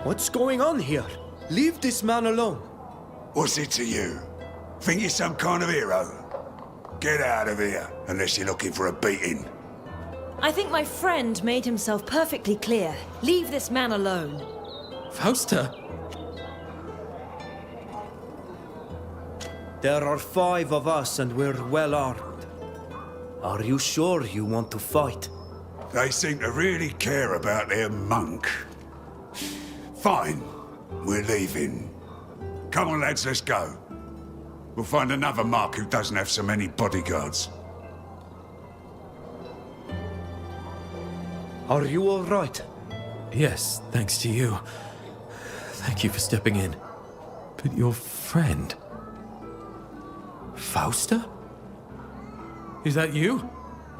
What's going on here? Leave this man alone. What's it to you? Think you're some kind of hero? Get out of here, unless you're looking for a beating. I think my friend made himself perfectly clear. Leave this man alone. Fausta? There are 5 of us and we're well armed. Are you sure you want to fight? They seem to really care about their monk. Fine, we're leaving. Come on, lads, let's go. We'll find another mark who doesn't have so many bodyguards. Are you all right? Yes, thanks to you. Thank you for stepping in. But your friend... Fausta? Is that you?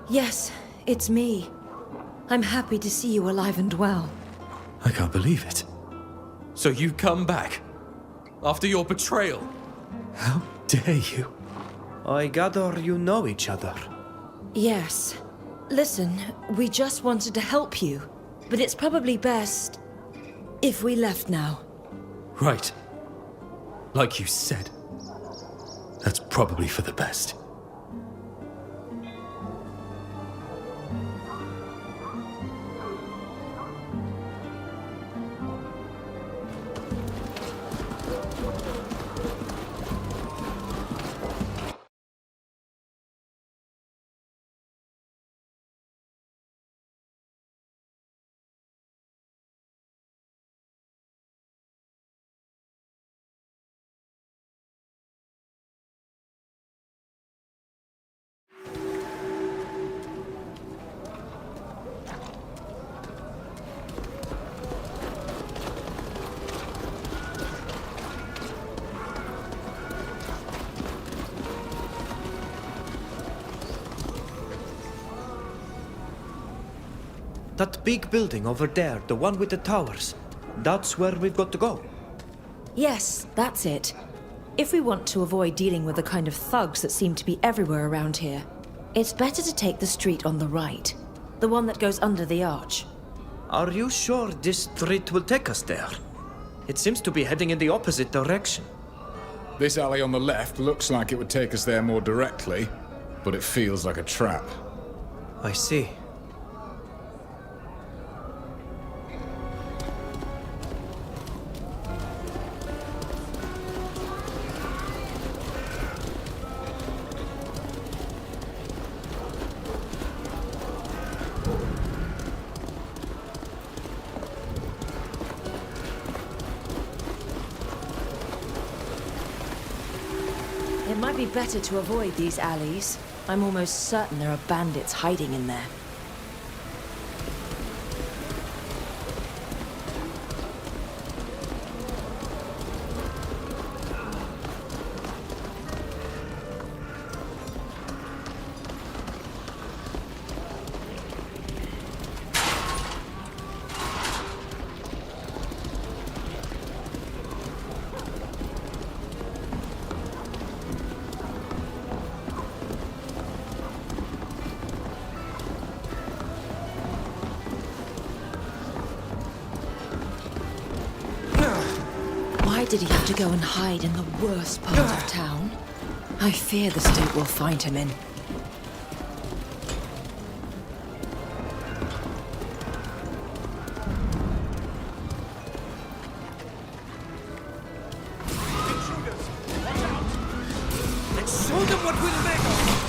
Yes, it's me. I'm happy to see you alive and well. I can't believe it. So you come back? After your betrayal? How dare you? I gather you know each other. Yes. Listen, we just wanted to help you. But it's probably best if we left now. Right. Like you said. That's probably for the best. That big building over there, the one with the towers, that's where we've got to go. Yes, that's it. If we want to avoid dealing with the kind of thugs that seem to be everywhere around here, it's better to take the street on the right. The one that goes under the arch. Are you sure this street will take us there? It seems to be heading in the opposite direction. This alley on the left looks like it would take us there more directly, but it feels like a trap. I see. It might be better to avoid these alleys. I'm almost certain there are bandits hiding in there. Why did he have to go and hide in the worst part of town? I fear the state will find him in. Let's show them what we'll make of.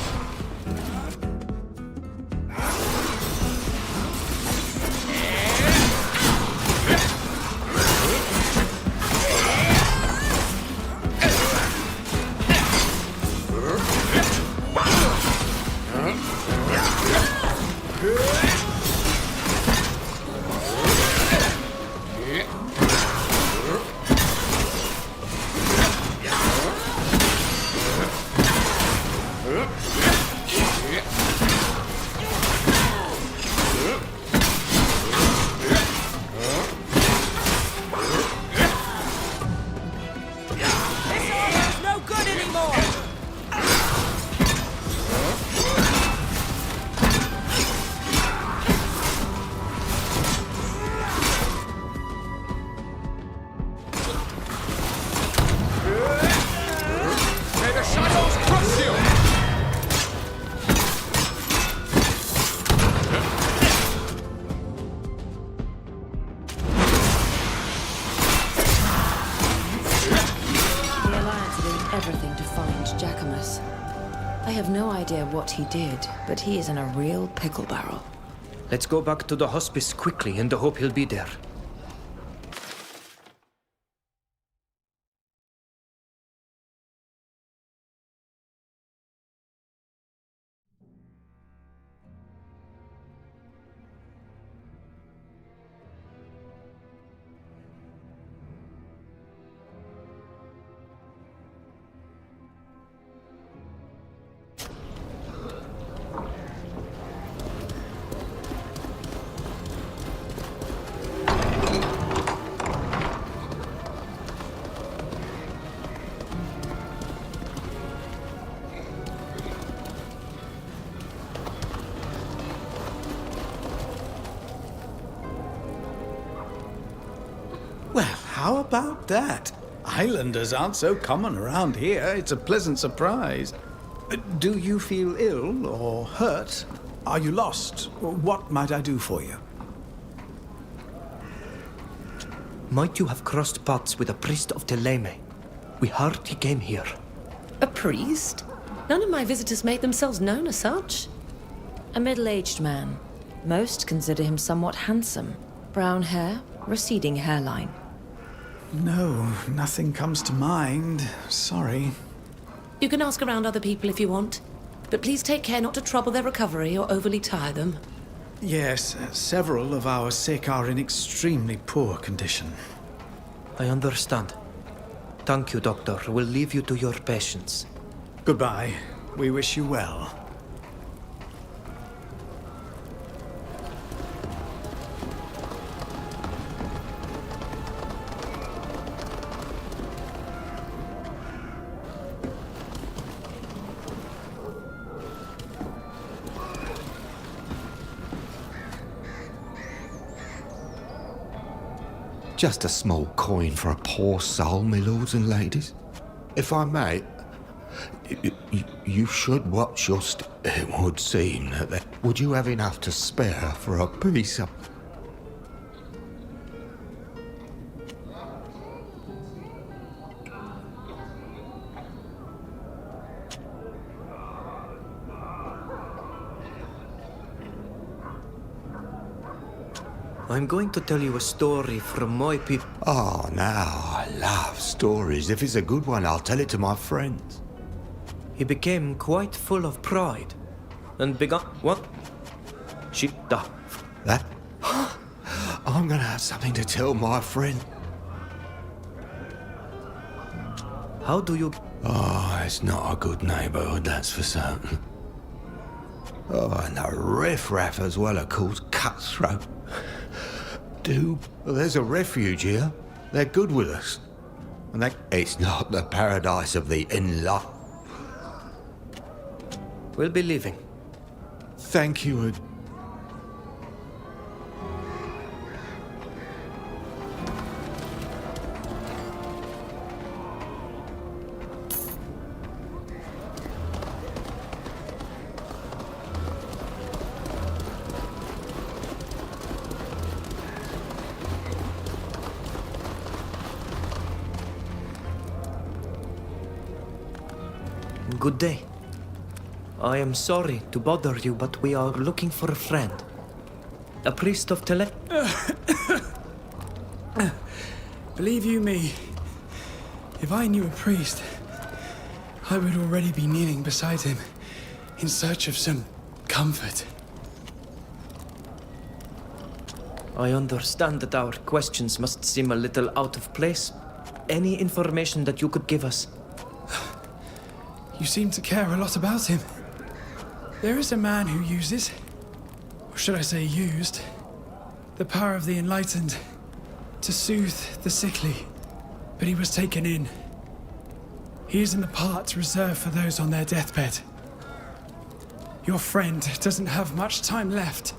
have no idea what he did, but he is in a real pickle barrel. Let's go back to the hospice quickly in the hope he'll be there. Well, how about that? Islanders aren't so common around here. It's a pleasant surprise. Do you feel ill or hurt? Are you lost? What might I do for you? Might you have crossed paths with a priest of Teleme? We heard he came here. A priest? None of my visitors made themselves known as such. A middle-aged man. Most consider him somewhat handsome. Brown hair, receding hairline. No, nothing comes to mind. Sorry. You can ask around other people if you want, but please take care not to trouble their recovery or overly tire them. Yes, several of our sick are in extremely poor condition. I understand. Thank you, Doctor. We'll leave you to your patients. Goodbye. We wish you well. Just a small coin for a poor soul, my lords and ladies. If I may, you should watch your It would seem that... Would you have enough to spare for a piece of... I'm going to tell you a story from my people. Oh, now, I love stories. If it's a good one, I'll tell it to my friends. He became quite full of pride and began... What? That? I'm gonna have something to tell my friend. How do you... Oh, it's not a good neighbourhood, that's for certain. Oh, and the riff-raff as well, of course, cutthroat. Well, there's a refuge here. They're good with us. And it's not the paradise of the in-law. We'll be leaving. Thank you. Good day. I am sorry to bother you, but we are looking for a friend. A priest of Tele... Believe you me, if I knew a priest, I would already be kneeling beside him in search of some comfort. I understand that our questions must seem a little out of place. Any information that you could give us? You seem to care a lot about him. There is a man who uses, or should I say used, the power of the enlightened to soothe the sickly, but he was taken in. He is in the part reserved for those on their deathbed. Your friend doesn't have much time left.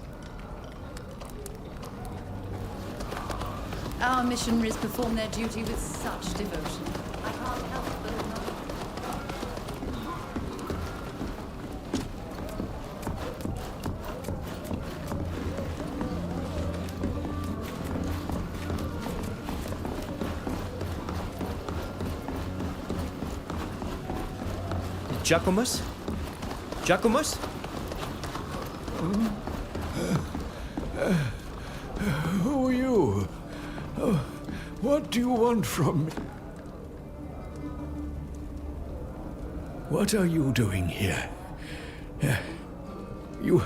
Our missionaries perform their duty with such devotion. I can't help but acknowledge. Giacomus? Jacquemus? Who are you? What do you want from me? What are you doing here? You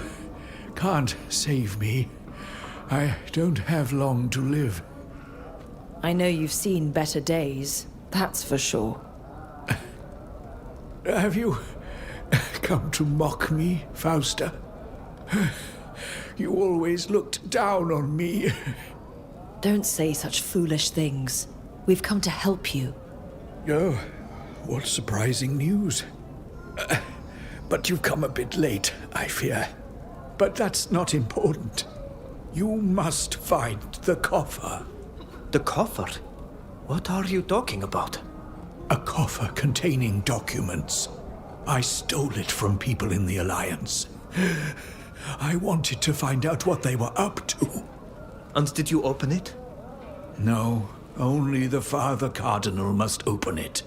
can't save me. I don't have long to live. I know you've seen better days, that's for sure. Have you come to mock me, Fausta? You always looked down on me. Don't say such foolish things. We've come to help you. Oh, what surprising news. But you've come a bit late, I fear. But that's not important. You must find the coffer. The coffer? What are you talking about? A coffer containing documents. I stole it from people in the Alliance. I wanted to find out what they were up to. And did you open it? No, only the Father Cardinal must open it.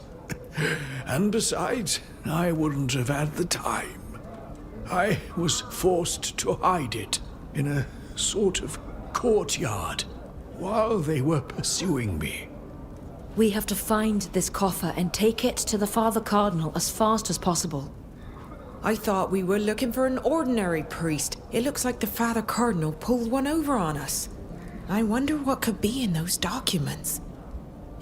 And besides, I wouldn't have had the time. I was forced to hide it in a sort of courtyard while they were pursuing me. We have to find this coffer and take it to the Father Cardinal as fast as possible. I thought we were looking for an ordinary priest. It looks like the Father Cardinal pulled one over on us. I wonder what could be in those documents.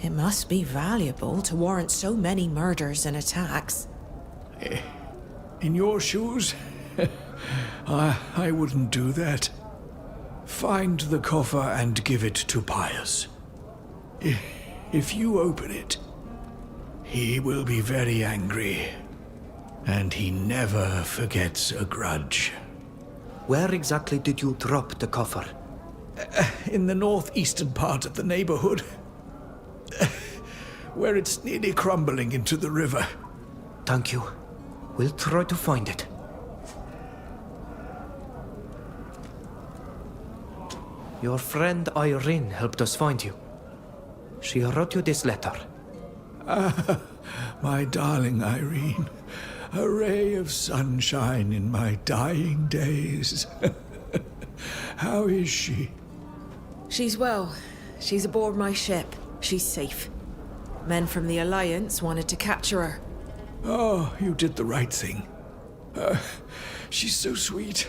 It must be valuable to warrant so many murders and attacks. In your shoes, I wouldn't do that. Find the coffer and give it to Pius. If you open it, he will be very angry. And he never forgets a grudge. Where exactly did you drop the coffer? In the northeastern part of the neighborhood. Where it's nearly crumbling into the river. Thank you. We'll try to find it. Your friend Irene helped us find you. She wrote you this letter. Ah, my darling Irene. A ray of sunshine in my dying days. How is she? She's well. She's aboard my ship. She's safe. Men from the Alliance wanted to capture her. Oh, you did the right thing. She's so sweet.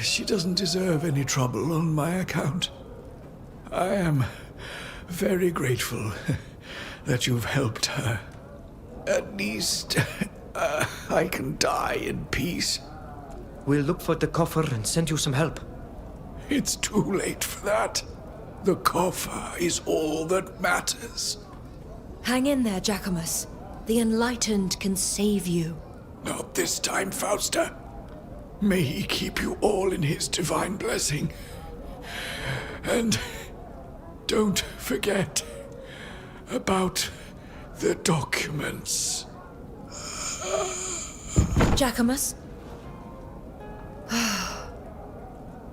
She doesn't deserve any trouble on my account. I am very grateful that you've helped her. At least, I can die in peace. We'll look for the coffer and send you some help. It's too late for that. The coffer is all that matters. Hang in there, Jacquemus. The Enlightened can save you. Not this time, Fausta. May he keep you all in his divine blessing. And don't forget about the documents. Jacquemus?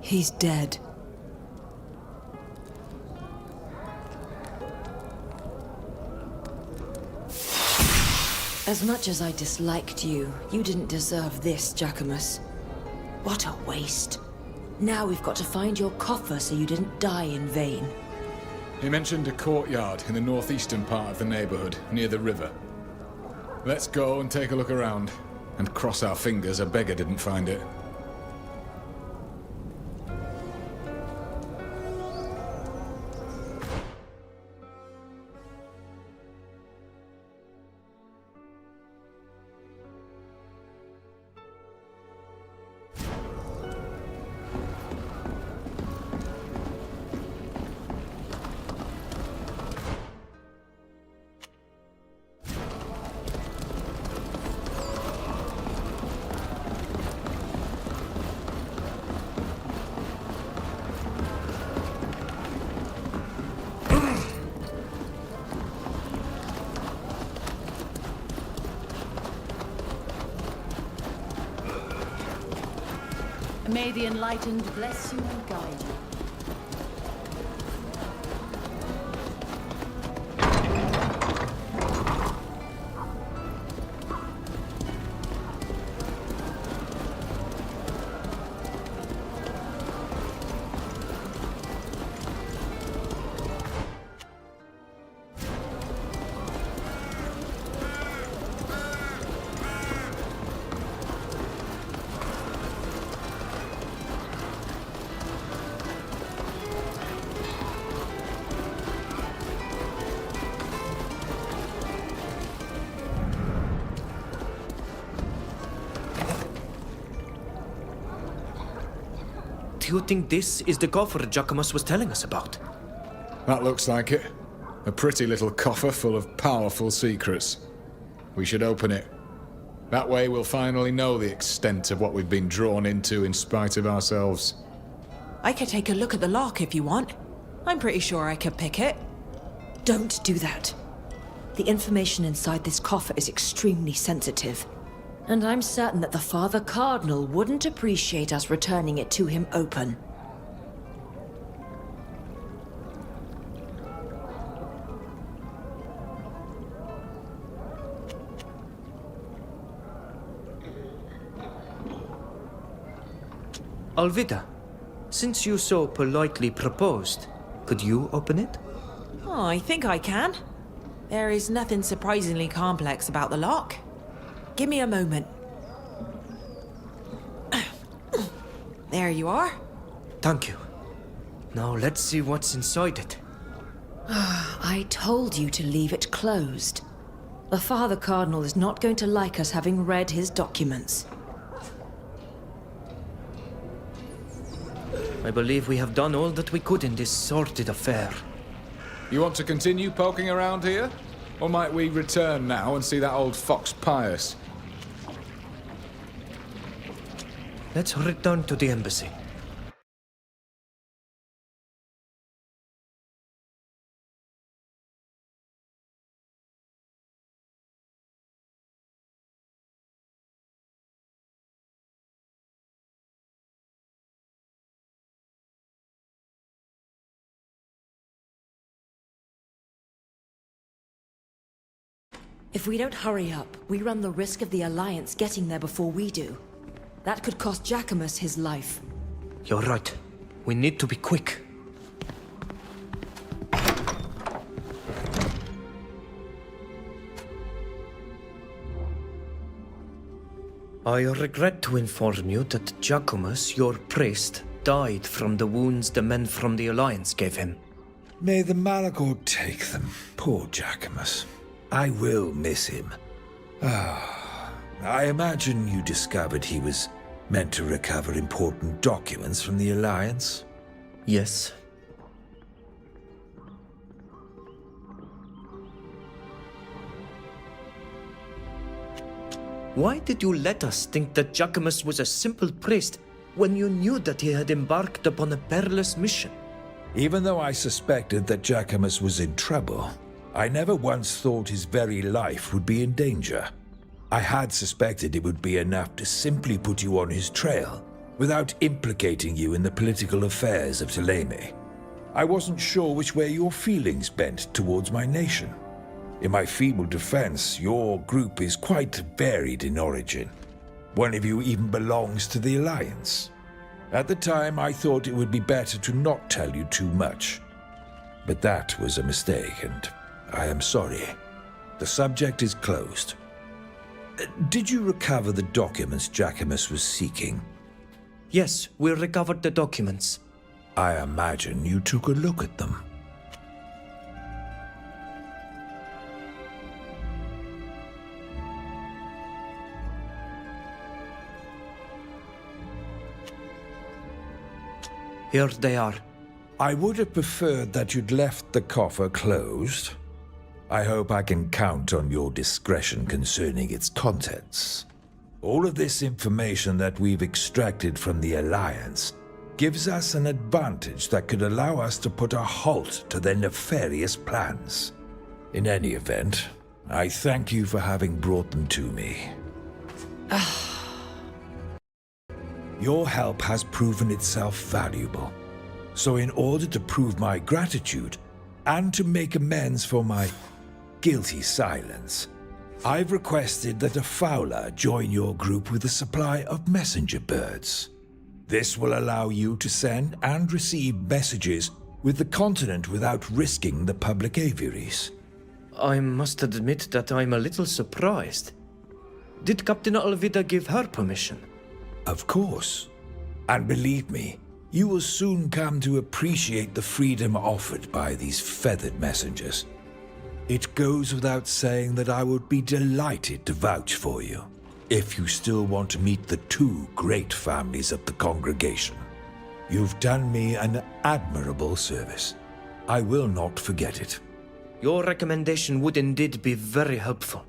He's dead. As much as I disliked you, you didn't deserve this, Jacquemus. What a waste. Now we've got to find your coffer so you didn't die in vain. He mentioned a courtyard in the northeastern part of the neighborhood, near the river. Let's go and take a look around, and cross our fingers a beggar didn't find it. May the Enlightened bless you and guide you. you think this is the coffer Giacomus was telling us about? That looks like it. A pretty little coffer full of powerful secrets. We should open it. That way we'll finally know the extent of what we've been drawn into in spite of ourselves. I could take a look at the lock if you want. I'm pretty sure I could pick it. Don't do that. The information inside this coffer is extremely sensitive. And I'm certain that the Father Cardinal wouldn't appreciate us returning it to him open. Alvida, since you so politely proposed, could you open it? Oh, I think I can. There is nothing surprisingly complex about the lock. Give me a moment. There you are. Thank you. Now let's see what's inside it. I told you to leave it closed. The Father Cardinal is not going to like us having read his documents. I believe we have done all that we could in this sordid affair. You want to continue poking around here? Or might we return now and see that old fox Pius? Let's return to the embassy. If we don't hurry up, we run the risk of the Alliance getting there before we do. That could cost Giacomus his life. You're right. We need to be quick. I regret to inform you that Giacomus, your priest, died from the wounds the men from the Alliance gave him. May the Malachor take them. Poor Giacomus. I will miss him. I imagine you discovered he was meant to recover important documents from the Alliance? Yes. Why did you let us think that Giacomus was a simple priest when you knew that he had embarked upon a perilous mission? Even though I suspected that Giacomus was in trouble, I never once thought his very life would be in danger. I had suspected it would be enough to simply put you on his trail, without implicating you in the political affairs of Ptolemy. I wasn't sure which way your feelings bent towards my nation. In my feeble defense, your group is quite varied in origin. One of you even belongs to the Alliance. At the time, I thought it would be better to not tell you too much. But that was a mistake, and I am sorry. The subject is closed. Did you recover the documents Giacomus was seeking? Yes, we recovered the documents. I imagine you took a look at them. Here they are. I would have preferred that you'd left the coffer closed. I hope I can count on your discretion concerning its contents. All of this information that we've extracted from the Alliance gives us an advantage that could allow us to put a halt to their nefarious plans. In any event, I thank you for having brought them to me. Your help has proven itself valuable. So in order to prove my gratitude, and to make amends for my guilty silence, I've requested that a fowler join your group with a supply of messenger birds. This will allow you to send and receive messages with the continent without risking the public aviaries. I must admit that I'm a little surprised. Did Captain Alvida give her permission? Of course. And believe me, you will soon come to appreciate the freedom offered by these feathered messengers. It goes without saying that I would be delighted to vouch for you, if you still want to meet the two great families of the congregation. You've done me an admirable service. I will not forget it. Your recommendation would indeed be very helpful.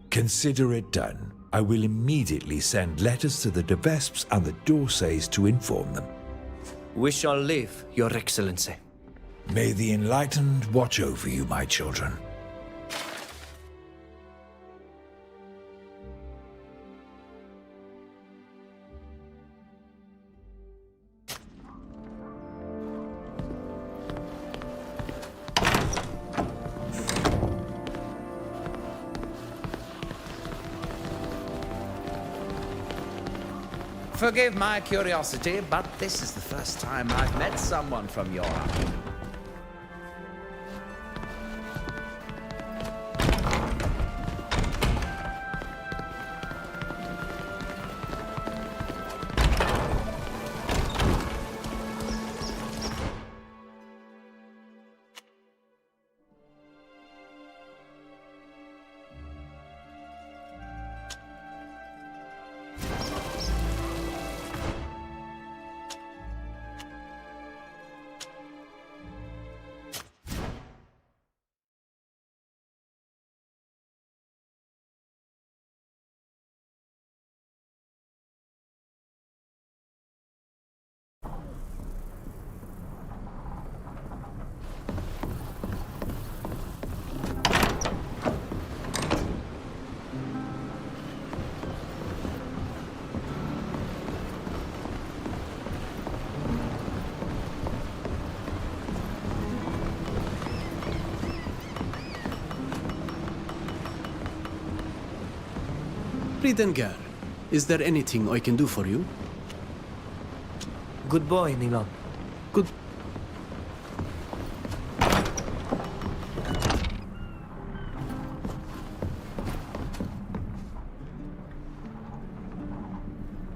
Consider it done. I will immediately send letters to the De Vesps and the Dorsays to inform them. We shall leave, Your Excellency. May the Enlightened watch over you, my children. Forgive my curiosity, but this is the first time I've met someone from your army. Fridengar, is there anything I can do for you? Goodbye, Milan. Good.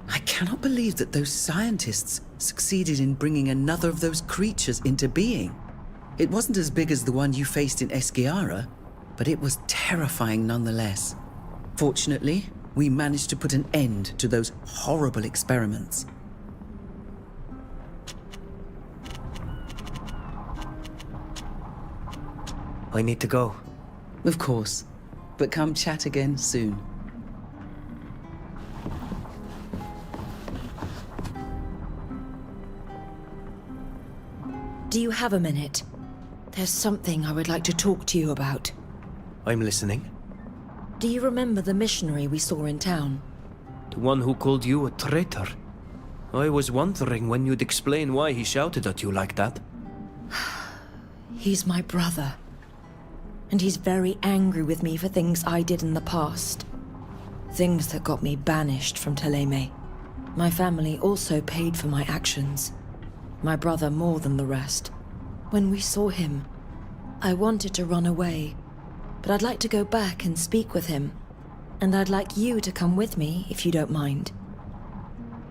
I cannot believe that those scientists succeeded in bringing another of those creatures into being. It wasn't as big as the one you faced in Esquiara, but it was terrifying nonetheless. Fortunately, we managed to put an end to those horrible experiments. I need to go. Of course, but come chat again soon. Do you have a minute? There's something I would like to talk to you about. I'm listening. Do you remember the missionary we saw in town? The one who called you a traitor. I was wondering when you'd explain why he shouted at you like that. He's my brother. And he's very angry with me for things I did in the past. Things that got me banished from Teleme. My family also paid for my actions. My brother more than the rest. When we saw him, I wanted to run away. But I'd like to go back and speak with him. And I'd like you to come with me, if you don't mind.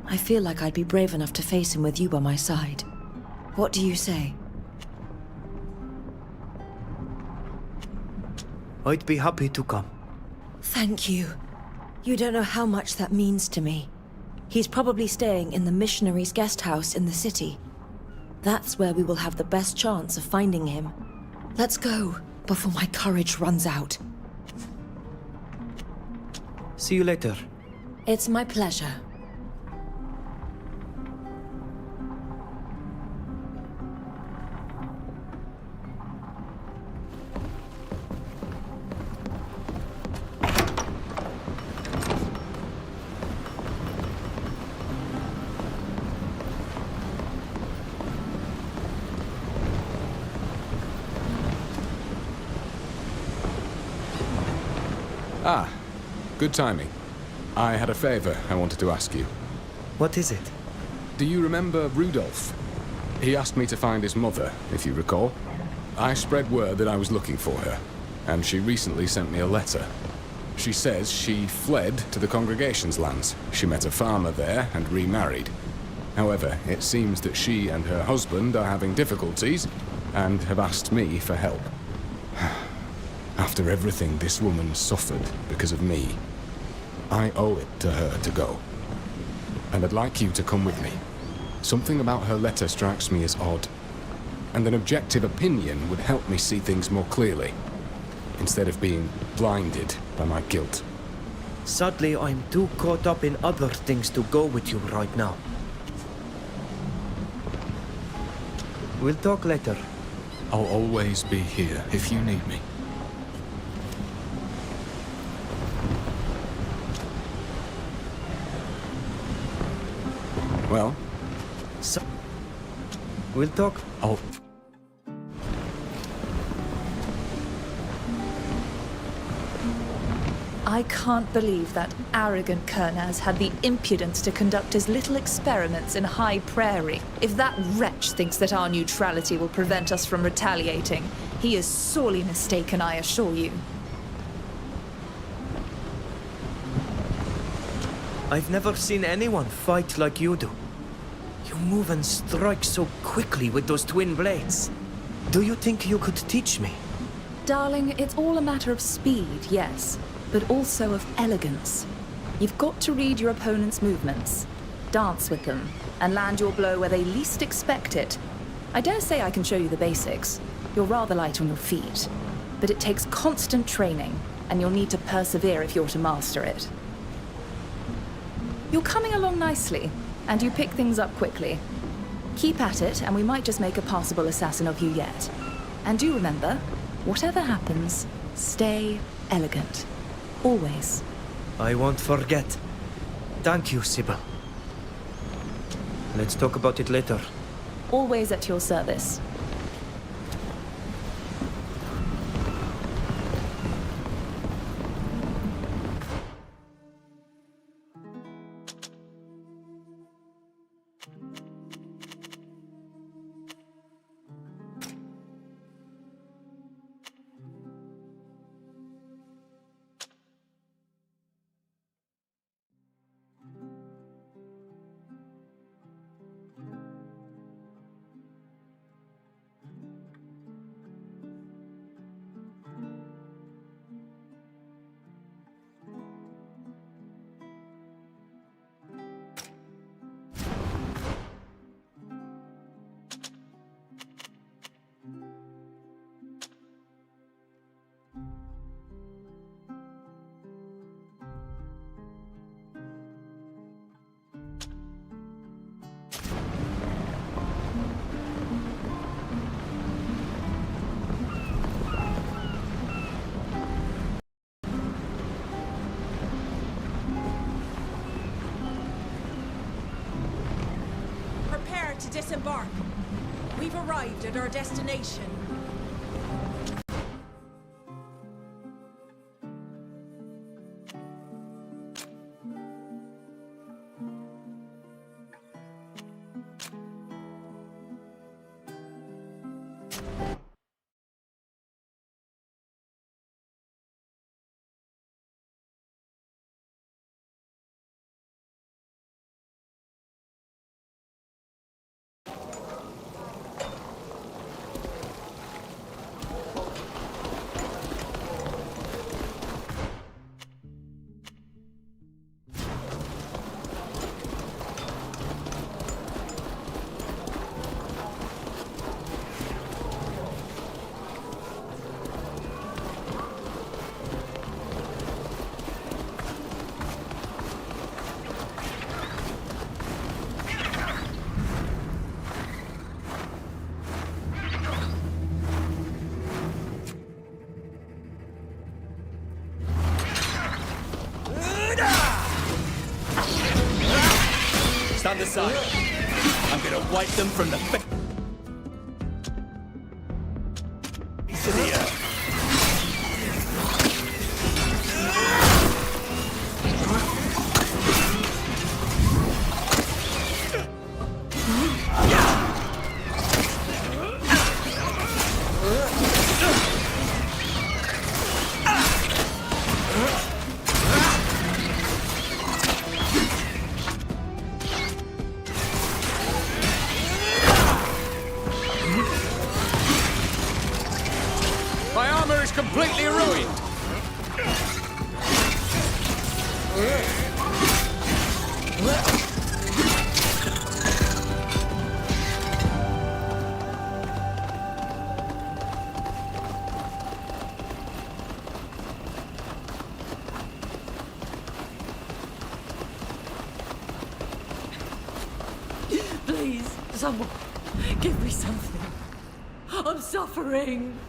I feel like I'd be brave enough to face him with you by my side. What do you say? I'd be happy to come. Thank you. You don't know how much that means to me. He's probably staying in the missionary's guest house in the city. That's where we will have the best chance of finding him. Let's go, before my courage runs out. See you later. It's my pleasure. Ah, good timing. I had a favor I wanted to ask you. What is it? Do you remember Rudolph? He asked me to find his mother, if you recall. I spread word that I was looking for her, and she recently sent me a letter. She says she fled to the congregation's lands. She met a farmer there and remarried. However, it seems that she and her husband are having difficulties and have asked me for help. After everything this woman suffered because of me, I owe it to her to go. And I'd like you to come with me. Something about her letter strikes me as odd, and an objective opinion would help me see things more clearly, instead of being blinded by my guilt. Sadly, I'm too caught up in other things to go with you right now. We'll talk later. I'll always be here if you need me. Well? So, we'll talk. I can't believe that arrogant Kernaz had the impudence to conduct his little experiments in High Prairie. If that wretch thinks that our neutrality will prevent us from retaliating, he is sorely mistaken, I assure you. I've never seen anyone fight like you do. You move and strike so quickly with those twin blades. Do you think you could teach me? Darling, it's all a matter of speed, yes, but also of elegance. You've got to read your opponent's movements, dance with them, and land your blow where they least expect it. I dare say I can show you the basics. You're rather light on your feet, but it takes constant training, and you'll need to persevere if you're to master it. You're coming along nicely, and you pick things up quickly. Keep at it, and we might just make a passable assassin of you yet. And do remember, whatever happens, stay elegant. Always. I won't forget. Thank you, Sybil. Let's talk about it later. Always at your service. To disembark. We've arrived at our destination. Stand aside. I'm gonna wipe them from the face of the earth. Completely ruined! Someone, give me something. I'm suffering.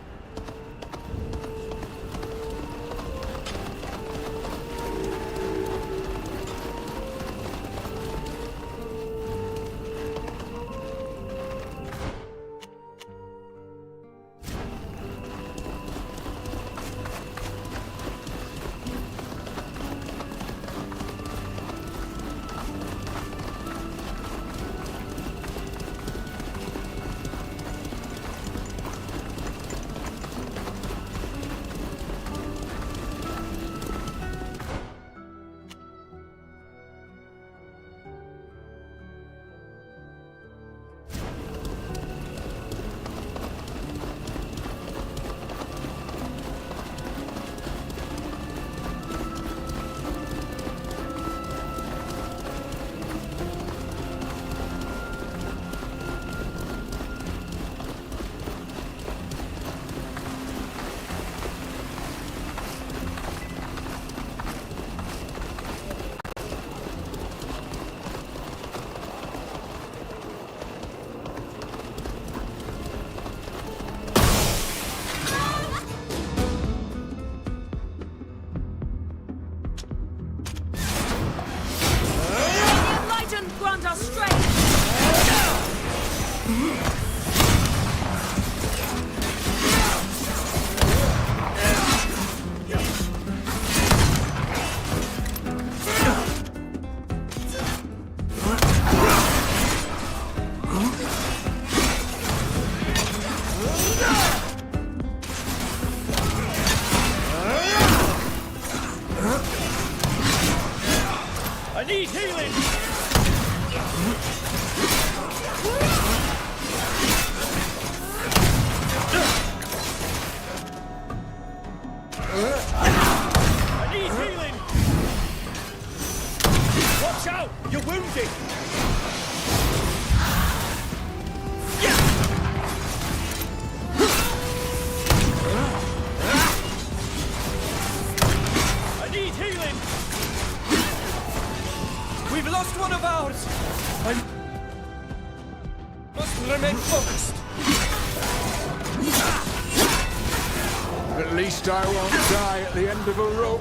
At least I won't die at the end of a rope.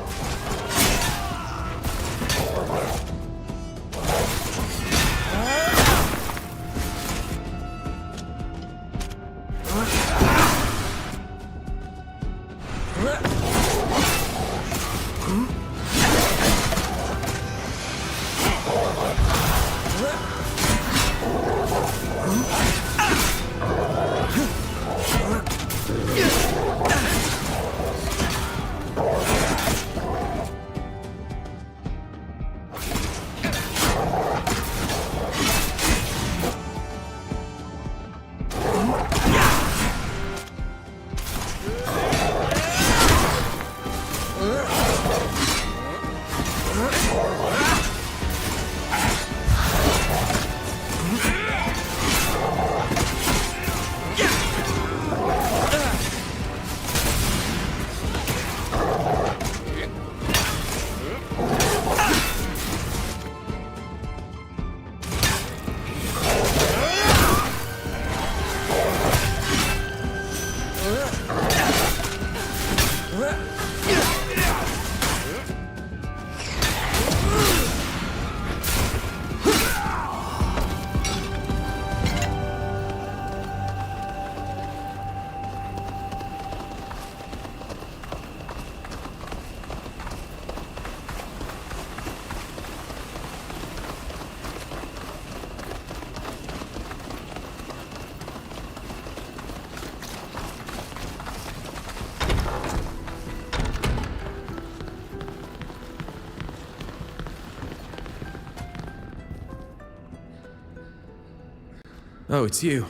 Oh, it's you.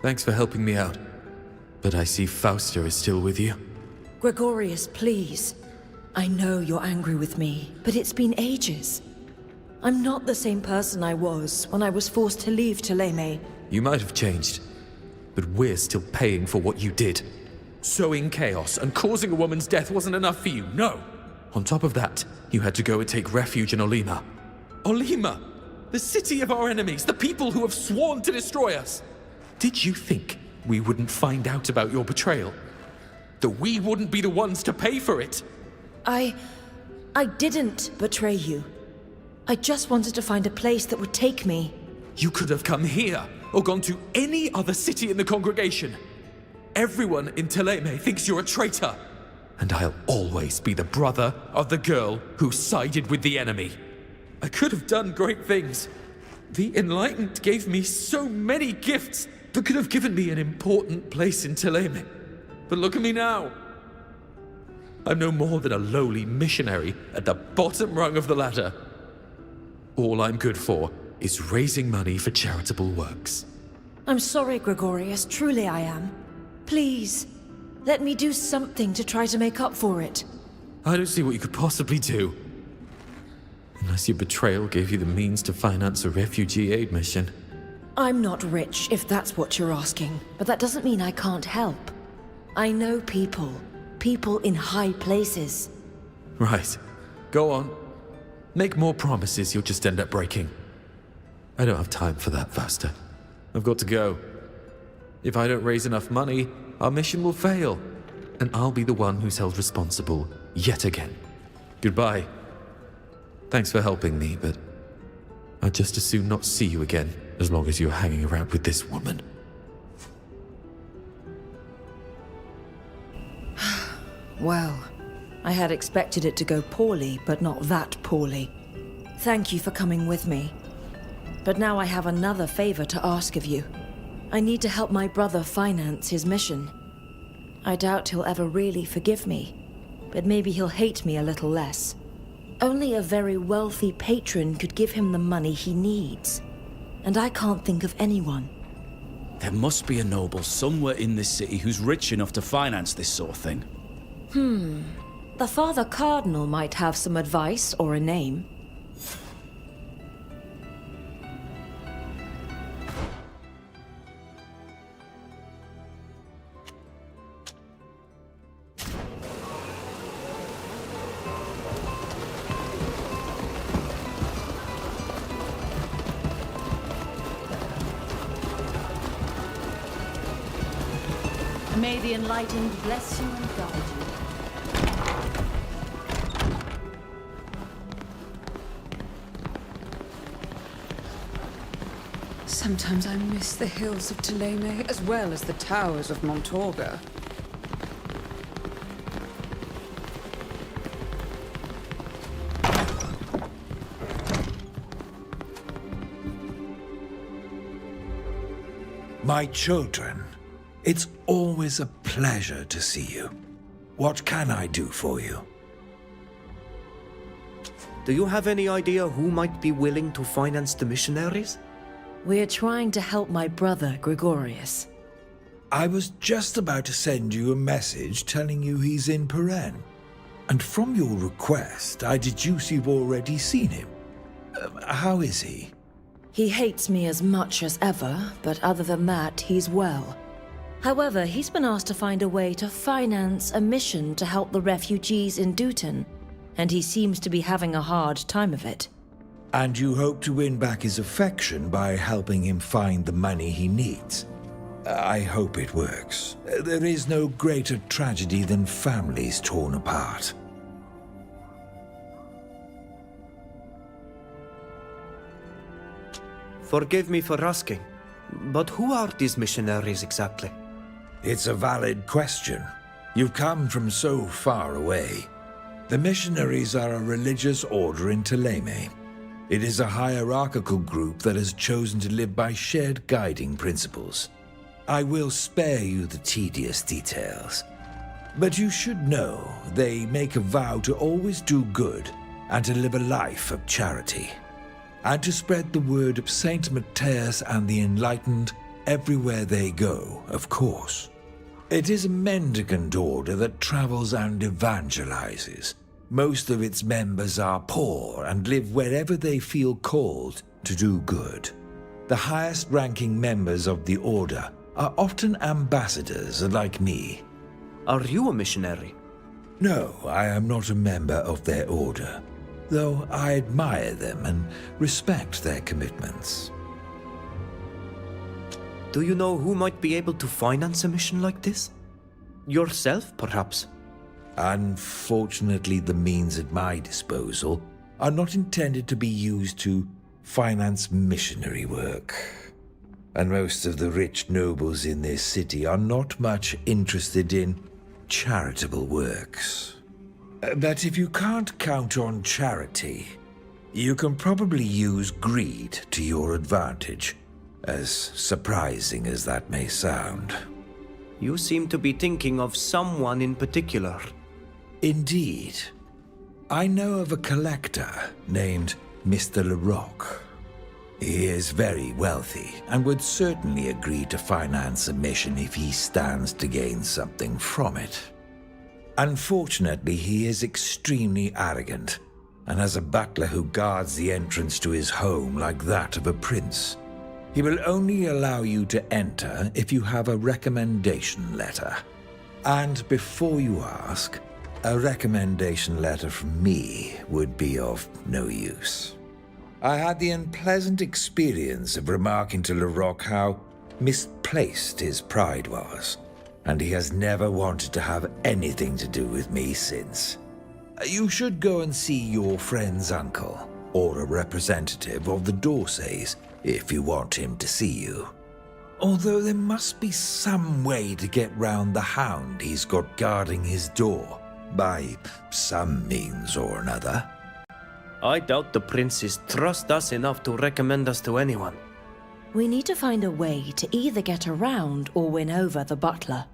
Thanks for helping me out. But I see Fausta is still with you. Gregorius, please. I know you're angry with me, but it's been ages. I'm not the same person I was when I was forced to leave Thélème. You might have changed, but we're still paying for what you did. Sowing chaos and causing a woman's death wasn't enough for you, no! On top of that, you had to go and take refuge in Olima. Olima! The city of our enemies, the people who have sworn to destroy us. Did you think we wouldn't find out about your betrayal? That we wouldn't be the ones to pay for it? I didn't betray you. I just wanted to find a place that would take me. You could have come here, or gone to any other city in the congregation. Everyone in Thélème thinks you're a traitor. And I'll always be the brother of the girl who sided with the enemy. I could have done great things. The Enlightened gave me so many gifts that could have given me an important place in Thélème. But look at me now. I'm no more than a lowly missionary at the bottom rung of the ladder. All I'm good for is raising money for charitable works. I'm sorry, Gregorius. Truly I am. Please, let me do something to try to make up for it. I don't see what you could possibly do. Unless your betrayal gave you the means to finance a refugee aid mission. I'm not rich, if that's what you're asking. But that doesn't mean I can't help. I know people. People in high places. Right. Go on. Make more promises you'll just end up breaking. I don't have time for that, Vasta. I've got to go. If I don't raise enough money, our mission will fail. And I'll be the one who's held responsible yet again. Goodbye. Thanks for helping me, but I'd just as soon not see you again as long as you're hanging around with this woman. Well, I had expected it to go poorly, but not that poorly. Thank you for coming with me. But now I have another favor to ask of you. I need to help my brother finance his mission. I doubt he'll ever really forgive me, but maybe he'll hate me a little less. Only a very wealthy patron could give him the money he needs. And I can't think of anyone. There must be a noble somewhere in this city who's rich enough to finance this sort of thing. The Father Cardinal might have some advice or a name. May the Enlightened bless you and guide you. Sometimes I miss the hills of Thélème as well as the towers of Montorga. My children, it's always a pleasure to see you. What can I do for you? Do you have any idea who might be willing to finance the missionaries? We're trying to help my brother, Gregorius. I was just about to send you a message telling you he's in Peren. And from your request, I deduce you've already seen him. How is he? He hates me as much as ever, but other than that, he's well. However, he's been asked to find a way to finance a mission to help the refugees in Duton, and he seems to be having a hard time of it. And you hope to win back his affection by helping him find the money he needs. I hope it works. There is no greater tragedy than families torn apart. Forgive me for asking, but who are these missionaries exactly? It's a valid question. You've come from so far away. The missionaries are a religious order in Thélème. It is a hierarchical group that has chosen to live by shared guiding principles. I will spare you the tedious details. But you should know they make a vow to always do good and to live a life of charity, and to spread the word of Saint Matthias and the Enlightened everywhere they go, of course. It is a mendicant order that travels and evangelizes. Most of its members are poor and live wherever they feel called to do good. The highest-ranking members of the order are often ambassadors like me. Are you a missionary? No, I am not a member of their order. though I admire them and respect their commitments. Do you know who might be able to finance a mission like this? Yourself, perhaps? Unfortunately, the means at my disposal are not intended to be used to finance missionary work. And most of the rich nobles in this city are not much interested in charitable works. But if you can't count on charity, you can probably use greed to your advantage, as surprising as that may sound. You seem to be thinking of someone in particular. Indeed. I know of a collector named Mr. Leroc. He is very wealthy and would certainly agree to finance a mission if he stands to gain something from it. Unfortunately, he is extremely arrogant and has a butler who guards the entrance to his home like that of a prince. He will only allow you to enter if you have a recommendation letter. And before you ask, a recommendation letter from me would be of no use. I had the unpleasant experience of remarking to Leroc how misplaced his pride was, and he has never wanted to have anything to do with me since. You should go and see your friend's uncle, or a representative of the Dorsays, if you want him to see you. Although there must be some way to get round the hound he's got guarding his door, by some means or another. I doubt the princes trust us enough to recommend us to anyone. We need to find a way to either get around or win over the butler.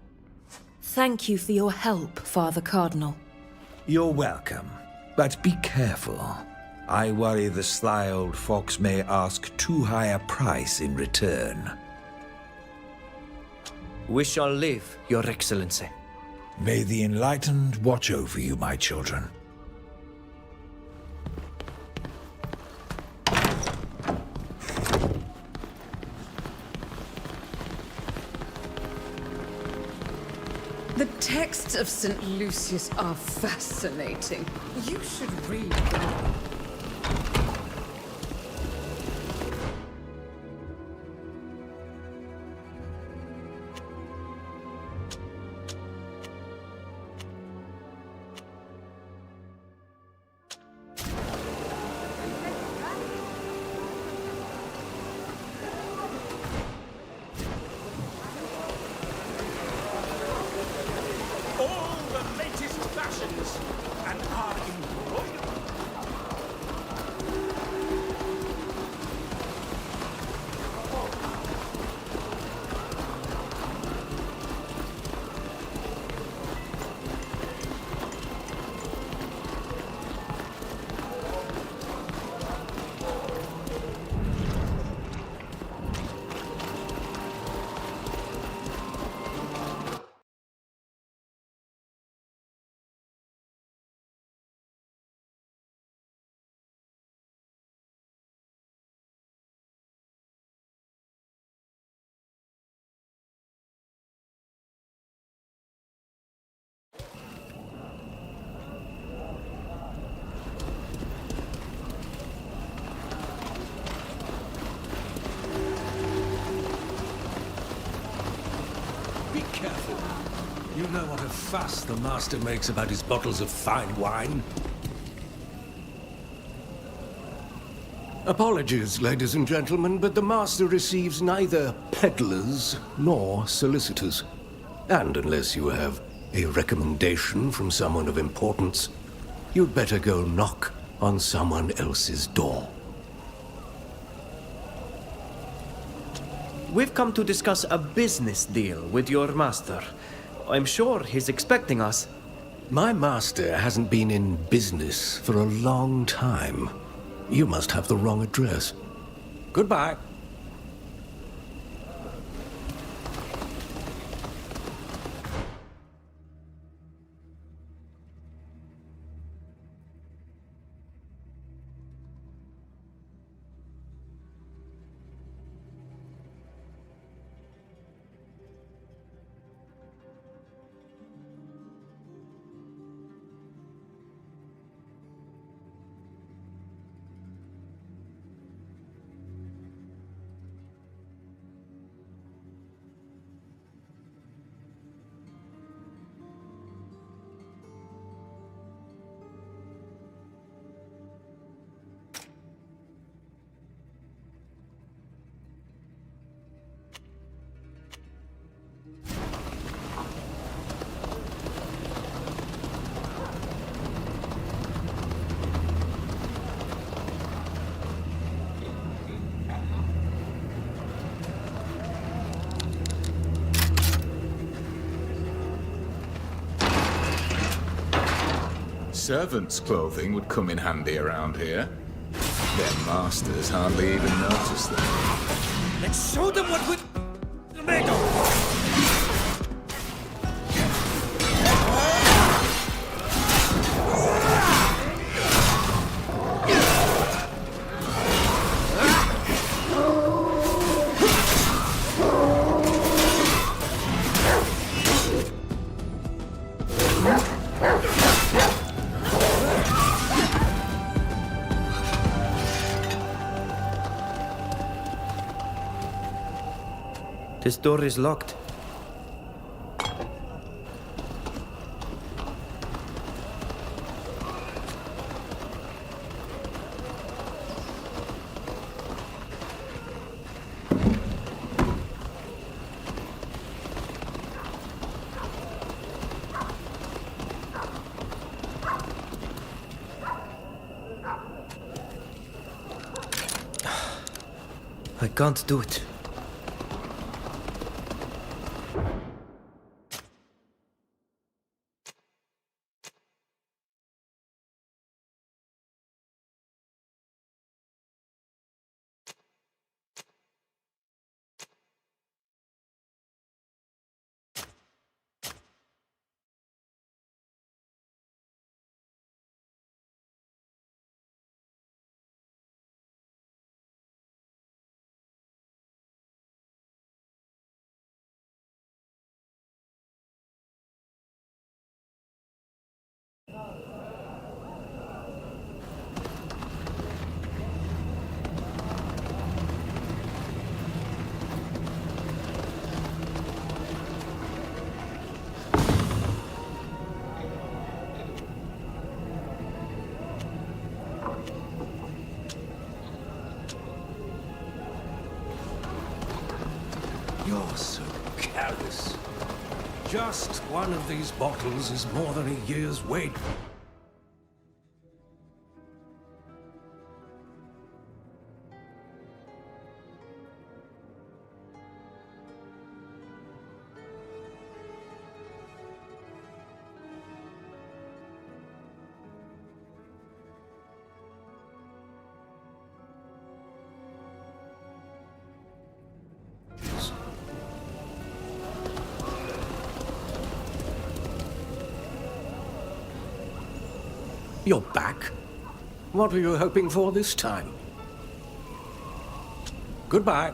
Thank you for your help, Father Cardinal. You're welcome, but be careful. I worry the sly old fox may ask too high a price in return. We shall live, Your Excellency. May the enlightened watch over you, my children. The texts of St. Lucius are fascinating. You should read them. You know what a fuss the master makes about his bottles of fine wine? Apologies, ladies and gentlemen, but the master receives neither peddlers nor solicitors. And unless you have a recommendation from someone of importance, you'd better go knock on someone else's door. We've come to discuss a business deal with your master. I'm sure he's expecting us. My master hasn't been in business for a long time. You must have the wrong address. Goodbye. servants' clothing would come in handy around here. Their masters hardly even notice them. Let's show them what we're made of! This door is locked. I can't do it. You're so callous. Just one of these bottles is more than a year's weight. You're back? What were you hoping for this time? Goodbye.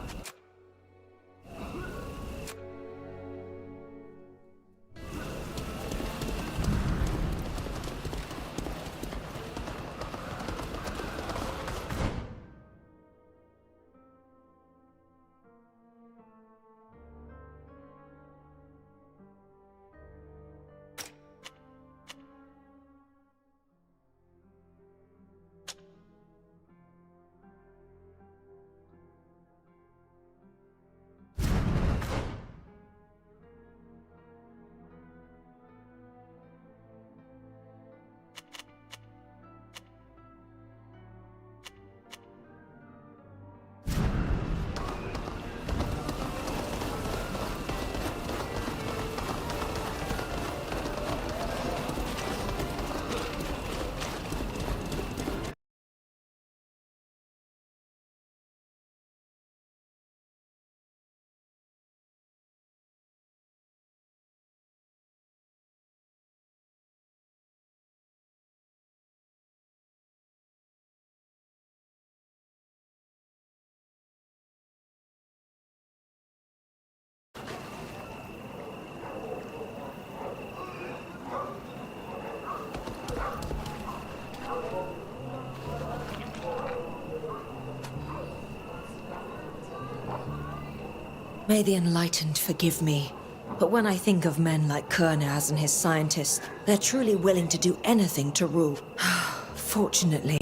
May the Enlightened forgive me, but when I think of men like Kernaz and his scientists, they're truly willing to do anything to rule. Fortunately.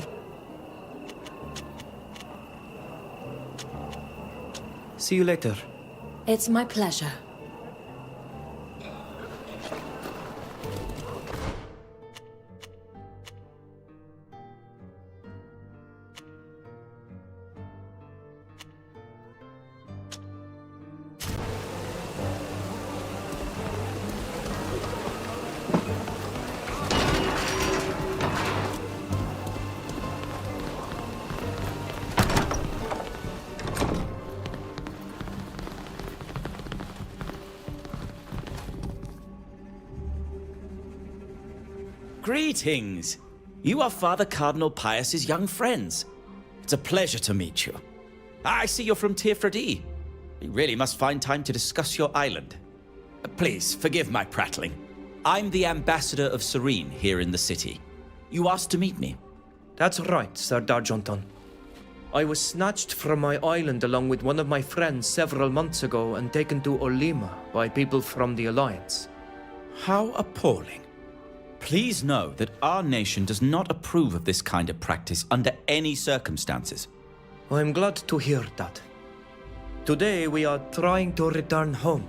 See you later. It's my pleasure. Greetings! You are Father Cardinal Pius's young friends. It's a pleasure to meet you. I see you're from Tir-Fradi. We really must find time to discuss your island. Please, forgive my prattling. I'm the ambassador of Serene here in the city. You asked to meet me. That's right, Sir Darjonton. I was snatched from my island along with one of my friends several months ago and taken to Olima by people from the Alliance. How appalling. Please know that our nation does not approve of this kind of practice under any circumstances. I'm glad to hear that. Today we are trying to return home.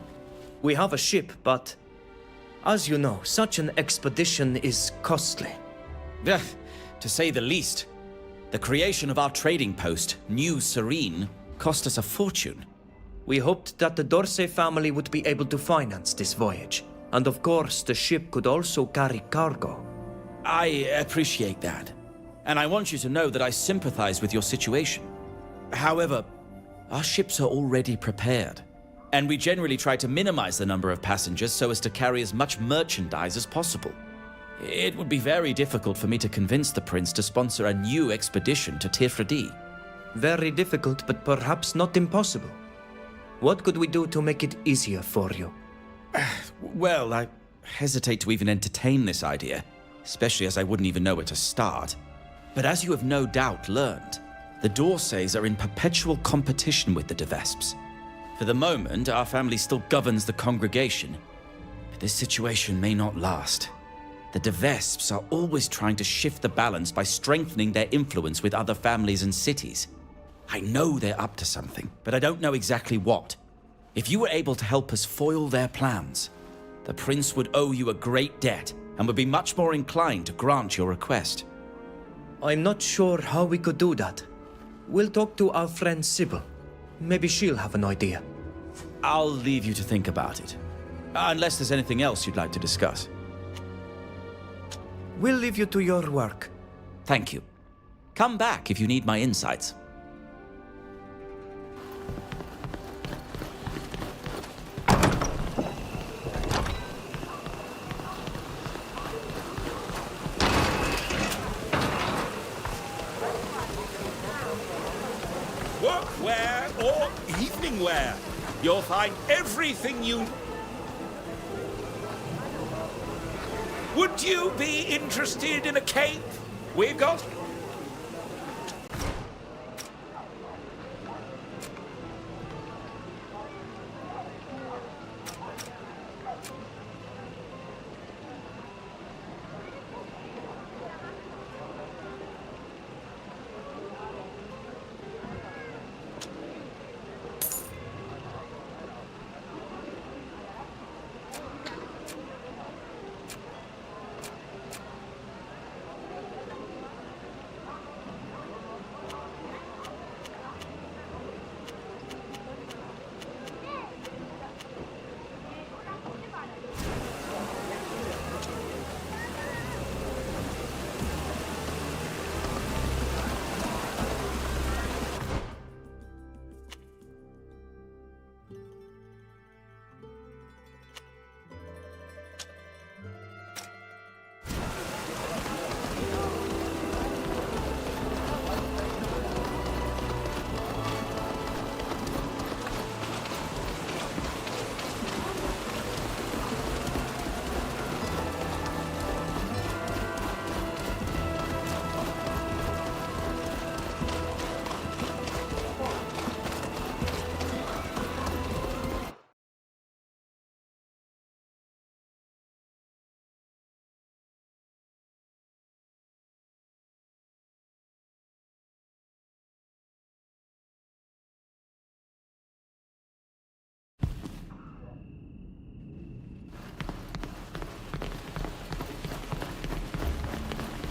We have a ship, but as you know, such an expedition is costly. To say the least. The creation of our trading post, New Serene, cost us a fortune. We hoped that the Dorsey family would be able to finance this voyage. And of course, the ship could also carry cargo. I appreciate that. And I want you to know that I sympathize with your situation. However, our ships are already prepared. And we generally try to minimize the number of passengers so as to carry as much merchandise as possible. It would be very difficult for me to convince the prince to sponsor a new expedition to Tir-Fradi. Very difficult, but perhaps not impossible. What could we do to make it easier for you? Well, I hesitate to even entertain this idea, especially as I wouldn't even know where to start. But as you have no doubt learned, the Dorseys are in perpetual competition with the de Vesps. For the moment, our family still governs the congregation, but this situation may not last. The de Vesps are always trying to shift the balance by strengthening their influence with other families and cities. I know they're up to something, but I don't know exactly what. If you were able to help us foil their plans, the prince would owe you a great debt and would be much more inclined to grant your request. I'm not sure how we could do that. We'll talk to our friend Sybil. Maybe she'll have an idea. I'll leave you to think about it. Unless there's anything else you'd like to discuss. We'll leave you to your work. Thank you. Come back if you need my insights. Workwear or evening wear, you'll find everything you... Would you be interested in a cape? We've got...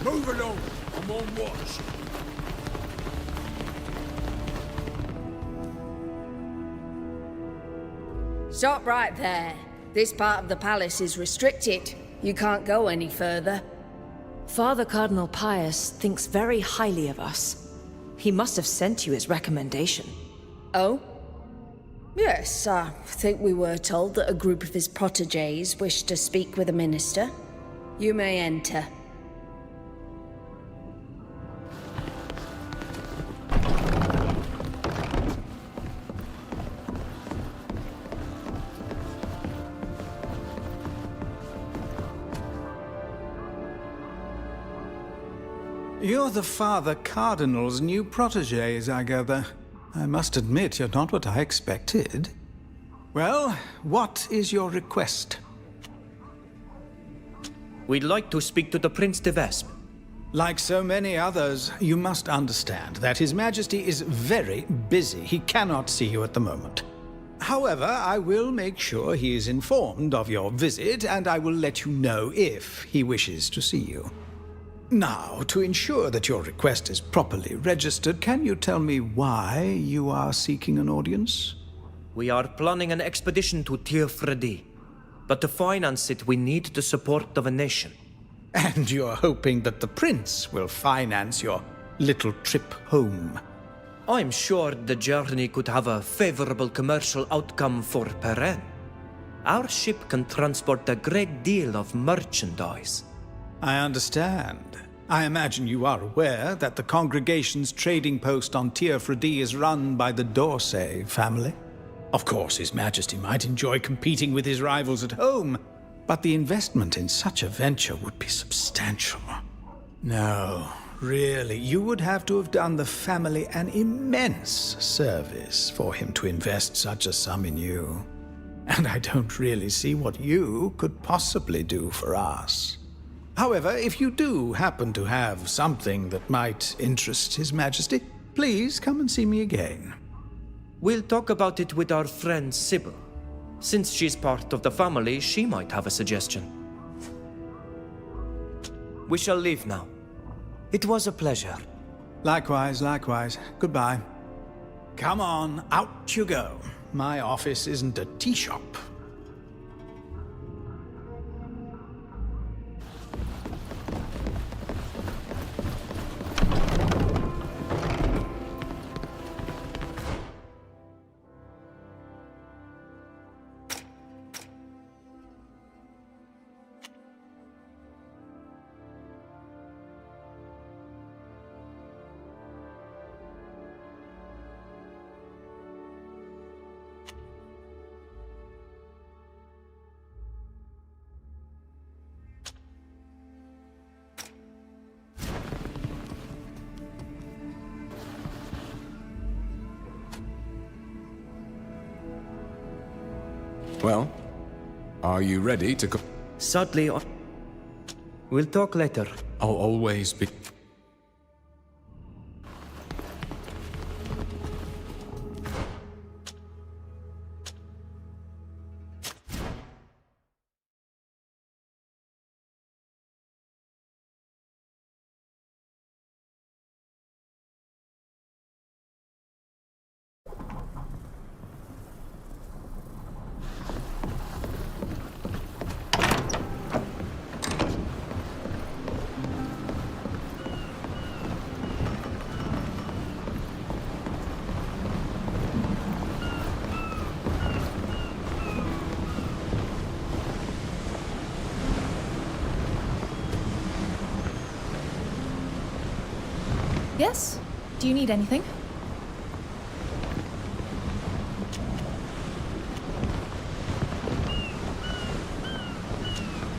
Move along. I'm on watch. Stop right there. This part of the palace is restricted. You can't go any further. Father Cardinal Pius thinks very highly of us. He must have sent you his recommendation. Oh? Yes, I think we were told that a group of his protégés wished to speak with a minister. You may enter. You're the Father Cardinal's new protégés, I gather. I must admit, you're not what I expected. Well, what is your request? We'd like to speak to the Prince de Vespe. Like so many others, you must understand that His Majesty is very busy. He cannot see you at the moment. However, I will make sure he is informed of your visit, and I will let you know if he wishes to see you. Now, to ensure that your request is properly registered, can you tell me why you are seeking an audience? We are planning an expedition to Tir-Fradi, but to finance it we need the support of a nation. And you're hoping that the prince will finance your little trip home? I'm sure the journey could have a favorable commercial outcome for Perrin. Our ship can transport a great deal of merchandise. I understand. I imagine you are aware that the congregation's trading post on Tir-Fradi is run by the D'Orsay family. Of course, His Majesty might enjoy competing with his rivals at home, but the investment in such a venture would be substantial. No, really, you would have to have done the family an immense service for him to invest such a sum in you. And I don't really see what you could possibly do for us. However, if you do happen to have something that might interest His Majesty, please come and see me again. We'll talk about it with our friend Sybil. Since she's part of the family, she might have a suggestion. We shall leave now. It was a pleasure. Likewise, likewise. Goodbye. Come on, out you go. My office isn't a tea shop. Well, are you ready to go? Sadly, we'll talk later. I'll always be... Yes? Do you need anything?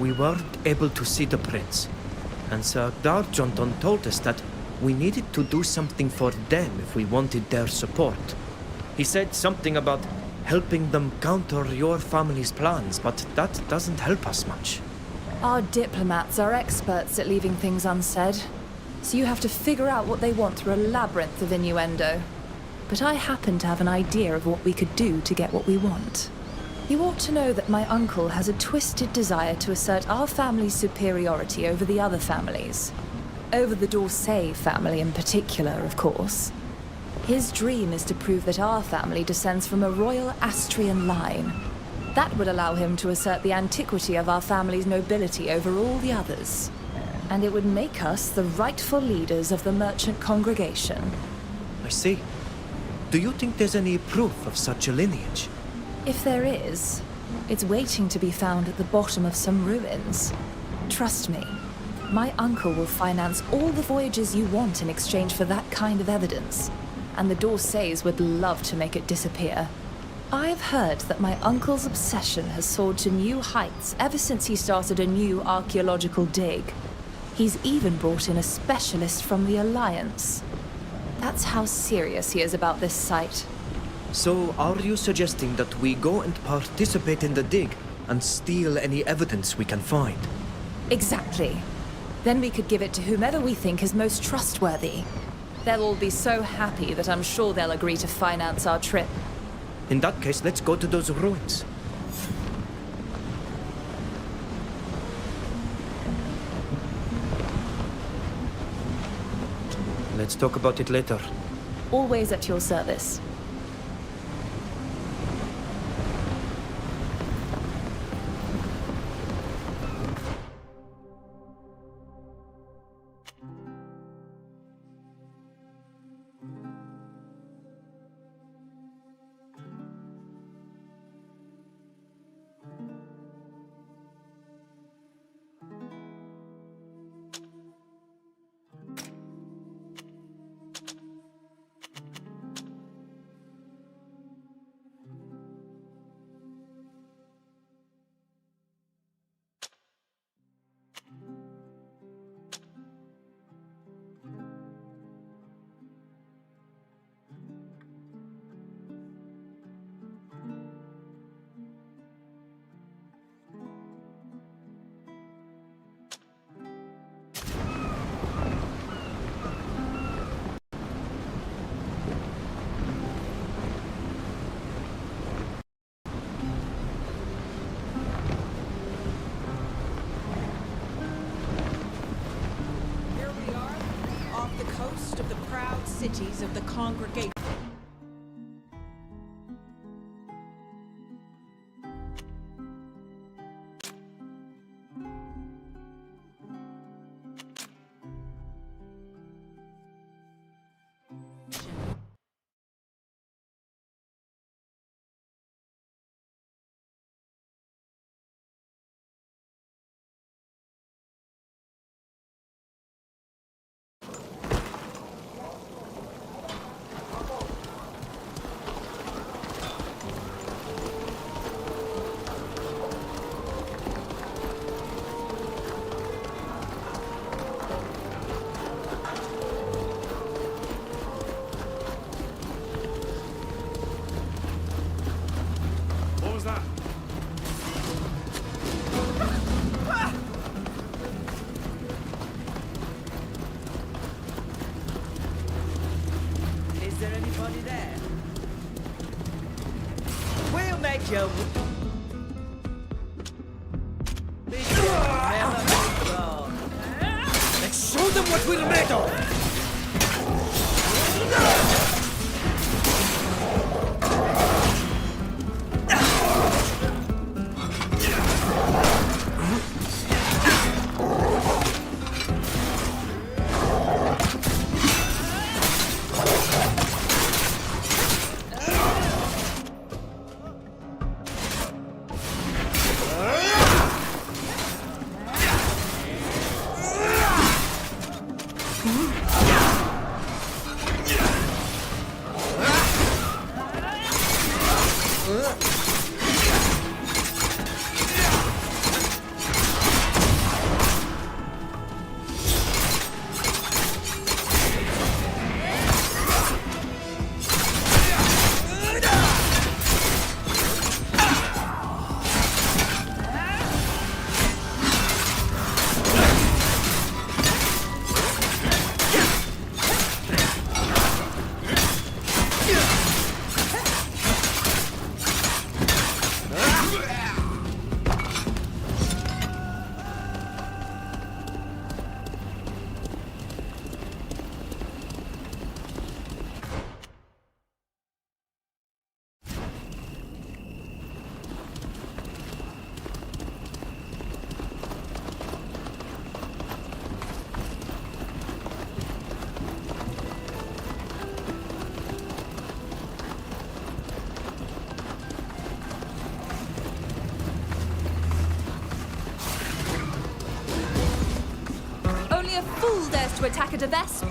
We weren't able to see the prince, and Sir Darjonton told us that we needed to do something for them if we wanted their support. He said something about helping them counter your family's plans, but that doesn't help us much. Our diplomats are experts at leaving things unsaid, so you have to figure out what they want through a labyrinth of innuendo. But I happen to have an idea of what we could do to get what we want. You ought to know that my uncle has a twisted desire to assert our family's superiority over the other families. Over the D'Orsay family in particular, of course. His dream is to prove that our family descends from a royal Astrian line. That would allow him to assert the antiquity of our family's nobility over all the others. And it would make us the rightful leaders of the merchant congregation. I see. Do you think there's any proof of such a lineage? If there is, it's waiting to be found at the bottom of some ruins. Trust me, my uncle will finance all the voyages you want in exchange for that kind of evidence. And the D'Orsays would love to make it disappear. I've heard that my uncle's obsession has soared to new heights ever since he started a new archaeological dig. He's even brought in a specialist from the Alliance. That's how serious he is about this site. So, are you suggesting that we go and participate in the dig and steal any evidence we can find? Exactly. Then we could give it to whomever we think is most trustworthy. They'll all be so happy that I'm sure they'll agree to finance our trip. In that case, let's go to those ruins. Let's talk about it later. Always at your service. Of the proud cities of the congregation. Let's show them what we're made of! Fool dares to attack a Devest.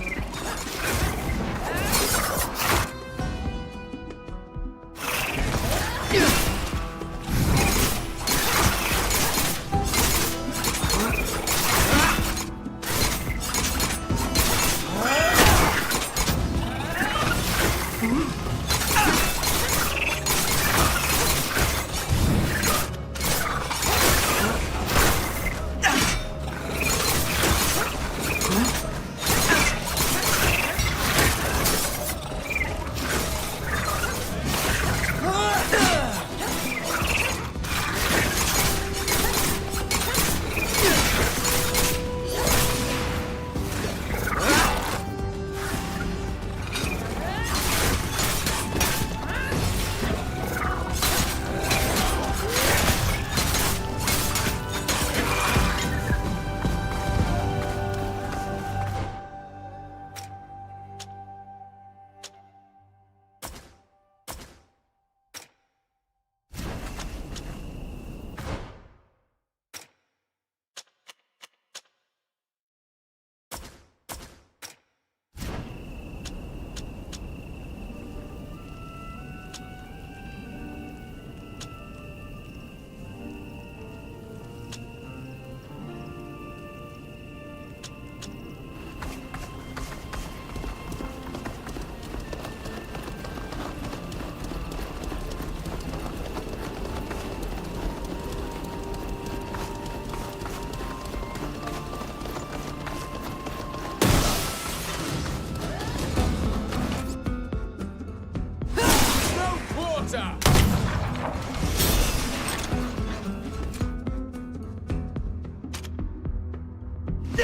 My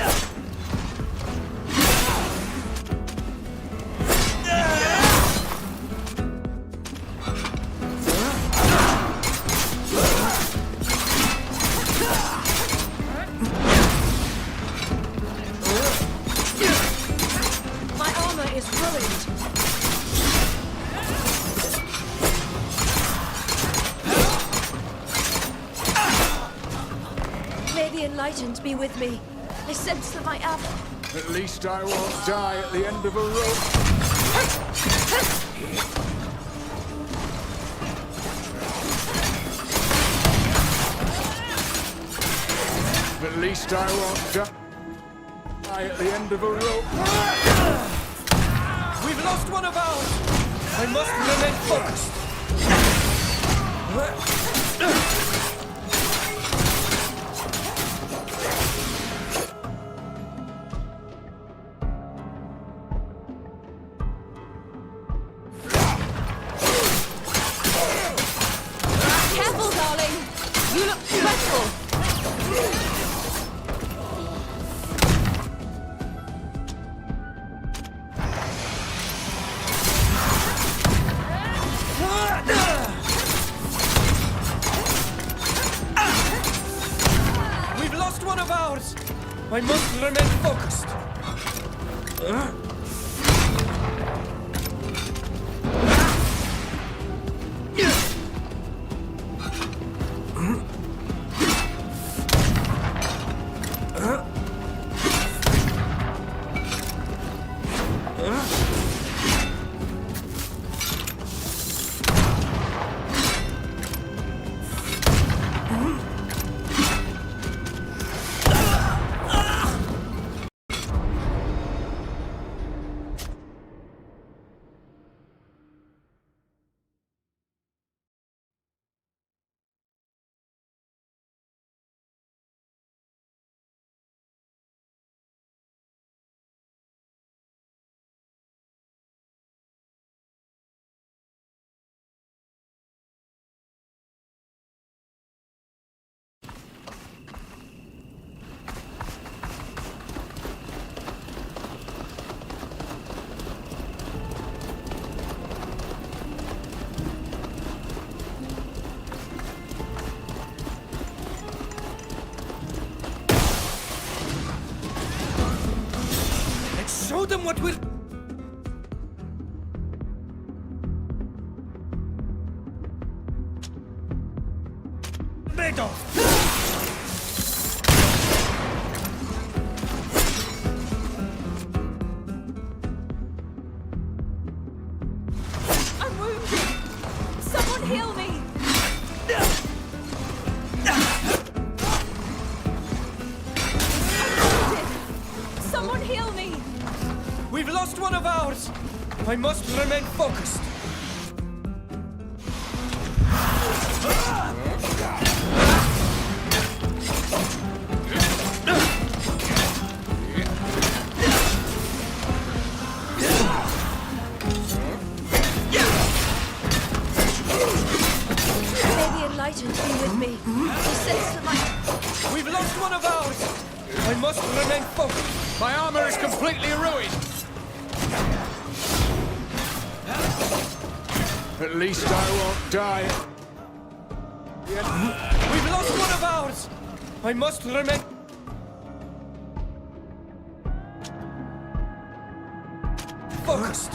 armor is ruined. May the enlightened be with me. I sense that my ally... At least I won't die at the end of a rope. At least I won't die at the end of a rope. We've lost one of ours! I must remain focused! Careful, darling! You look dreadful! We've lost one of ours! I must remain focused! Show them what we're... made of! I'm wounded! Someone heal me! I'm wounded! Someone heal me! We've lost one of ours! I must remain focused! May the enlightened be with me. I sense that my... We've lost one of ours! I must remain focused! My armor is completely ruined! At least I won't die. We've lost one of ours! I must remain... focused!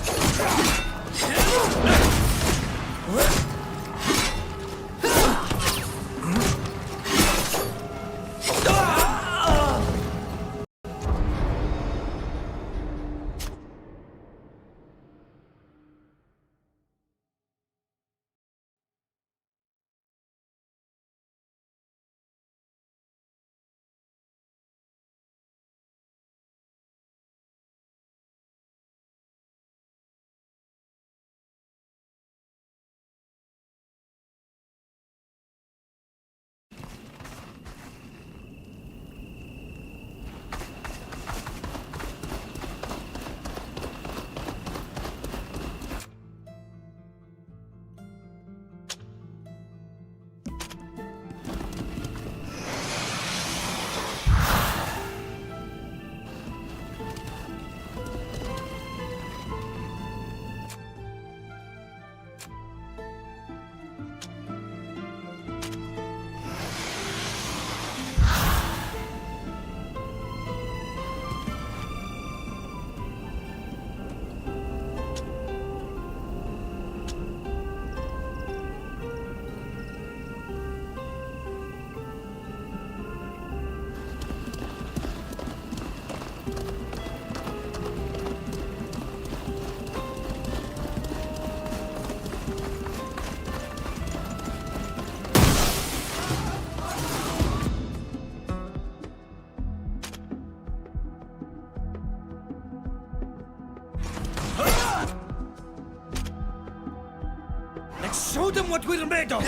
what we're made of!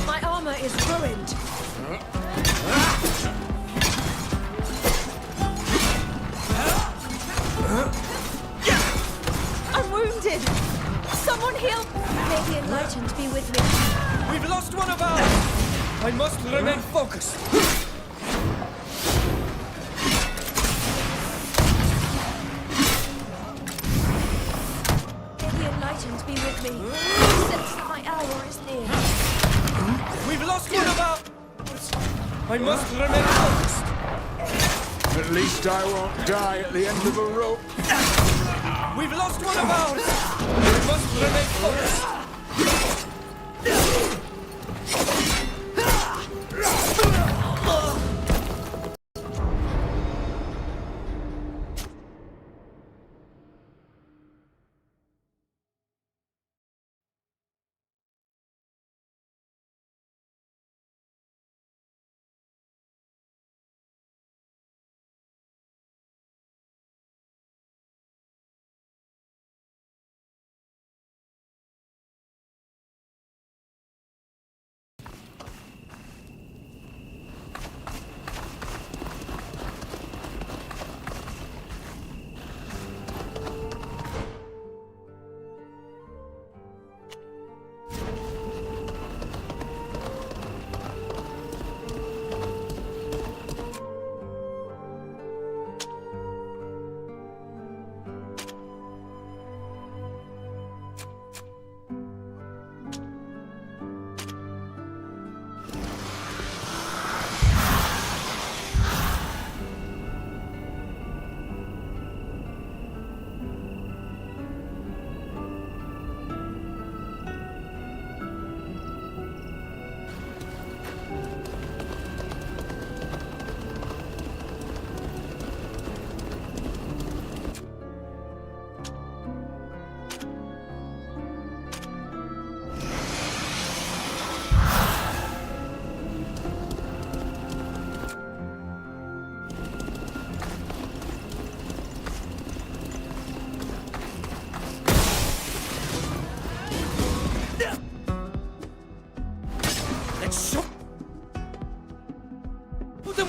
My armor is ruined. I'm wounded. Someone help! May the enlightened be with me. We've lost one of ours! I must remain focused. May the enlightened be with me. Sense that my hour is near. We've lost one of ours! I must remain focused. At least I won't die at the end of a rope. We've lost one of ours! We must remain focused.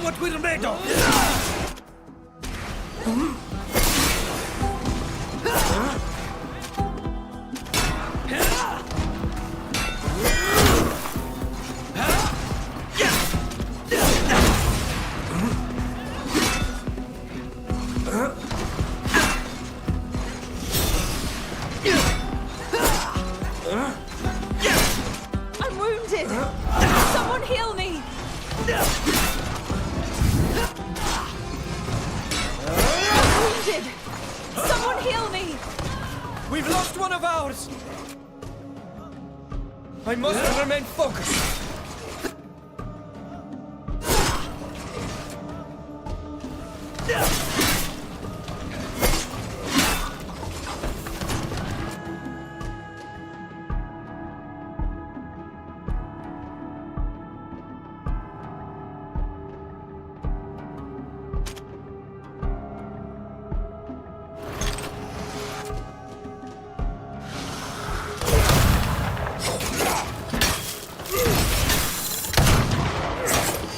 What we're made of! I'm wounded! Someone heal me! Someone heal me! We've lost one of ours! I must remain focused.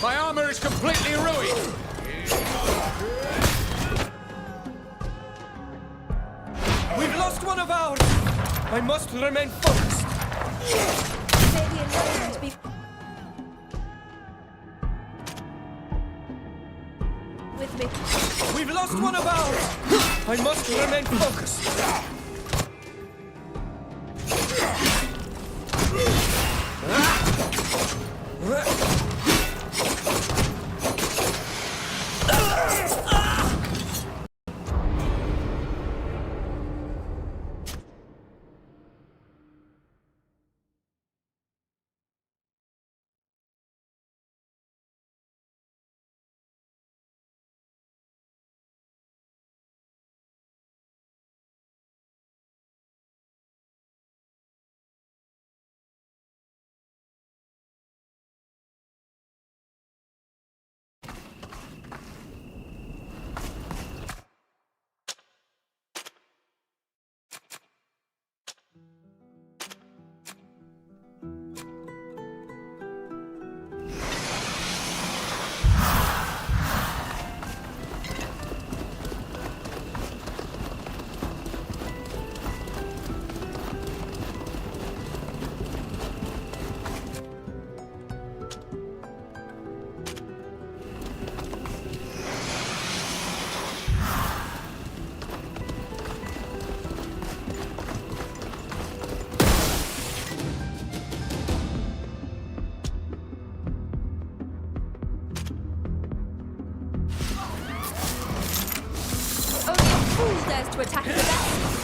My armor is completely ruined! We've lost one of ours! I must remain focused. May the enlightened be with me. We've lost one of ours! I must remain focused. fool dares to attack us again?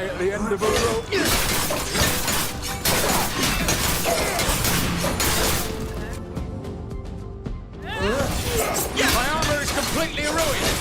At the end of a rope. My armor is completely ruined.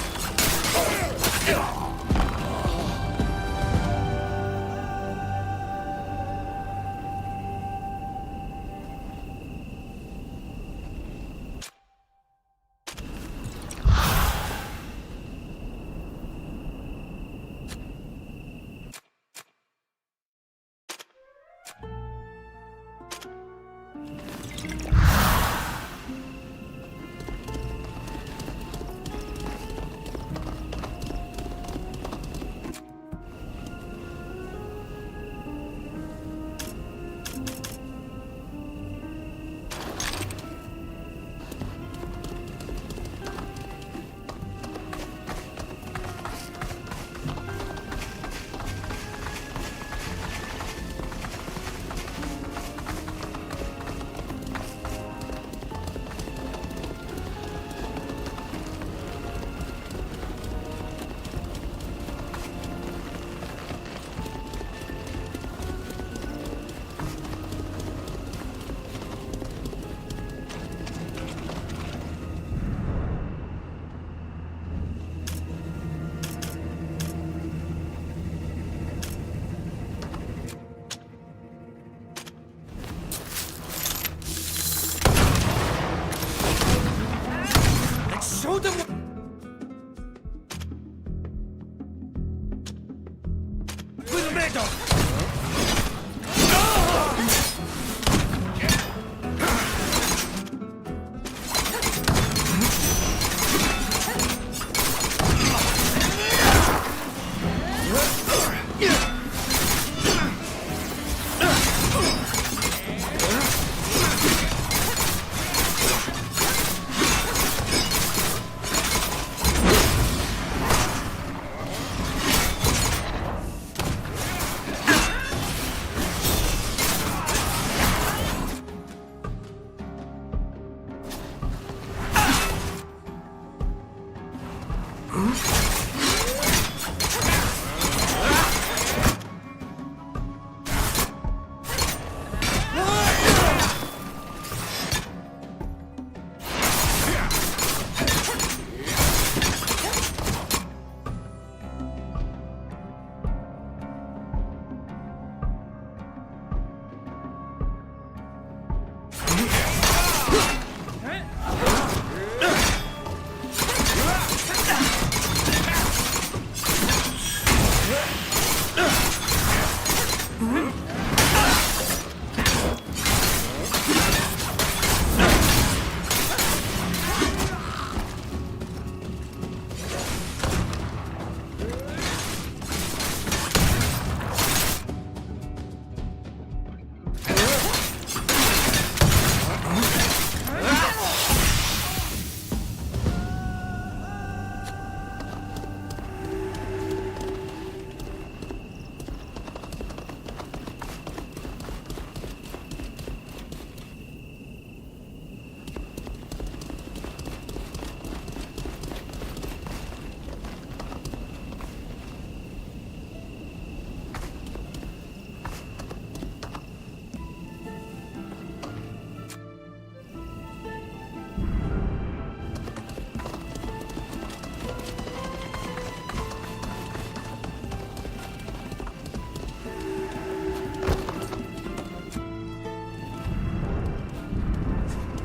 Show them.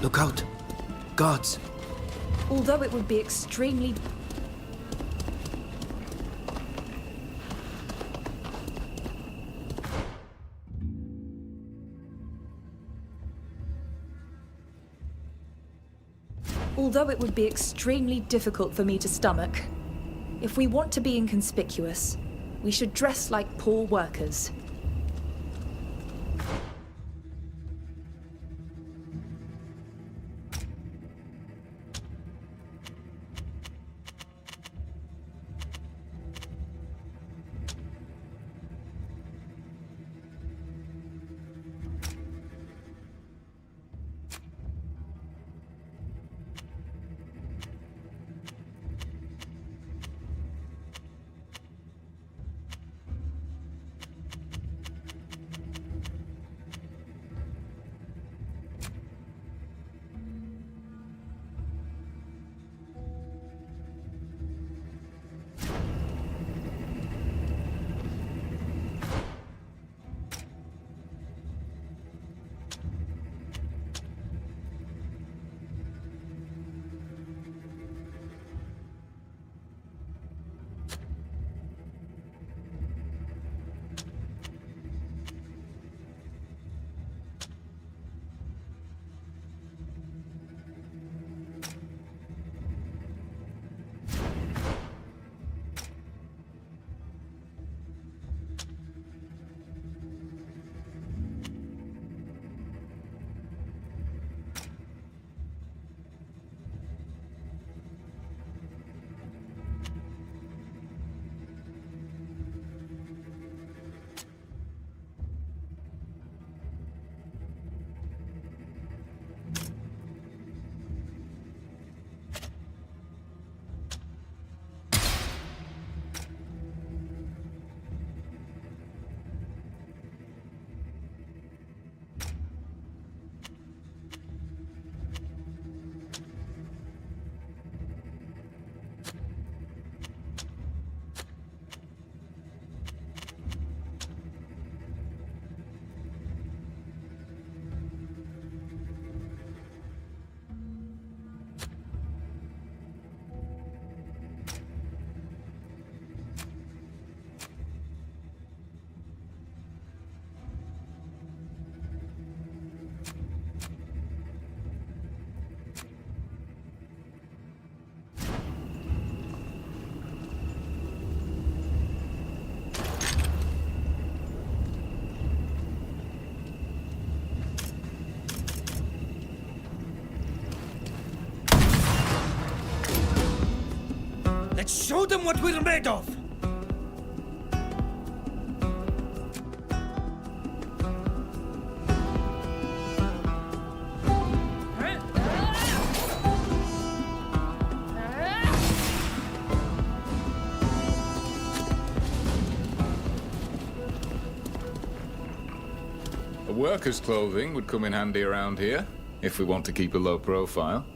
Look out. Guards. Although it would be extremely... Although it would be extremely difficult for me to stomach, if we want to be inconspicuous, we should dress like poor workers. Let's show them what we're made of! A worker's clothing would come in handy around here, if we want to keep a low profile.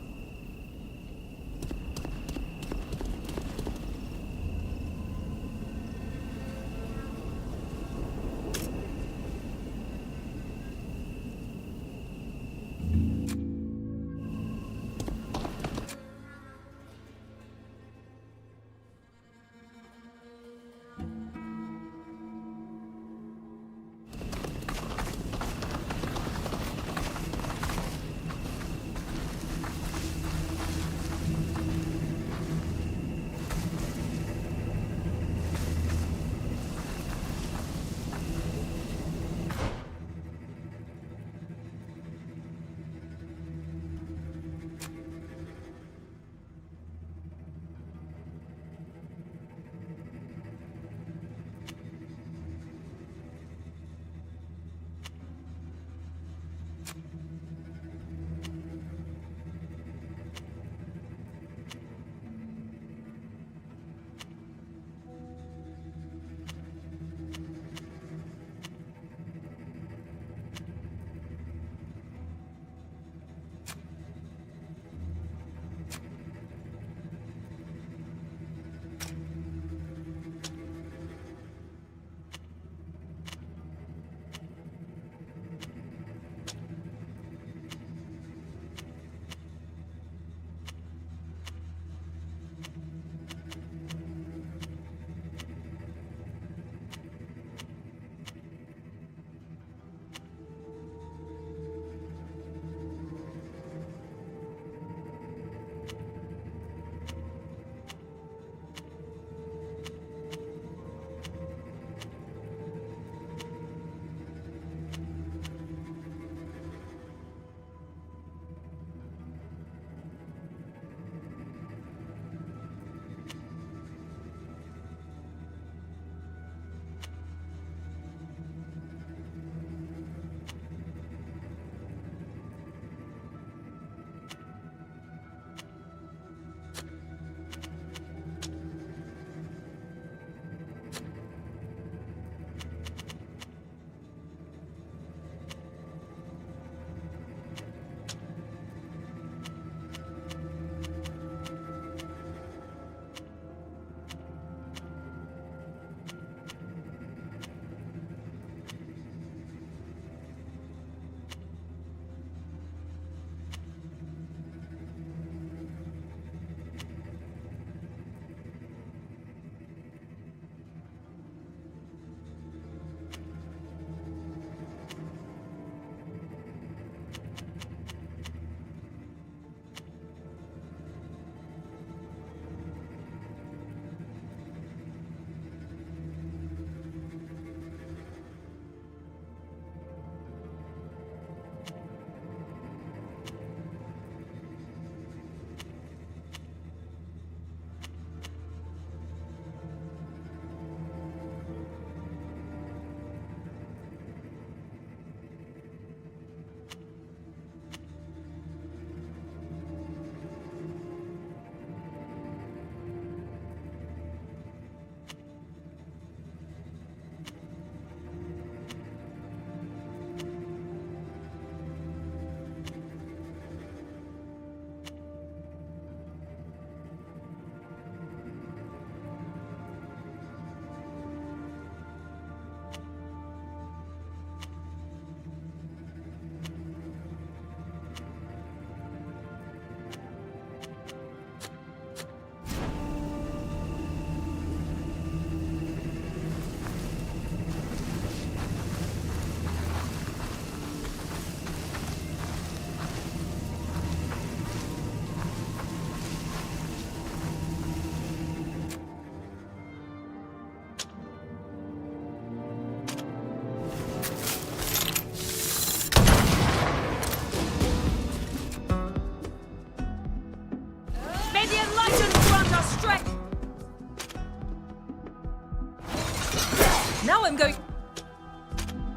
Now I'm going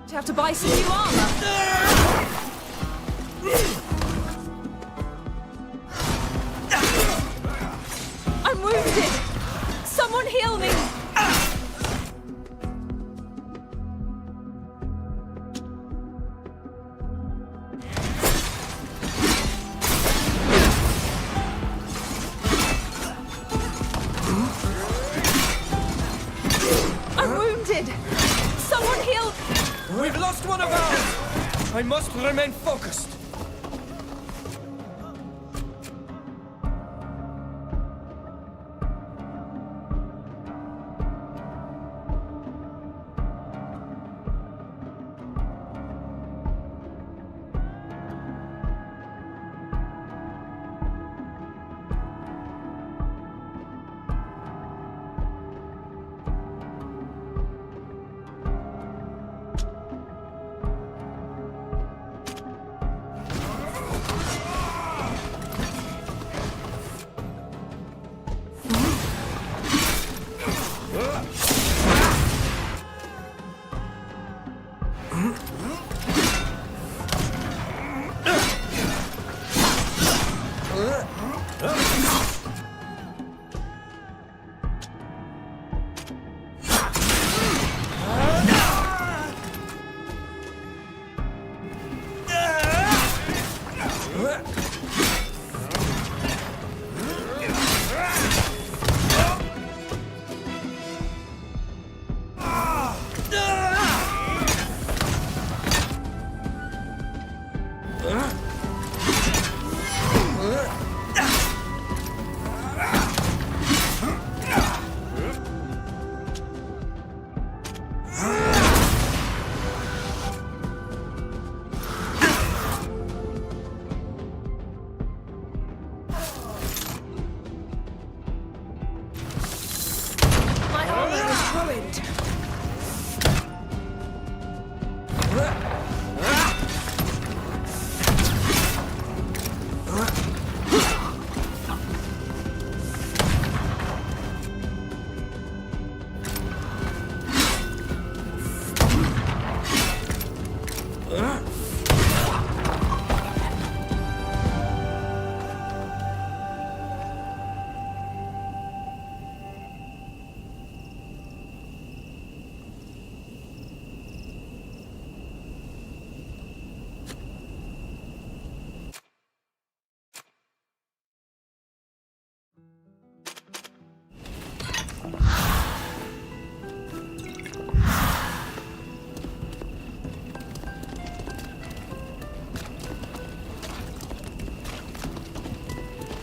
to have to buy some new armor. I'm wounded. Someone heal me. We've lost one of ours! I must remain focused.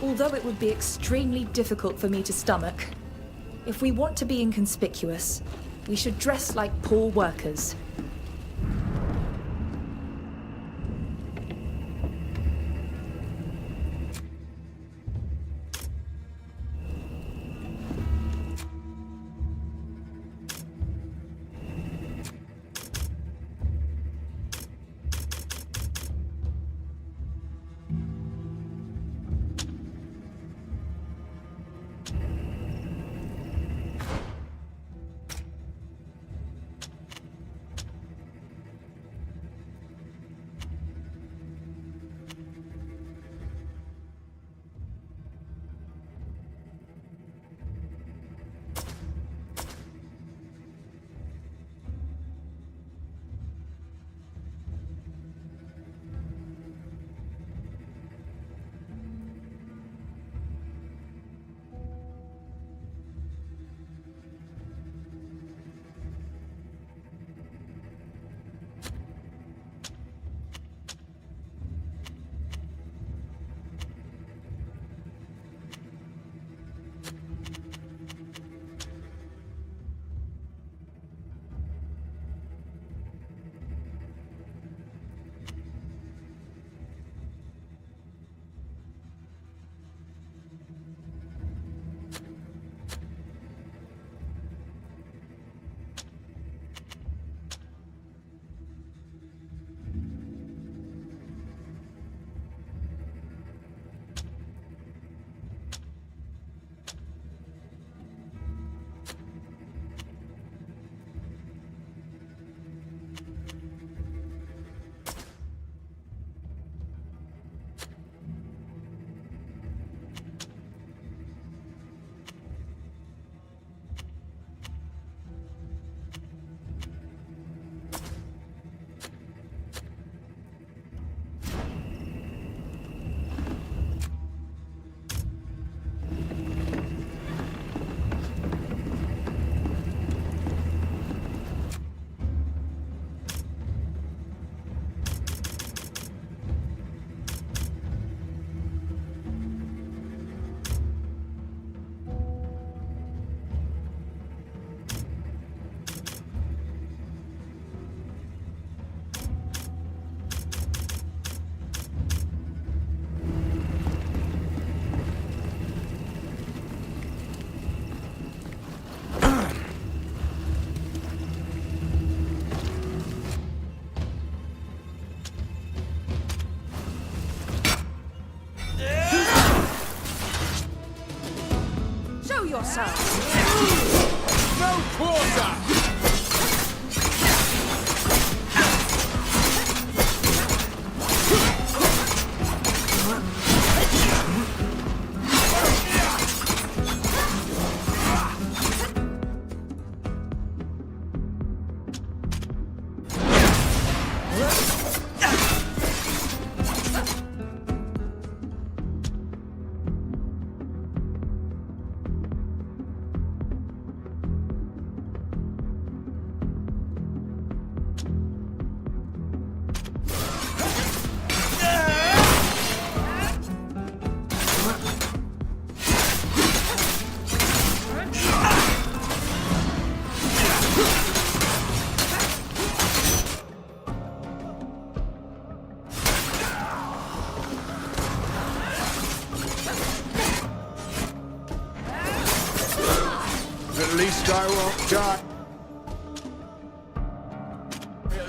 Although it would be extremely difficult for me to stomach, if we want to be inconspicuous, we should dress like poor workers.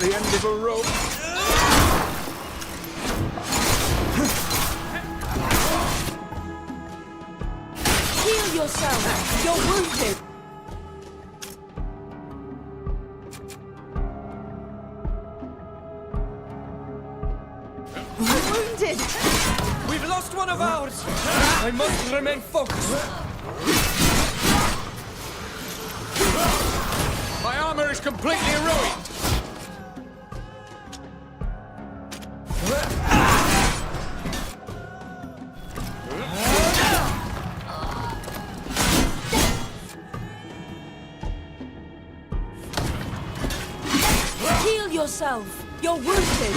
the end of a rope. Heal yourself! You're wounded! I'm wounded! We've lost one of ours! I must remain focused! My armor is completely ruined! Heal yourself! You're wounded!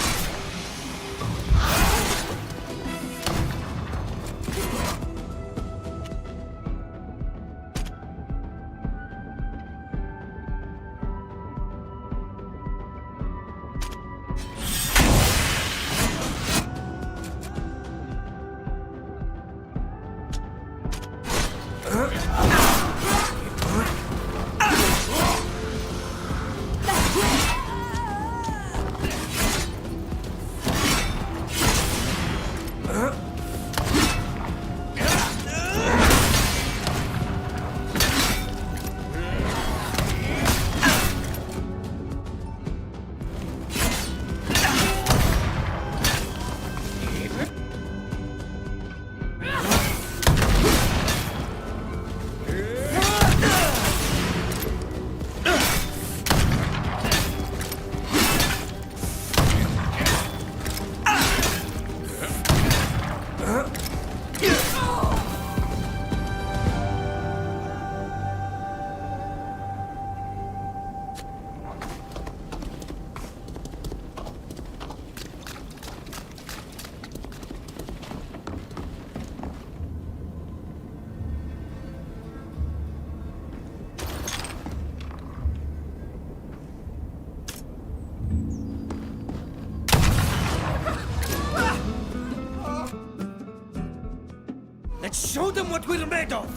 Let's show them what we're made of!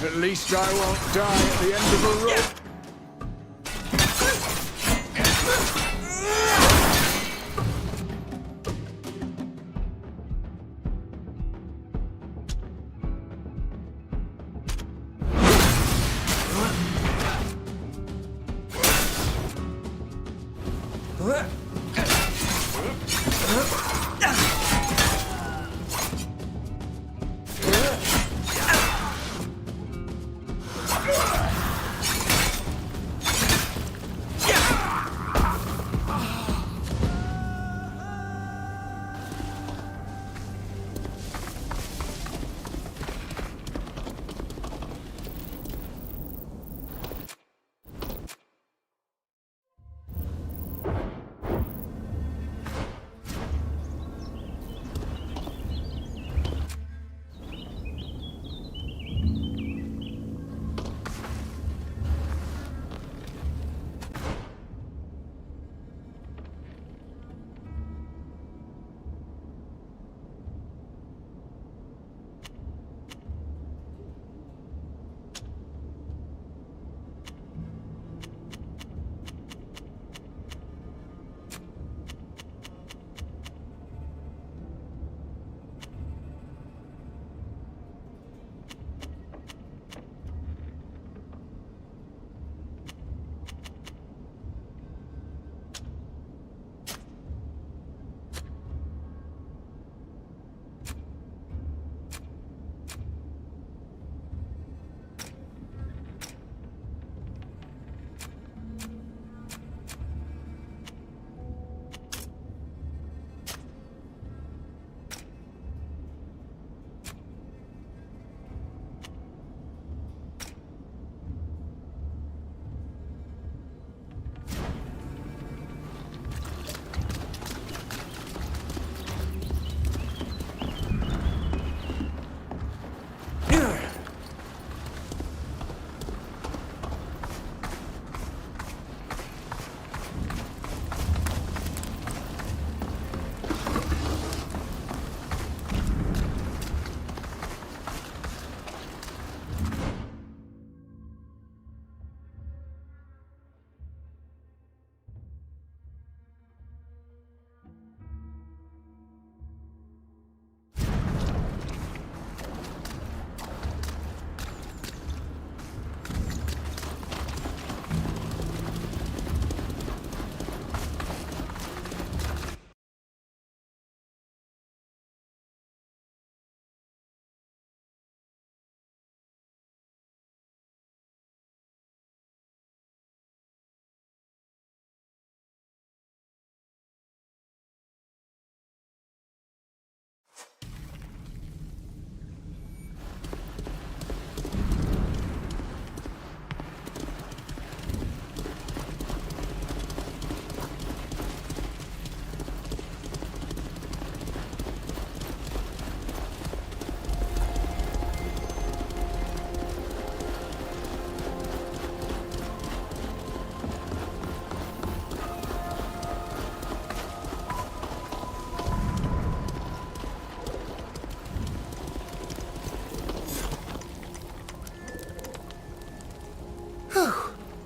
At least I won't die at the end of a rope.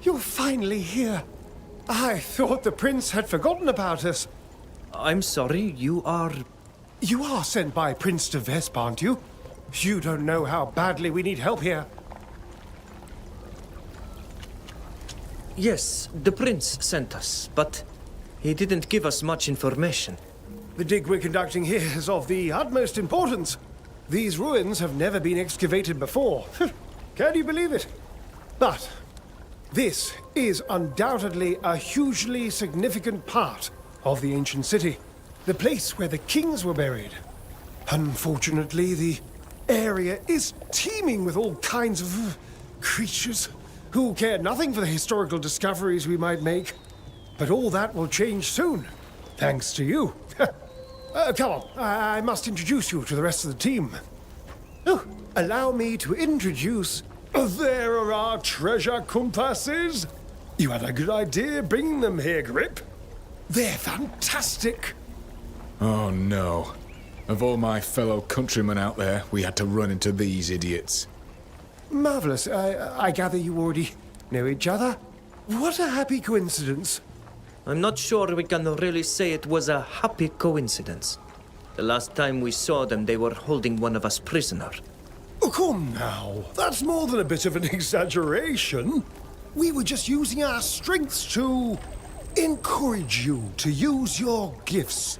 You're finally here. I thought the prince had forgotten about us. I'm sorry, you are... You are sent by Prince de Vesp, aren't you? You don't know how badly we need help here. Yes, the prince sent us, but he didn't give us much information. The dig we're conducting here is of the utmost importance. These ruins have never been excavated before. Can you believe it? But this is undoubtedly a hugely significant part of the ancient city. The place where the kings were buried. Unfortunately, the area is teeming with all kinds of creatures who care nothing for the historical discoveries we might make. But all that will change soon, thanks to you. Come on, I must introduce you to the rest of the team. Oh, allow me to introduce... There are our treasure compasses. You had a good idea bringing them here, Grip. They're fantastic. Oh no. Of all my fellow countrymen out there, we had to run into these idiots. Marvelous. I gather you already know each other? What a happy coincidence. I'm not sure we can really say it was a happy coincidence. The last time we saw them, they were holding one of us prisoner. Oh, come now. That's more than a bit of an exaggeration. We were just using our strengths to encourage you to use your gifts.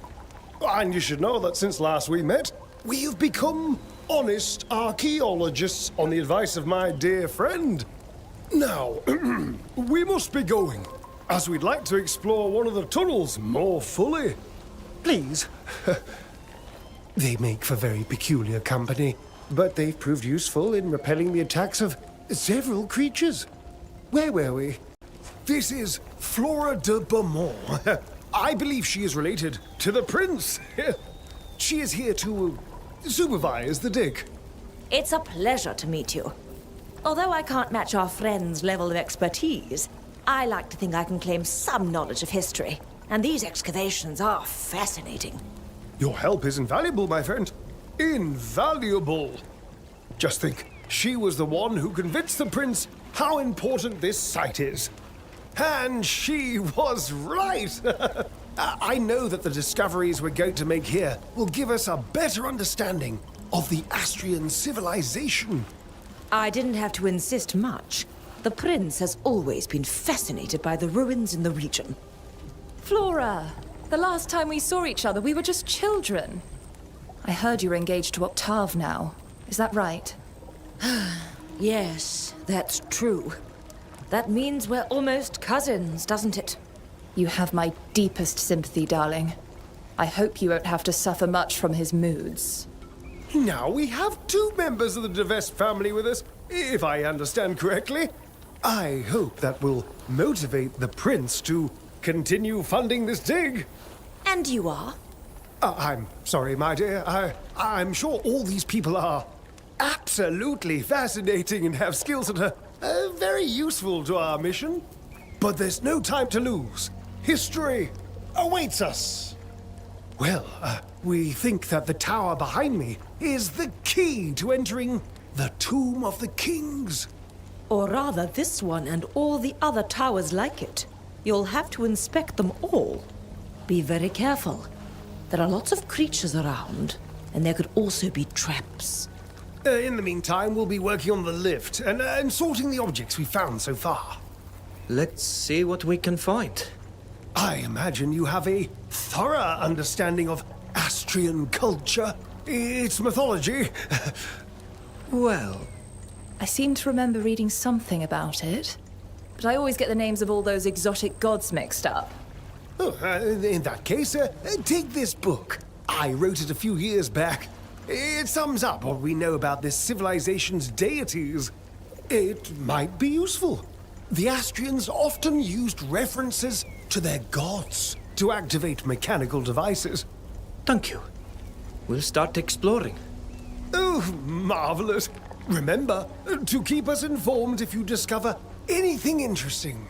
And you should know that since last we met, we have become honest archaeologists on the advice of my dear friend. Now, we must be going, as we'd like to explore one of the tunnels more fully. Please. They make for very peculiar company, but they've proved useful in repelling the attacks of several creatures. Where were we? This is Flora de Beaumont. I believe she is related to the prince. She is here to supervise the dig. It's a pleasure to meet you. Although I can't match our friend's level of expertise, I like to think I can claim some knowledge of history. And these excavations are fascinating. Your help is invaluable, my friend. Invaluable. Just think, she was the one who convinced the prince how important this site is. And she was right. I know that the discoveries we're going to make here will give us a better understanding of the Astrian civilization. I didn't have to insist much. The prince has always been fascinated by the ruins in the region. Flora, the last time we saw each other, we were just children. I heard you were engaged to Octave now. Is that right? Yes, that's true. That means we're almost cousins, doesn't it? You have my deepest sympathy, darling. I hope you won't have to suffer much from his moods. Now we have two members of the de Vesp family with us, if I understand correctly. I hope that will motivate the prince to continue funding this dig. And you are? I'm sorry, my dear. I'm sure all these people are absolutely fascinating and have skills that are very useful to our mission. But there's no time to lose. History awaits us. Well, we think that the tower behind me is the key to entering the Tomb of the Kings. Or rather, this one and all the other towers like it. You'll have to inspect them all. Be very careful. There are lots of creatures around, and there could also be traps. In the meantime, we'll be working on the lift and sorting the objects we found so far. Let's see what we can find. I imagine you have a thorough understanding of Astrian culture, its mythology. Well, I seem to remember reading something about it, but I always get the names of all those exotic gods mixed up. Oh, in that case, take this book. I wrote it a few years back. It sums up what we know about this civilization's deities. It might be useful. The Astrians often used references to their gods to activate mechanical devices. Thank you. We'll start exploring. Oh, marvelous. Remember to keep us informed if you discover anything interesting.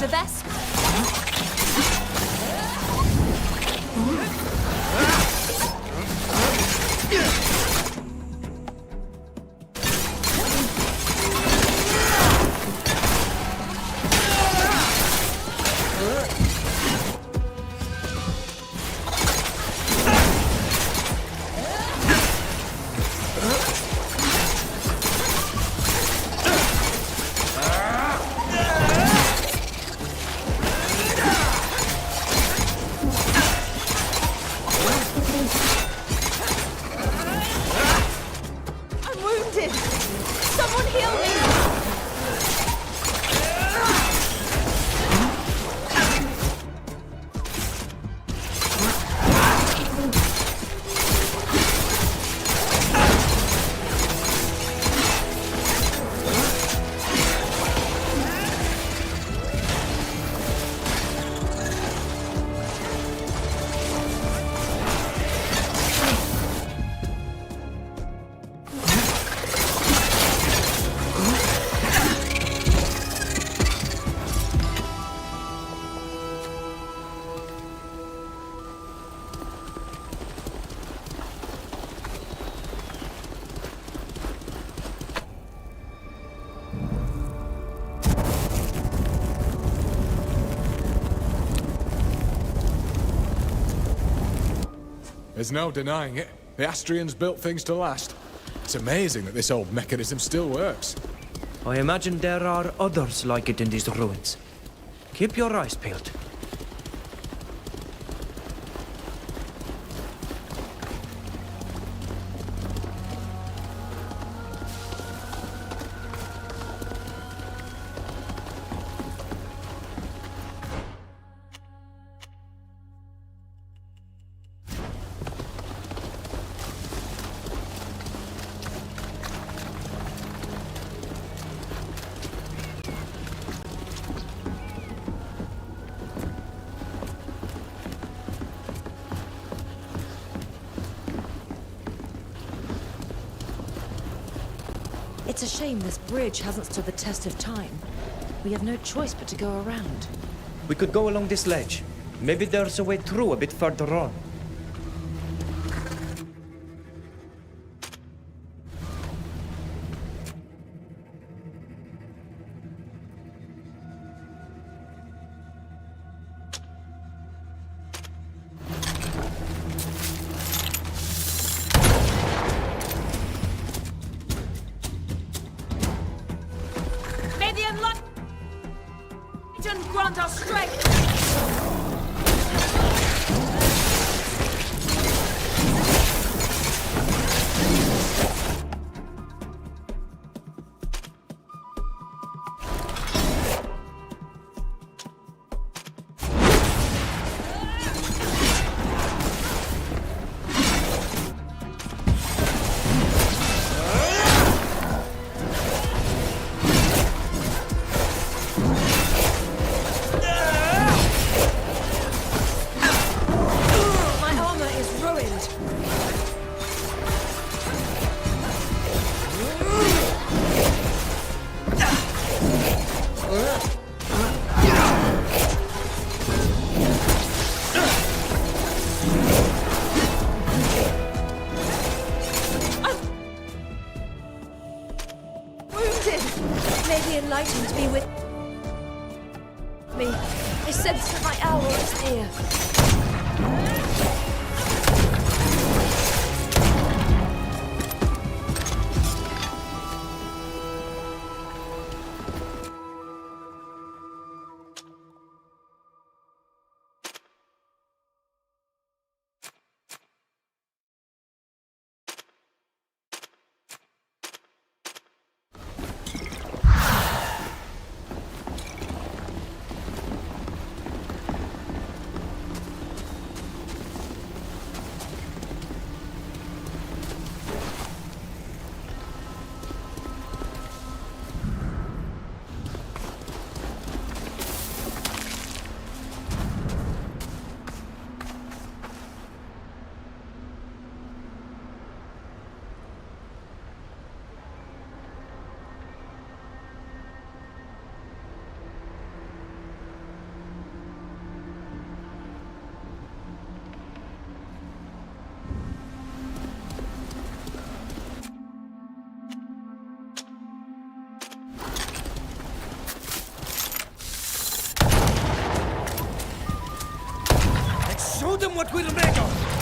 The best. There's no denying it. The Astrians built things to last. It's amazing that this old mechanism still works. I imagine there are others like it in these ruins. Keep your eyes peeled. It's a shame this bridge hasn't stood the test of time. We have no choice but to go around. We could go along this ledge. Maybe there's a way through a bit further on. Grant our strength! what we're made of!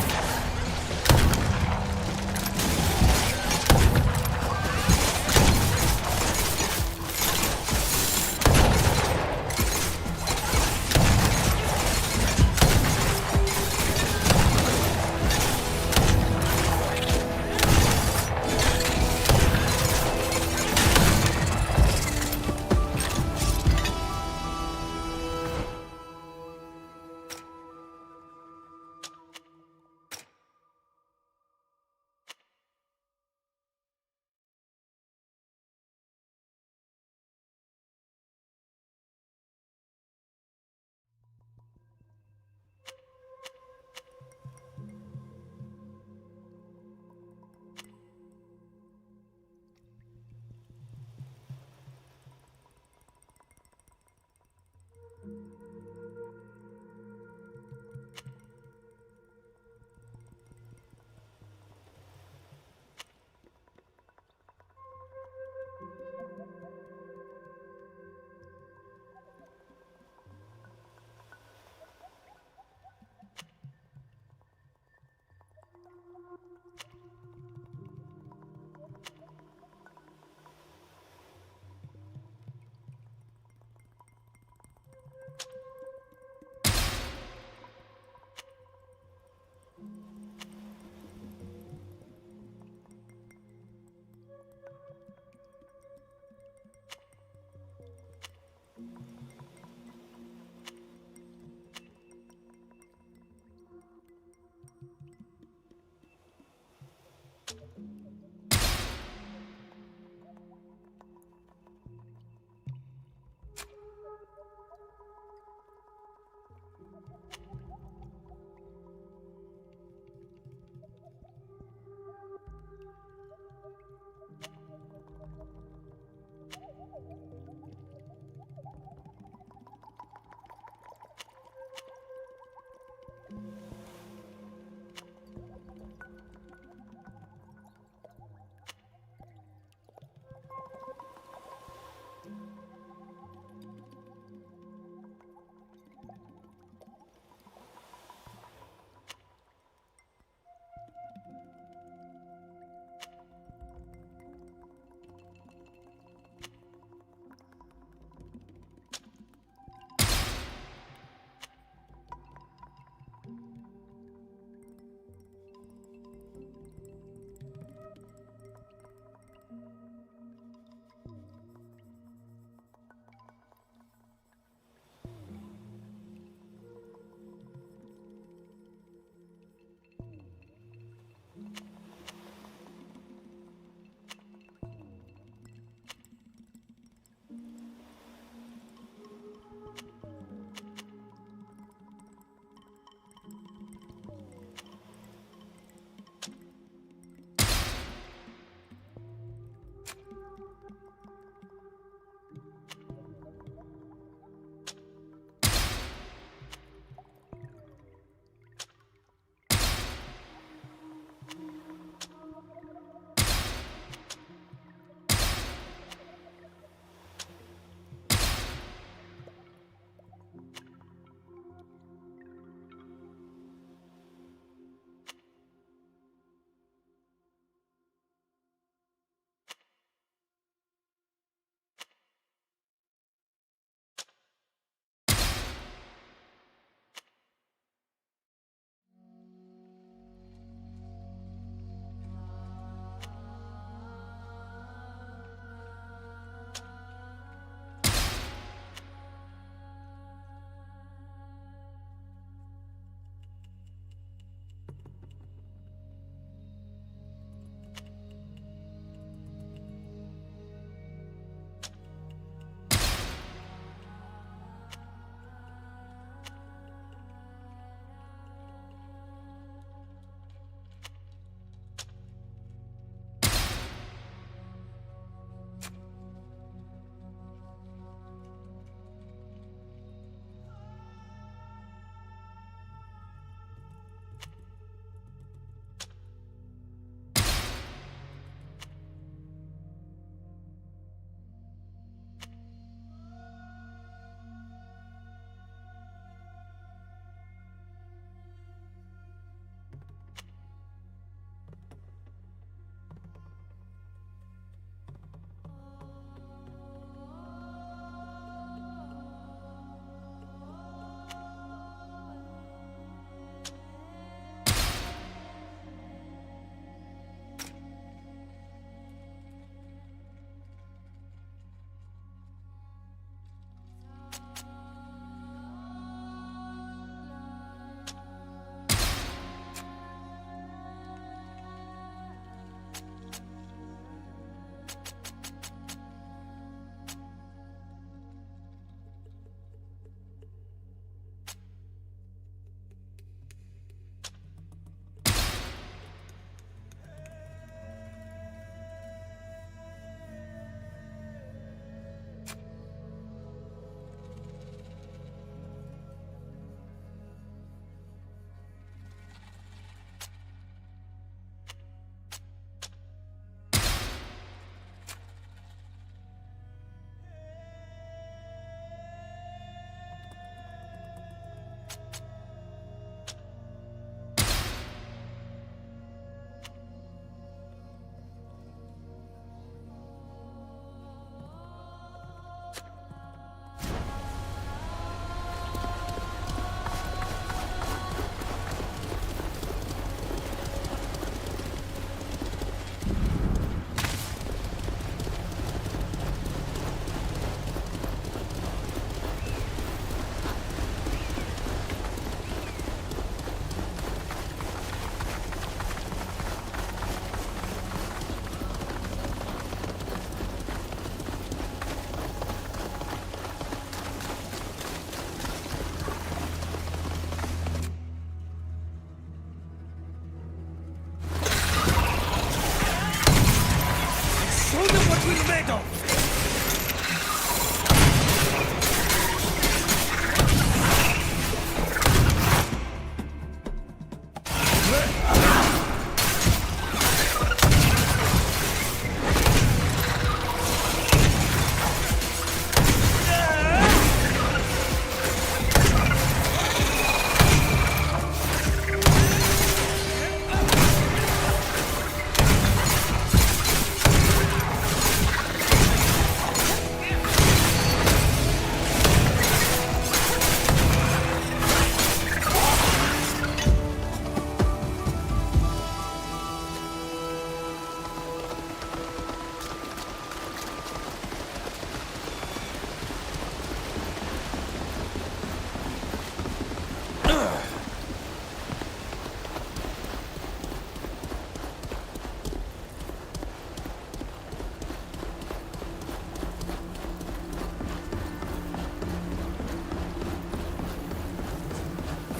will meddle!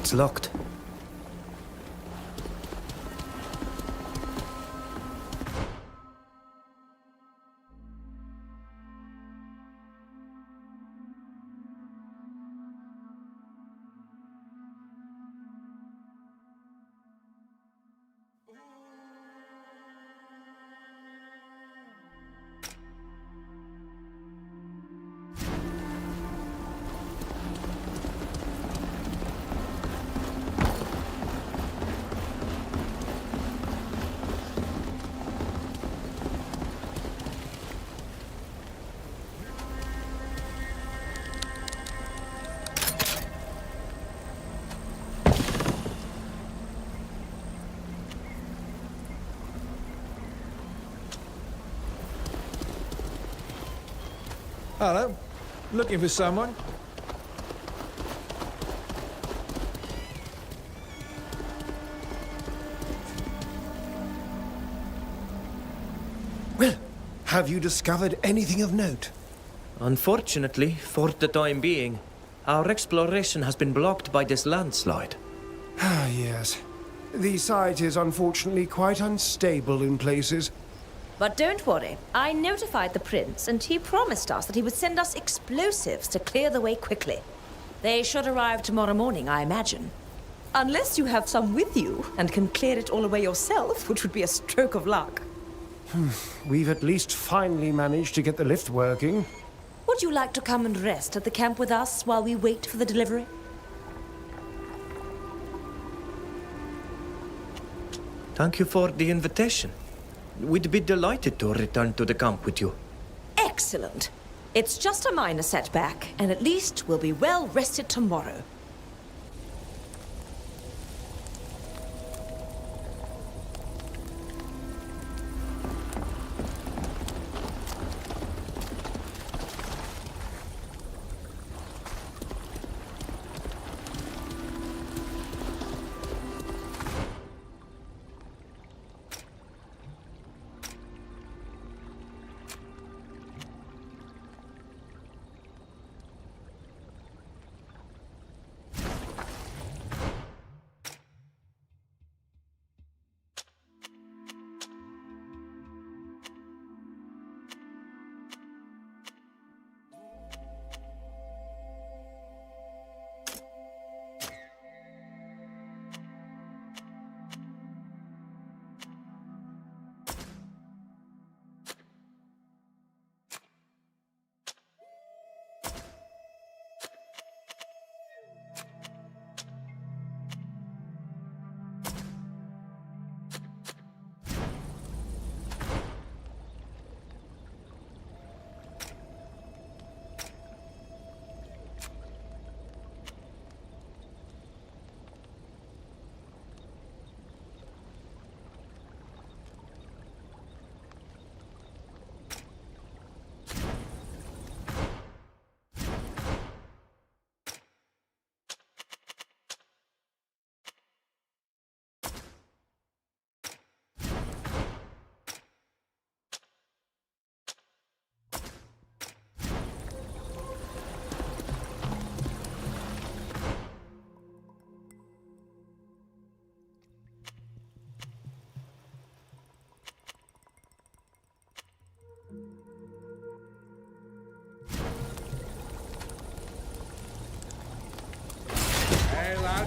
It's locked. Hello. Looking for someone? Well, have you discovered anything of note? Unfortunately, for the time being, our exploration has been blocked by this landslide. Ah, yes. The site is unfortunately quite unstable in places. But don't worry, I notified the prince and he promised us that he would send us explosives to clear the way quickly. They should arrive tomorrow morning, I imagine. Unless you have some with you and can clear it all away yourself, which would be a stroke of luck. We've at least finally managed to get the lift working. Would you like to come and rest at the camp with us while we wait for the delivery? Thank you for the invitation. We'd be delighted to return to the camp with you. Excellent. It's just a minor setback, and at least we'll be well rested tomorrow.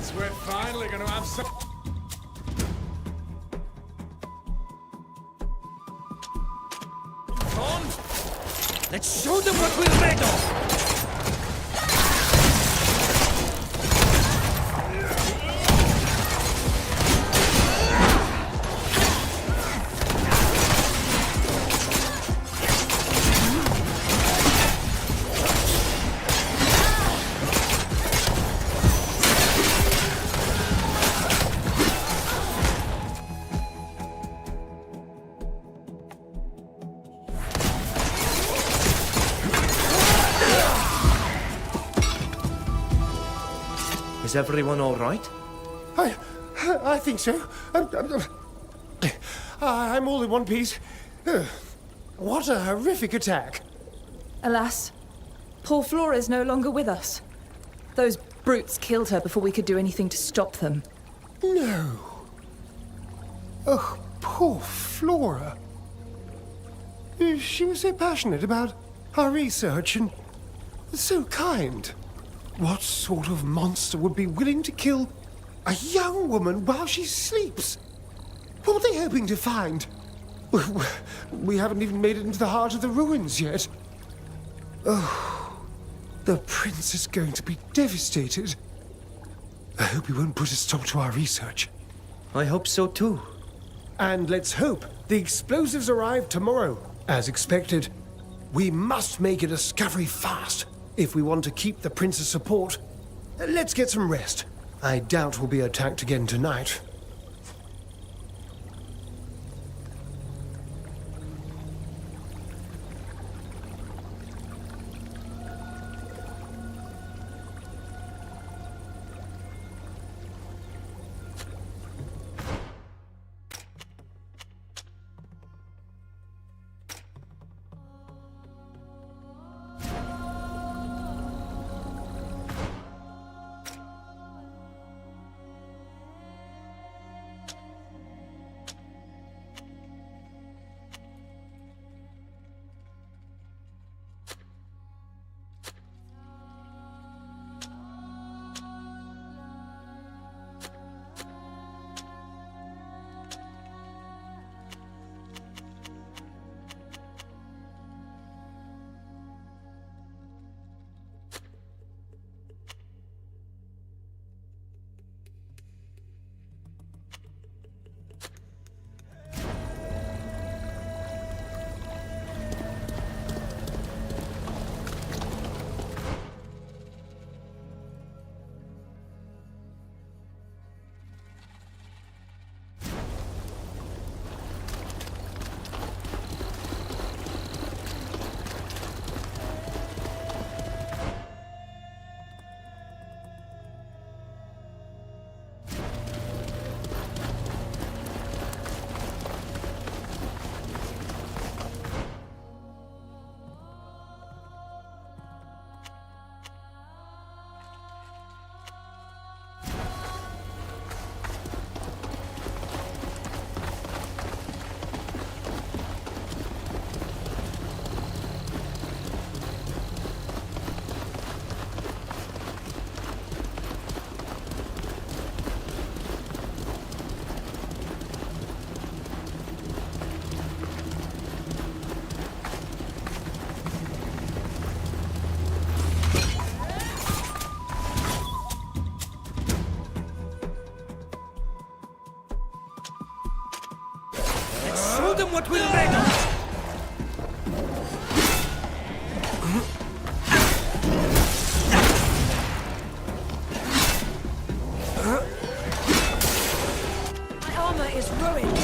Means we're finally going to have some... On! Let's show them what we're made of! Is everyone all right? I think so. I'm all in one piece. What a horrific attack. Alas, poor Flora is no longer with us. Those brutes killed her before we could do anything to stop them. No. Oh, poor Flora. She was so passionate about our research and so kind. What sort of monster would be willing to kill a young woman while she sleeps? What are they hoping to find? We haven't even made it into the heart of the ruins yet. Oh, the prince is going to be devastated. I hope he won't put a stop to our research. I hope so too. And let's hope the explosives arrive tomorrow, as expected. We must make a discovery fast if we want to keep the prince's support. Let's get some rest. I doubt we'll be attacked again tonight. Show them what we're made of! My armor is ruined.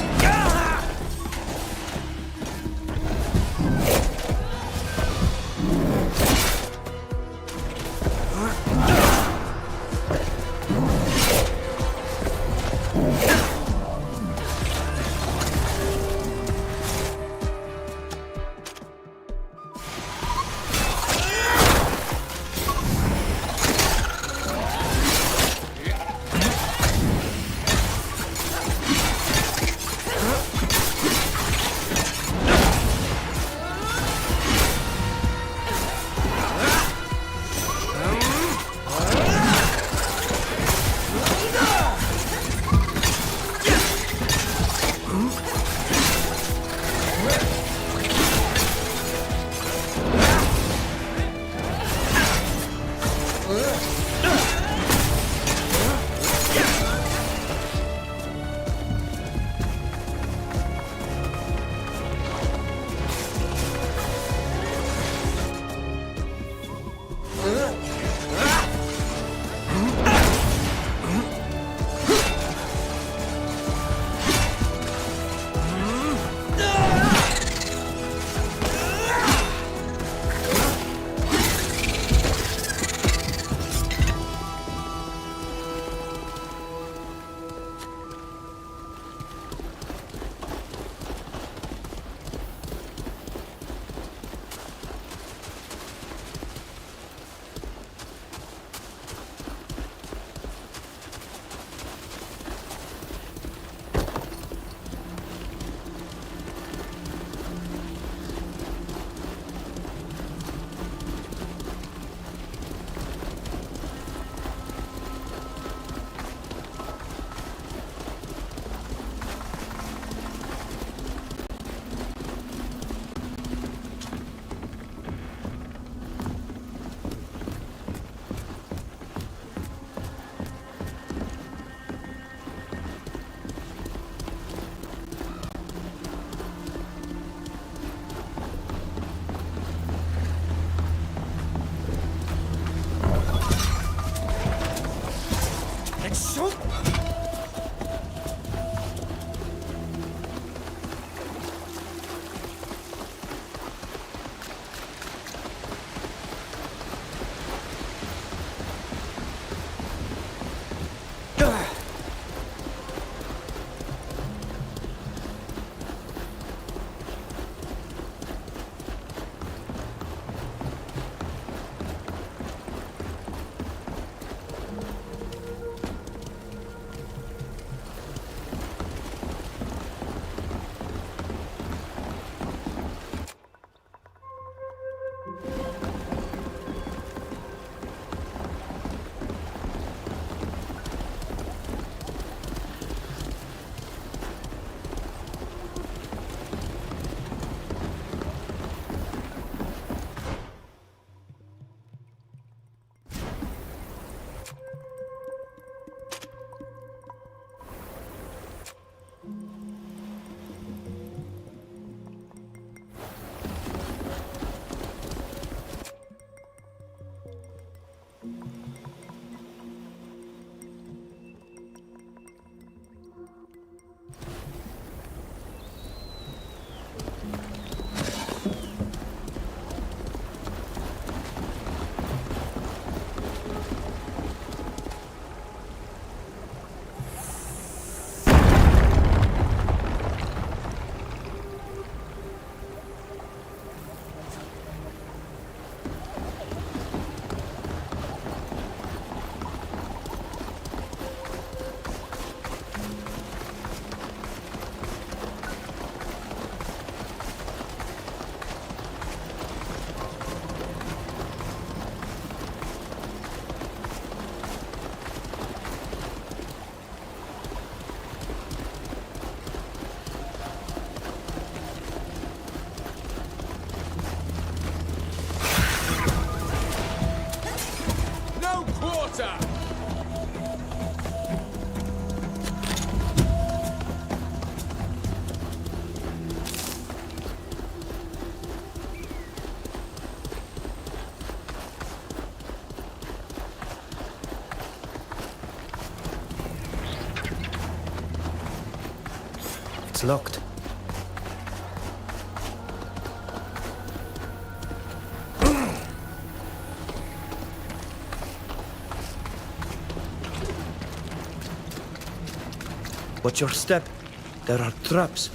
It's locked. Watch your step. There are traps.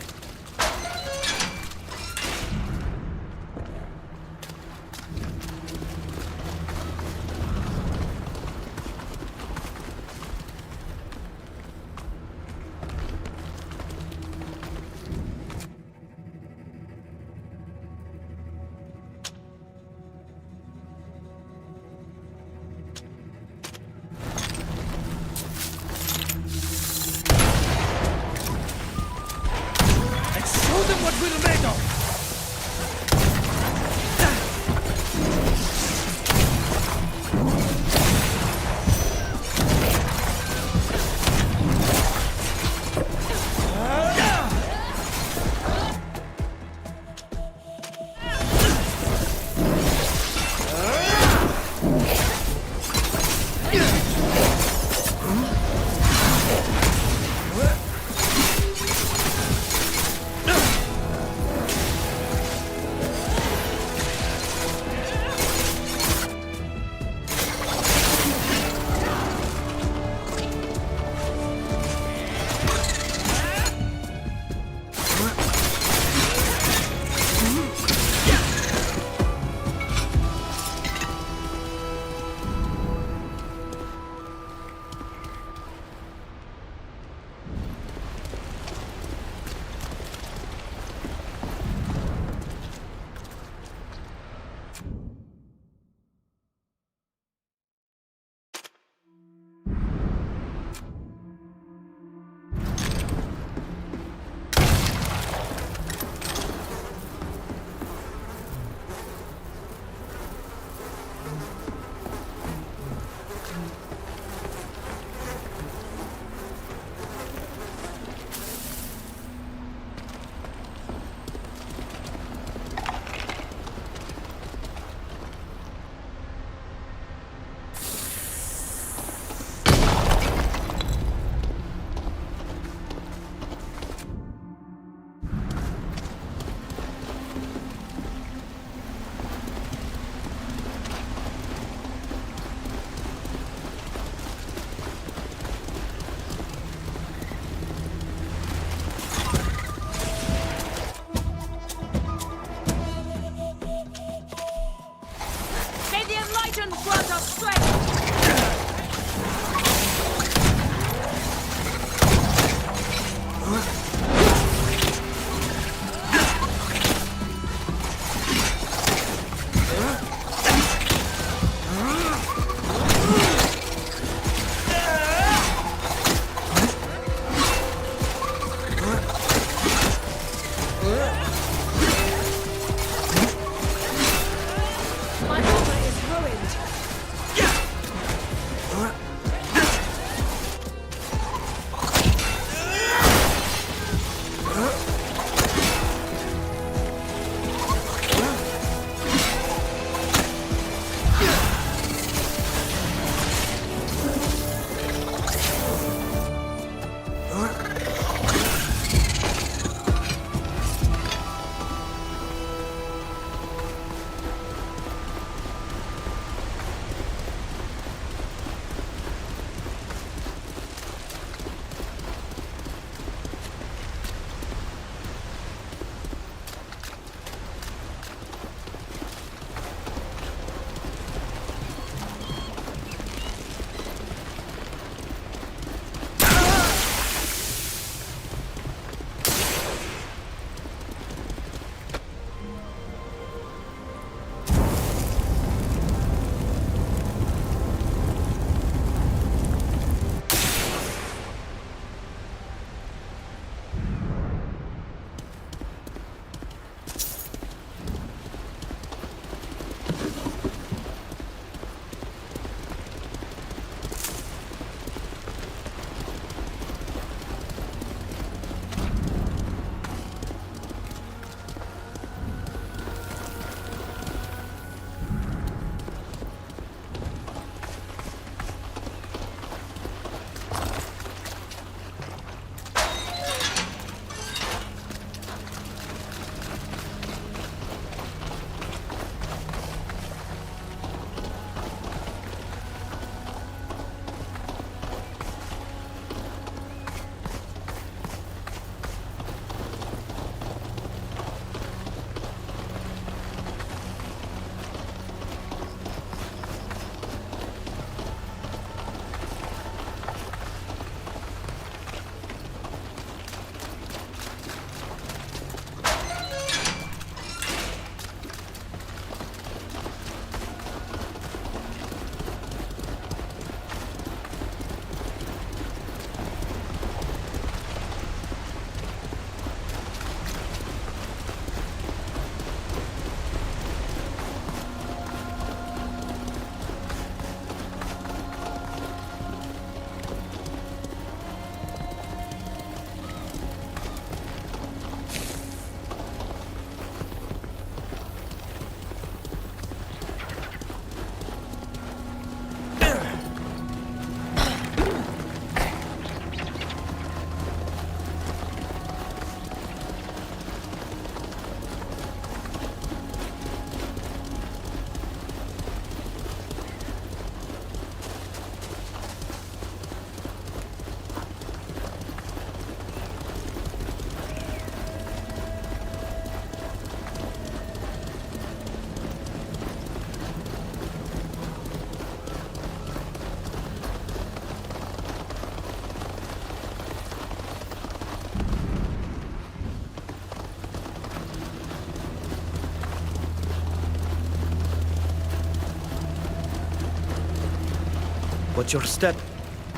Watch your step.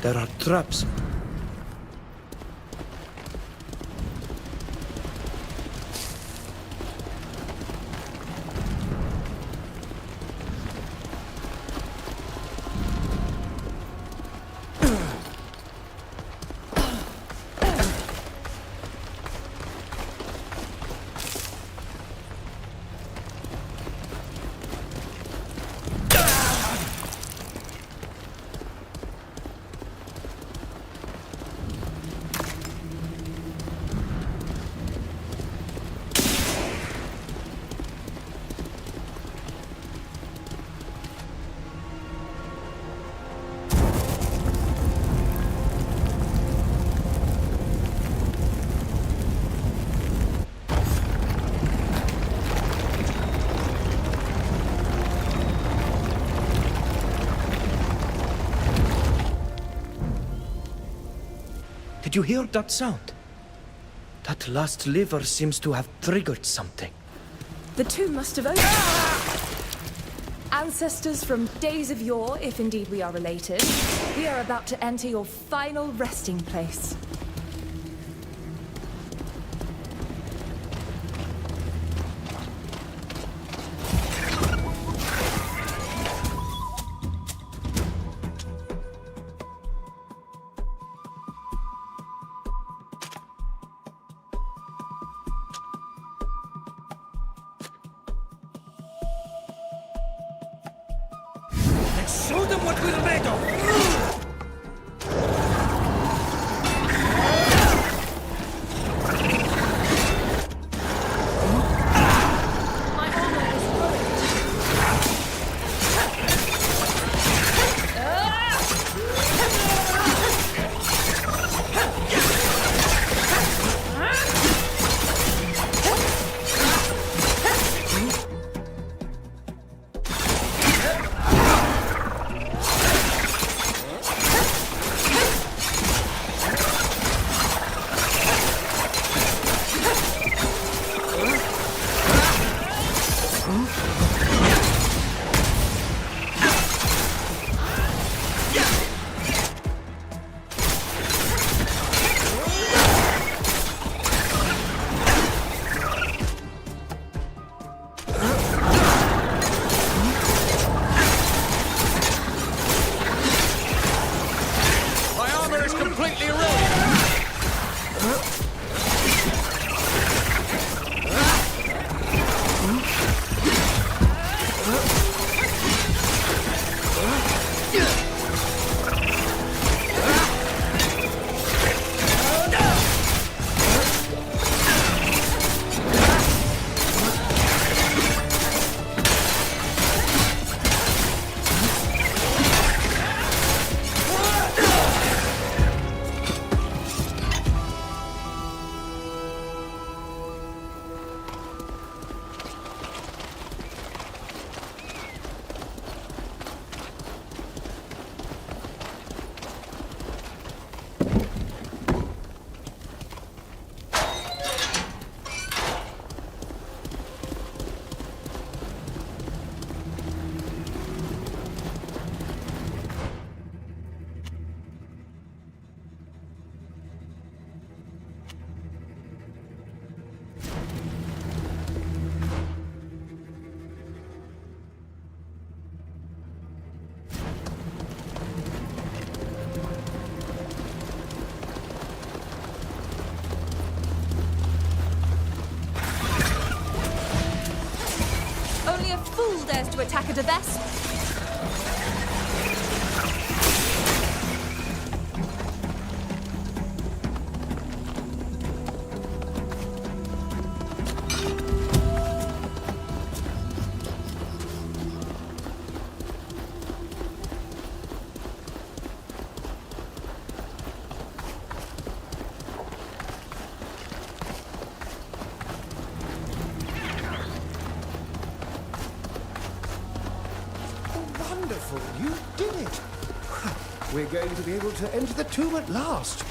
There are traps. Did you hear that sound? That last lever seems to have triggered something. The tomb must have opened. Ancestors from days of yore, if indeed we are related, we are about to enter your final resting place. Show them what we're made of! To attack a Deves. You did it! We're going to be able to enter the tomb at last.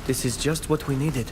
This is just what we needed.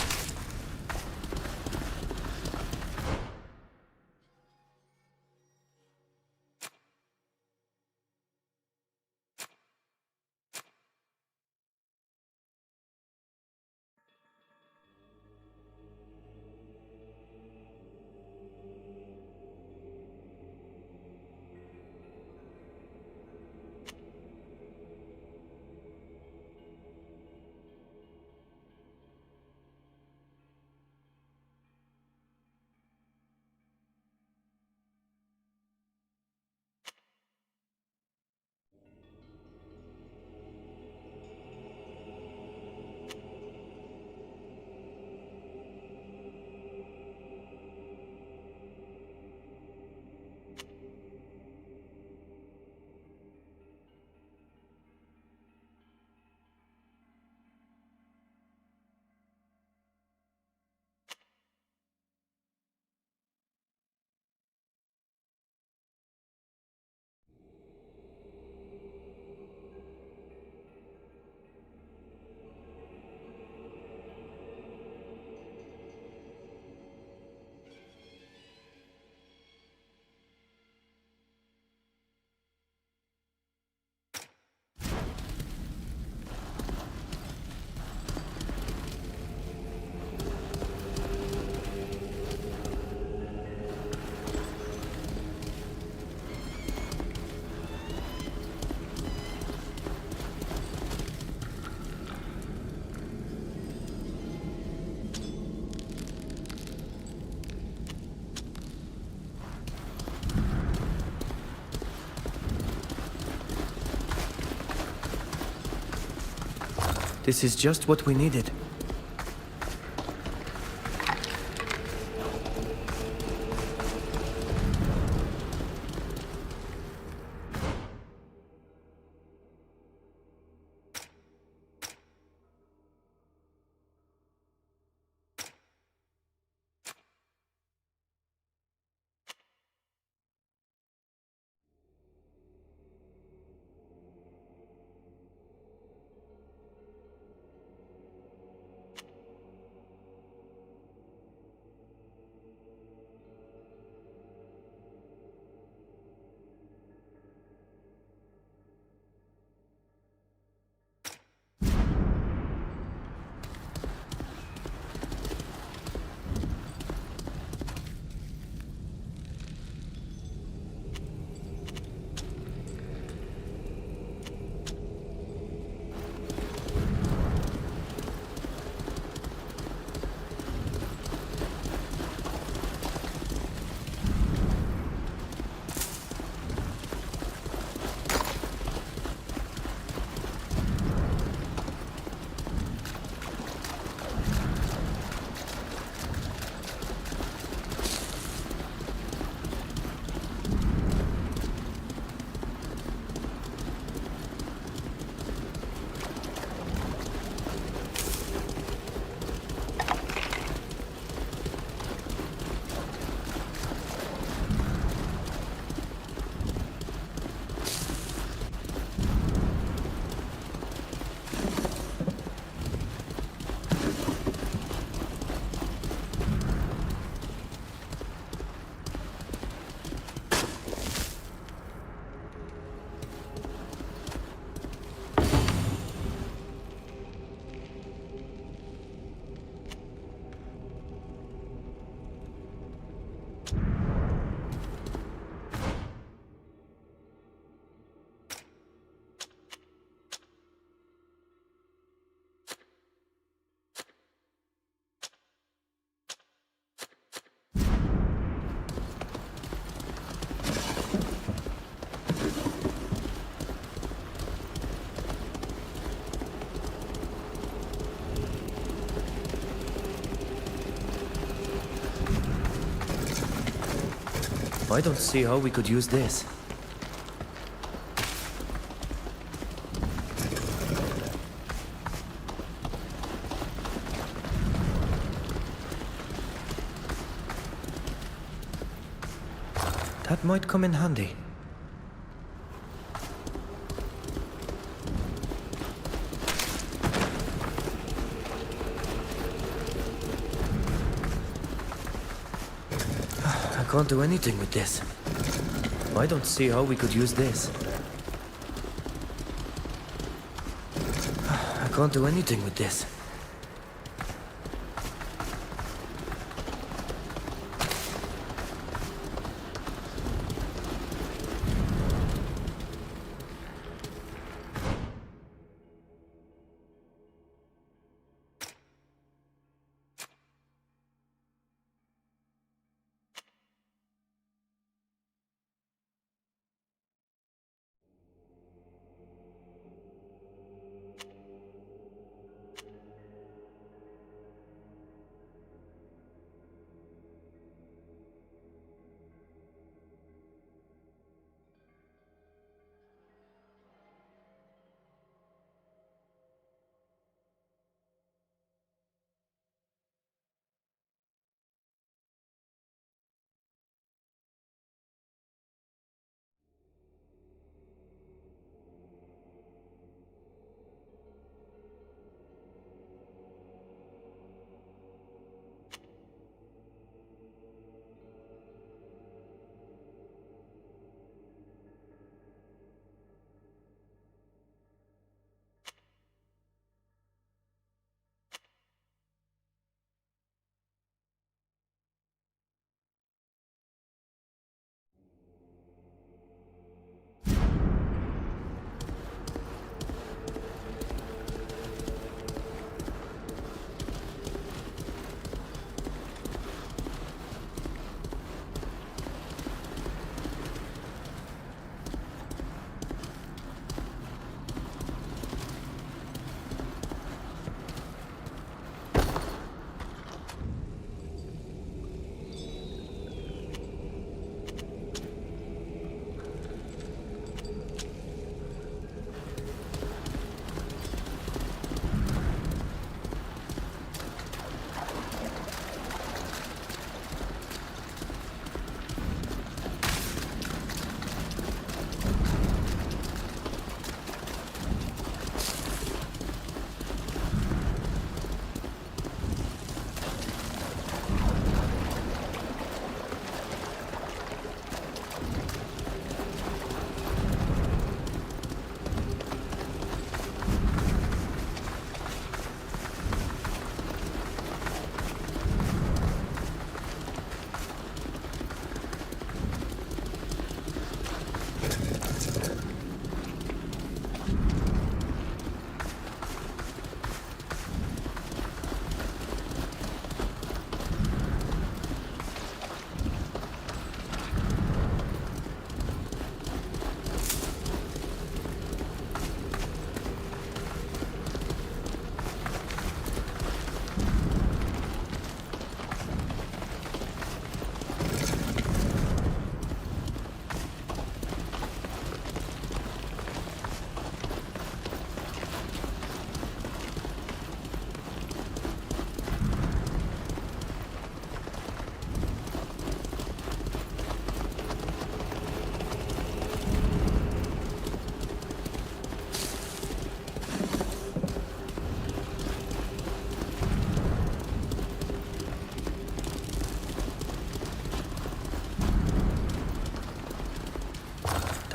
This is just what we needed. I don't see how we could use this. That might come in handy. can't do anything with this. I don't see how we could use this. I can't do anything with this.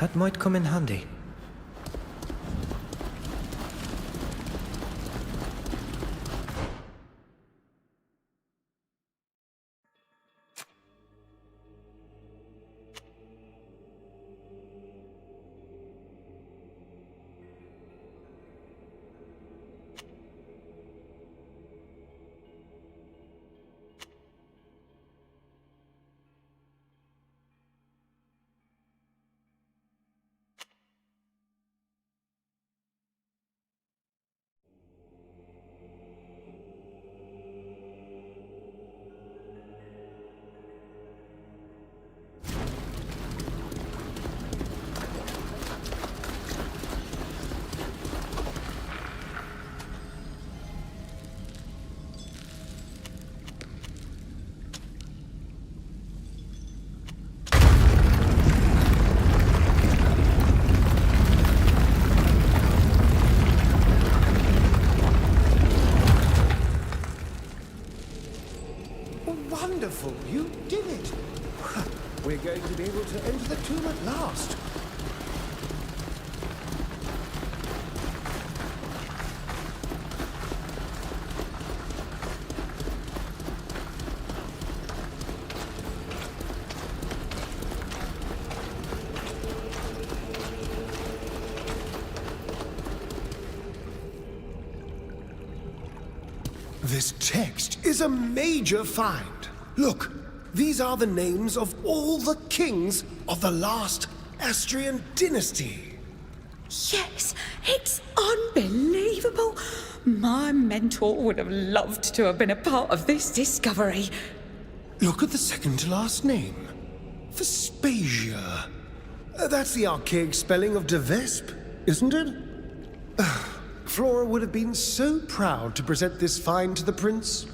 That might come in handy. Wonderful! You did it! We're going to be able to enter the tomb at last. This text is a major find. Look, these are the names of all the kings of the last Astrian dynasty. Yes, it's unbelievable. My mentor would have loved to have been a part of this discovery. Look at the second to last name. Vespasia. That's the archaic spelling of Devesp, isn't it? Flora would have been so proud to present this find to the prince.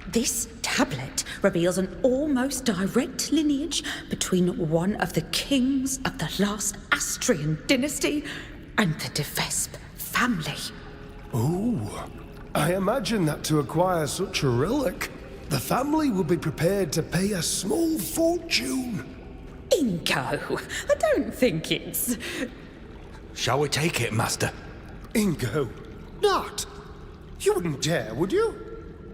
This tablet reveals an almost direct lineage between one of the kings of the last Astrian dynasty and the Devesp family. Oh, I imagine that to acquire such a relic, the family will be prepared to pay a small fortune. Ingo, I don't think it's... Shall we take it, Master? Ingo, not! You wouldn't dare, would you?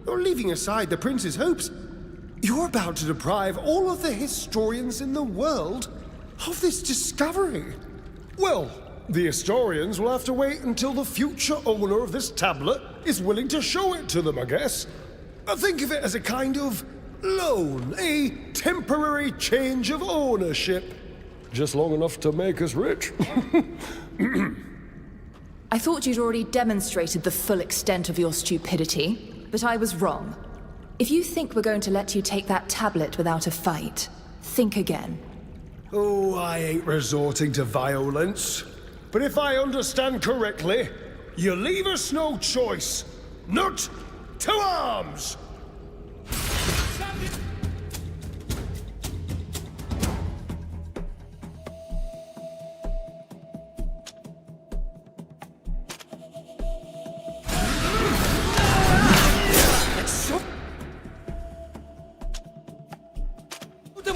Or leaving aside the prince's hopes, you're about to deprive all of the historians in the world of this discovery. Well, the historians will have to wait until the future owner of this tablet is willing to show it to them, I guess. Think of it as a kind of loan, a temporary change of ownership. Just long enough to make us rich. I thought you'd already demonstrated the full extent of your stupidity, but I was wrong. If you think we're going to let you take that tablet without a fight, think again. Oh, I ain't resorting to violence. But if I understand correctly, you leave us no choice. Not to arms!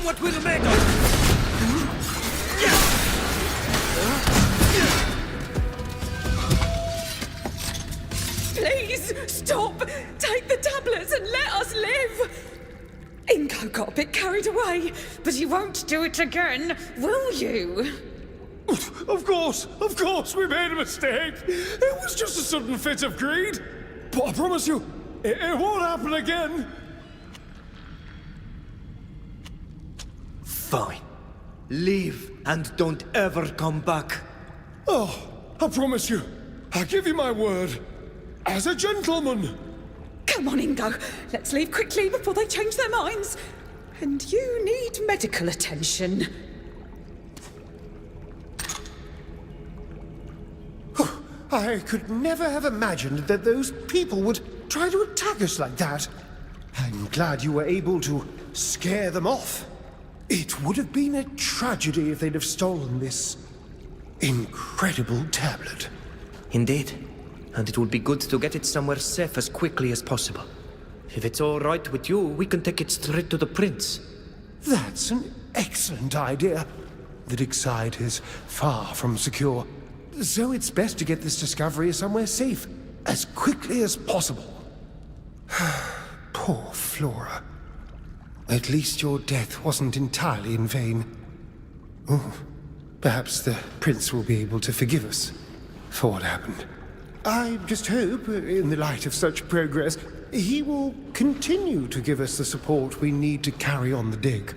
What will make us? Please, stop! Take the tablets and let us live! Ingo got a bit carried away, but he won't do it again, will you? Of course, we made a mistake. It was just a sudden fit of greed. But I promise you, it won't happen again. Fine. Leave and don't ever come back. Oh, I promise you. I give you my word. As a gentleman. Come on, Ingo. Let's leave quickly before they change their minds. And you need medical attention. I could never have imagined that those people would try to attack us like that. I'm glad you were able to scare them off. It would have been a tragedy if they'd have stolen this incredible tablet. Indeed. And it would be good to get it somewhere safe as quickly as possible. If it's all right with you, we can take it straight to the prince. That's an excellent idea. The dig site is far from secure. So it's best to get this discovery somewhere safe, as quickly as possible. Poor Flora. At least your death wasn't entirely in vain. Oh, perhaps the prince will be able to forgive us for what happened. I just hope, in the light of such progress, he will continue to give us the support we need to carry on the dig.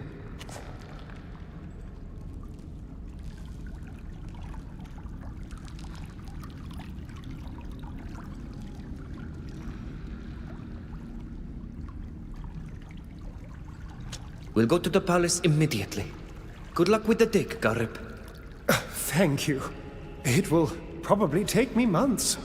We'll go to the palace immediately. Good luck with the dig, Garib. Thank you. It will probably take me months.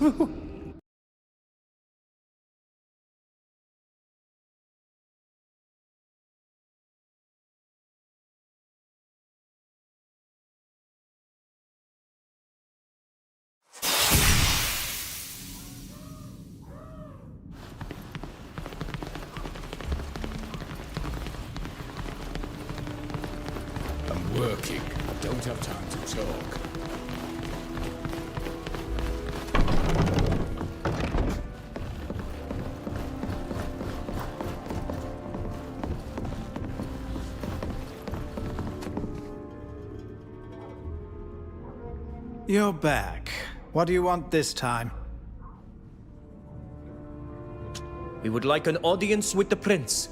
working. I don't have time to talk. You're back. What do you want this time? We would like an audience with the prince.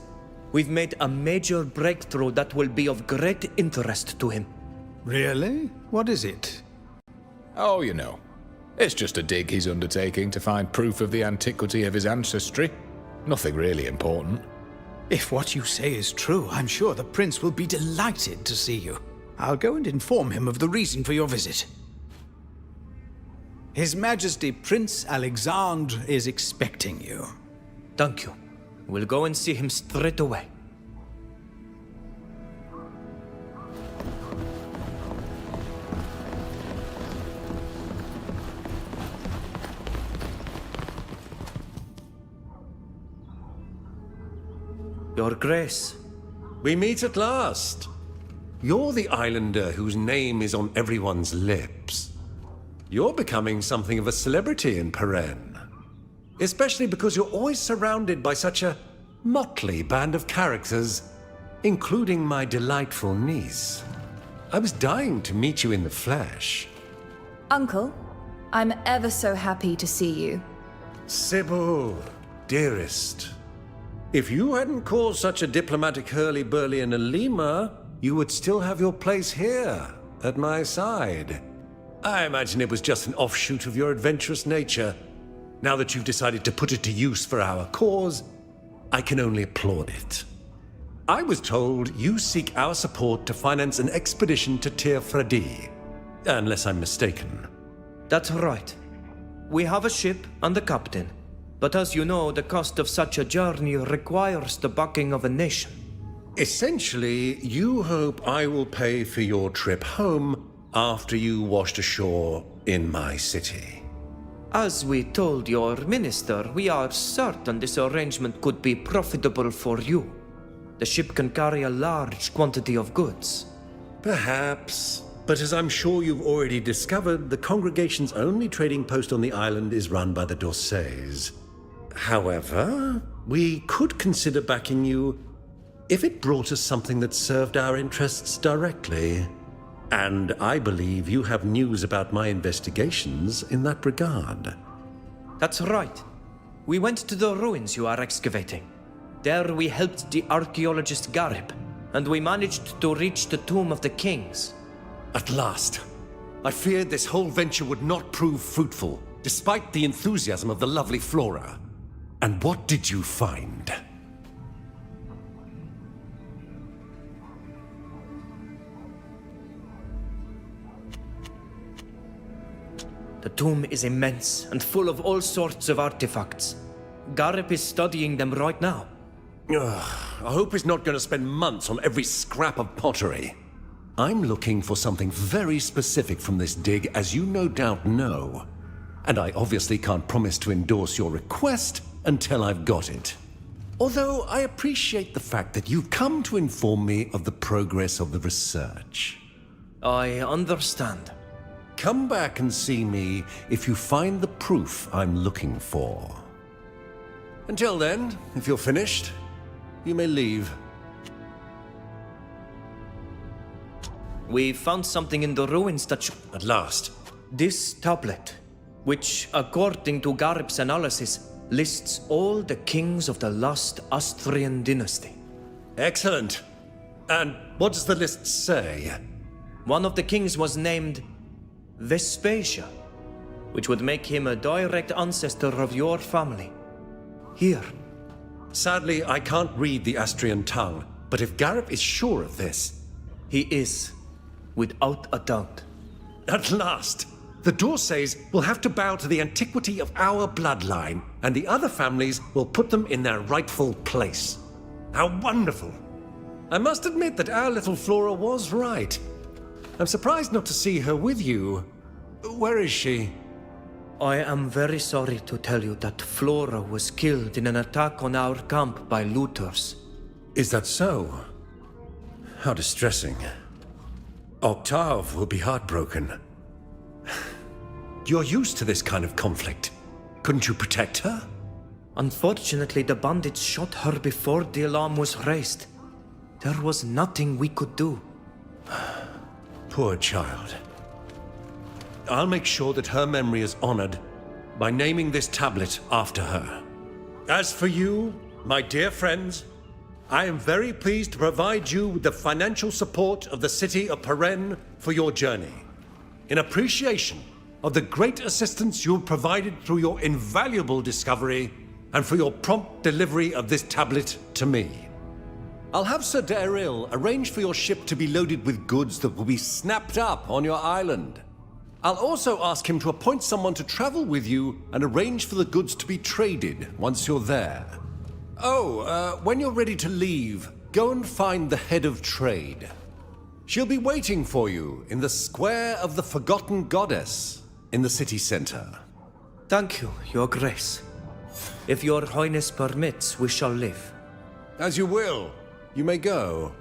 We've made a major breakthrough that will be of great interest to him. Really? What is it? Oh, you know. It's just a dig he's undertaking to find proof of the antiquity of his ancestry. Nothing really important. If what you say is true, I'm sure the prince will be delighted to see you. I'll go and inform him of the reason for your visit. His Majesty Prince Alexandre is expecting you. Thank you. We'll go and see him straight away. Your Grace. We meet at last. You're the islander whose name is on everyone's lips. You're becoming something of a celebrity in Peren. Especially because you're always surrounded by such a motley band of characters, including my delightful niece. I was dying to meet you in the flesh. Uncle, I'm ever so happy to see you. Sybil, dearest. If you hadn't caused such a diplomatic hurly-burly in Alima, you would still have your place here, at my side. I imagine it was just an offshoot of your adventurous nature. Now that you've decided to put it to use for our cause, I can only applaud it. I was told you seek our support to finance an expedition to Tir-Fradi, unless I'm mistaken. That's right. We have a ship and a captain, but as you know, the cost of such a journey requires the backing of a nation. Essentially, you hope I will pay for your trip home after you washed ashore in my city. As we told your minister, we are certain this arrangement could be profitable for you. The ship can carry a large quantity of goods. Perhaps, but as I'm sure you've already discovered, the congregation's only trading post on the island is run by the Dorsays. However, we could consider backing you if it brought us something that served our interests directly. And I believe you have news about my investigations in that regard. That's right. We went to the ruins you are excavating. There we helped the archaeologist Garib, and we managed to reach the tomb of the kings. At last. I feared this whole venture would not prove fruitful, despite the enthusiasm of the lovely Flora. And what did you find? The tomb is immense and full of all sorts of artifacts. Garib is studying them right now. I hope he's not going to spend months on every scrap of pottery. I'm looking for something very specific from this dig, as you no doubt know. And I obviously can't promise to endorse your request until I've got it. Although I appreciate the fact that you've come to inform me of the progress of the research. I understand. Come back and see me if you find the proof I'm looking for. Until then, if you're finished, you may leave. We found something in the ruins that At last. This tablet, which, according to Garib's analysis, lists all the kings of the last Austrian dynasty. Excellent. And what does the list say? One of the kings was named Vespasia, which would make him a direct ancestor of your family. Here. Sadly, I can't read the Austrian tongue, but if Garib is sure of this... He is, without a doubt. At last! The Dorsays will have to bow to the antiquity of our bloodline, and the other families will put them in their rightful place. How wonderful! I must admit that our little Flora was right. I'm surprised not to see her with you. Where is she? I am very sorry to tell you that Flora was killed in an attack on our camp by looters. Is that so? How distressing. Octave will be heartbroken. You're used to this kind of conflict. Couldn't you protect her? Unfortunately, the bandits shot her before the alarm was raised. There was nothing we could do. Poor child. I'll make sure that her memory is honored by naming this tablet after her. As for you, my dear friends, I am very pleased to provide you with the financial support of the city of Peren for your journey, in appreciation of the great assistance you have provided through your invaluable discovery and for your prompt delivery of this tablet to me. I'll have Sir Daryl arrange for your ship to be loaded with goods that will be snapped up on your island. I'll also ask him to appoint someone to travel with you and arrange for the goods to be traded once you're there. Oh, when you're ready to leave, go and find the head of trade. She'll be waiting for you in the Square of the Forgotten Goddess in the city center. Thank you, Your Grace. If Your Highness permits, we shall leave. As you will. You may go.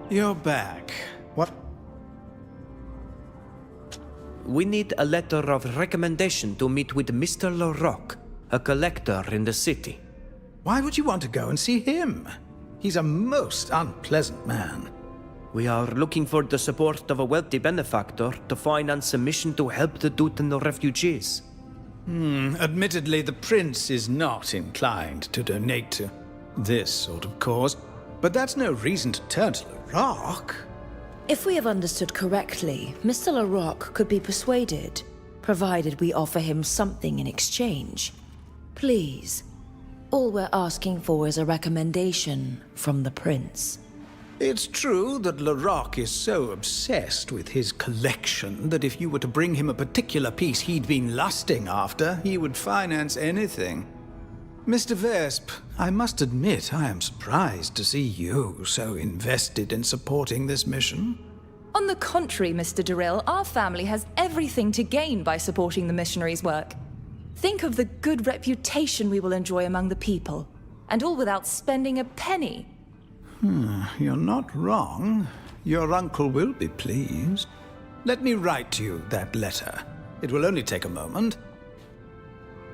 You're back. What? We need a letter of recommendation to meet with Mr. Larocque, a collector in the city. Why would you want to go and see him? He's a most unpleasant man. We are looking for the support of a wealthy benefactor to finance a mission to help the Dutan refugees. Admittedly, the prince is not inclined to donate to this sort of cause, but that's no reason to turn to Larocque. If we have understood correctly, Mr. Larocque could be persuaded, provided we offer him something in exchange. Please, all we're asking for is a recommendation from the prince. It's true that Larocque is so obsessed with his collection that if you were to bring him a particular piece he'd been lusting after, he would finance anything. Mr. Vesp, I must admit I am surprised to see you so invested in supporting this mission. On the contrary, Mr. Daryl, our family has everything to gain by supporting the missionaries' work. Think of the good reputation we will enjoy among the people, and all without spending a penny. You're not wrong. Your uncle will be pleased. Let me write you that letter. It will only take a moment.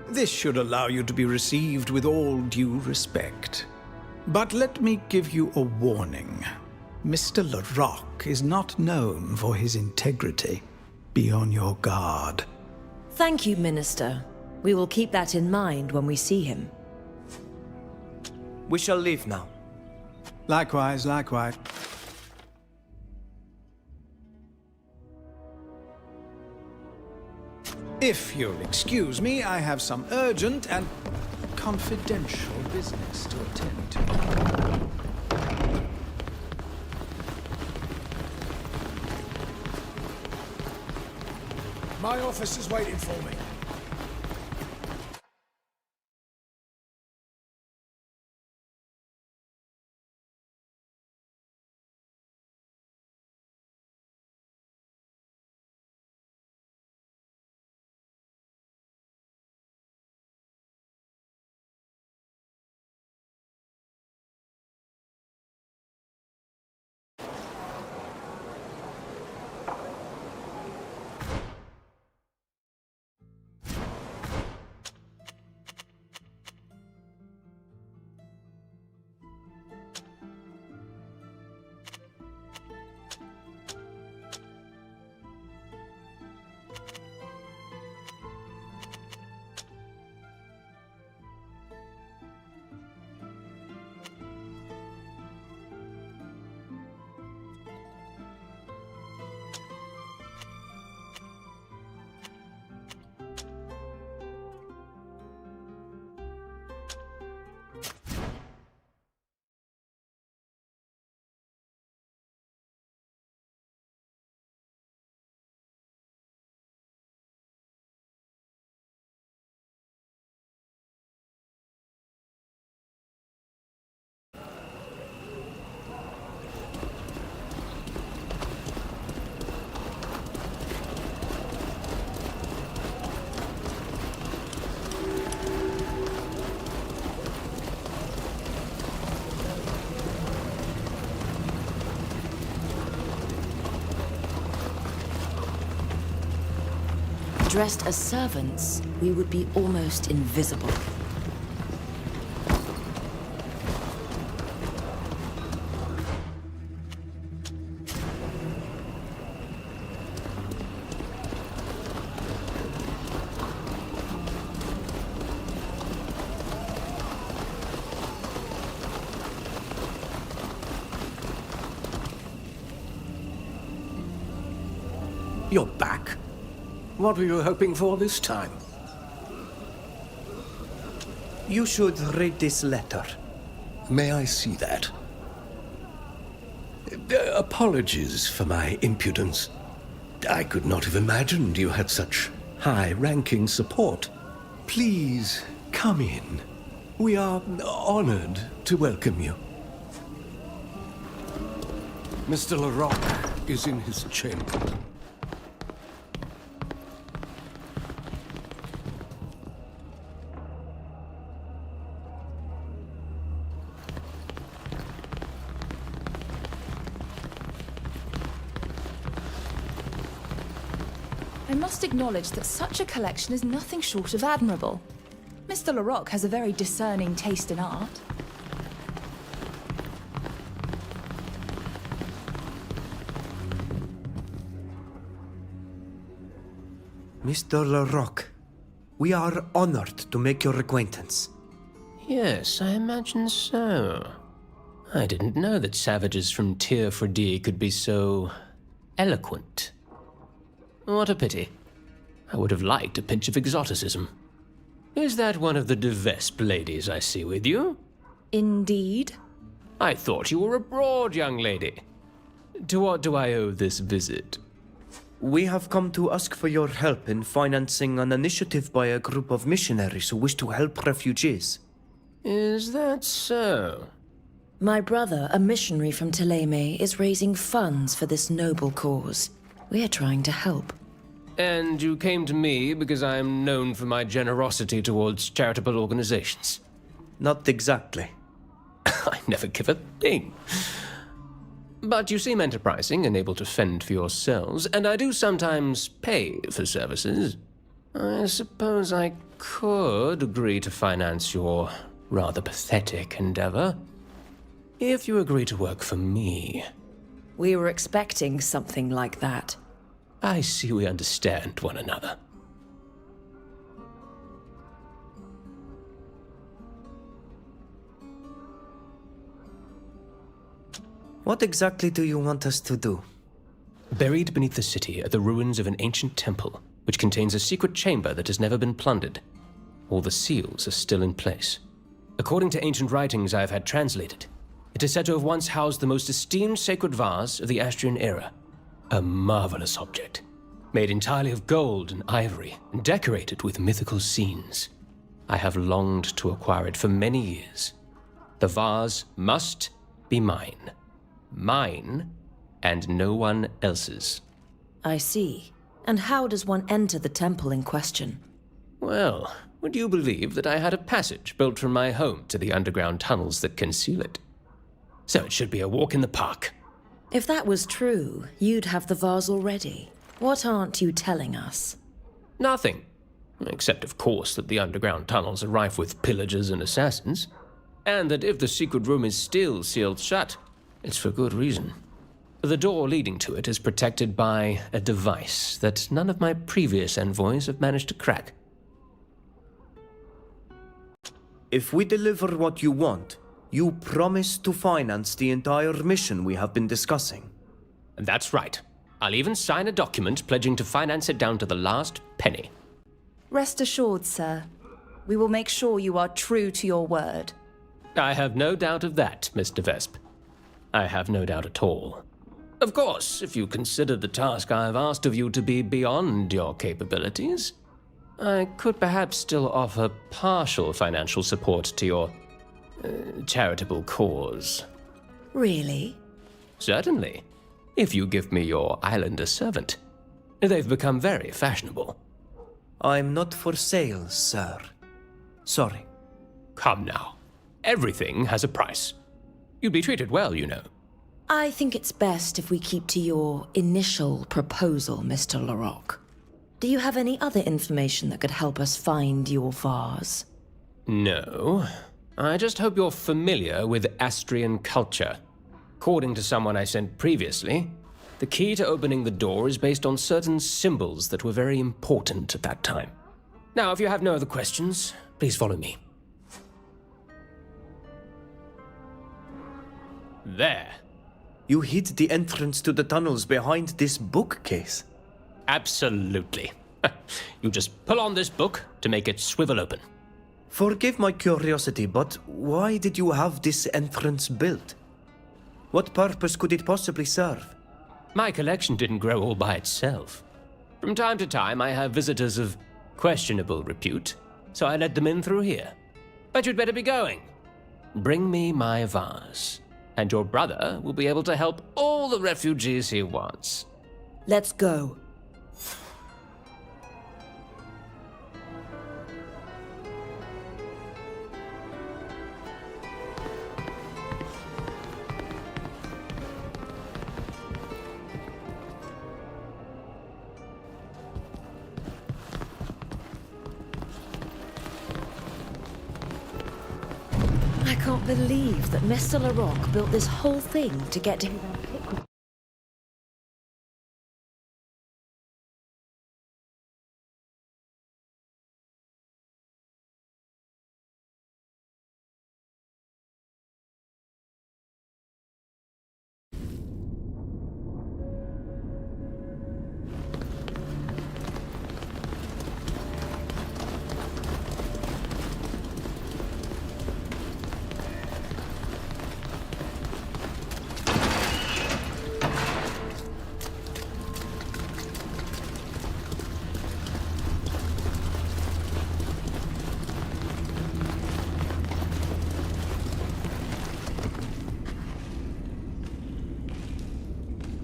This should allow you to be received with all due respect. But let me give you a warning. Mr. Larocque is not known for his integrity. Be on your guard. Thank you, Minister. We will keep that in mind when we see him. We shall leave now. Likewise, likewise. If you'll excuse me, I have some urgent and confidential business to attend to. My office is waiting for me. Dressed as servants, we would be almost invisible. You're back? What were you hoping for this time? You should read this letter. May I see that? Apologies for my impudence. I could not have imagined you had such high-ranking support. Please, come in. We are honored to welcome you. Mr. Larocque is in his chamber. I must acknowledge that such a collection is nothing short of admirable. Mr. Larocque has a very discerning taste in art. Mr. Larocque, we are honored to make your acquaintance. Yes, I imagine so. I didn't know that savages from Tir-Fradi could be so eloquent. What a pity. I would have liked a pinch of exoticism. Is that one of the de Vespe ladies I see with you? Indeed. I thought you were abroad, young lady. To what do I owe this visit? We have come to ask for your help in financing an initiative by a group of missionaries who wish to help refugees. Is that so? My brother, a missionary from Thélème, is raising funds for this noble cause. We are trying to help. And you came to me because I am known for my generosity towards charitable organizations? Not exactly. I never give a thing. But you seem enterprising and able to fend for yourselves, and I do sometimes pay for services. I suppose I could agree to finance your rather pathetic endeavor, if you agree to work for me. We were expecting something like that. I see we understand one another. What exactly do you want us to do? Buried beneath the city are the ruins of an ancient temple, which contains a secret chamber that has never been plundered. All the seals are still in place. According to ancient writings I have had translated, it is said to have once housed the most esteemed sacred vase of the Astrian era. A marvelous object, made entirely of gold and ivory, and decorated with mythical scenes. I have longed to acquire it for many years. The vase must be mine. Mine, and no one else's. I see. And how does one enter the temple in question? Well, would you believe that I had a passage built from my home to the underground tunnels that conceal it? So it should be a walk in the park. If that was true, you'd have the vase already. What aren't you telling us? Nothing. Except, of course, that the underground tunnels are rife with pillagers and assassins. And that if the secret room is still sealed shut, it's for good reason. The door leading to it is protected by a device that none of my previous envoys have managed to crack. If we deliver what you want, you promise to finance the entire mission we have been discussing. That's right. I'll even sign a document pledging to finance it down to the last penny. Rest assured, sir. We will make sure you are true to your word. I have no doubt of that, Mr. Vesp. I have no doubt at all. Of course, if you consider the task I have asked of you to be beyond your capabilities, I could perhaps still offer partial financial support to your charitable cause. Really? Certainly. If you give me your islander servant. They've become very fashionable. I'm not for sale, sir. Sorry. Come now. Everything has a price. You'd be treated well, you know. I think it's best if we keep to your initial proposal, Mr. Larocque. Do you have any other information that could help us find your vase? No. I just hope you're familiar with Astrian culture. According to someone I sent previously, the key to opening the door is based on certain symbols that were very important at that time. Now, if you have no other questions, please follow me. There. You hid the entrance to the tunnels behind this bookcase. Absolutely. You just pull on this book to make it swivel open. Forgive my curiosity, but why did you have this entrance built? What purpose could it possibly serve? My collection didn't grow all by itself. From time to time, I have visitors of questionable repute, so I let them in through here. But you'd better be going. Bring me my vase, and your brother will be able to help all the refugees he wants. Let's go. I can't believe that Mr. Larocque built this whole thing to get to his antiquity.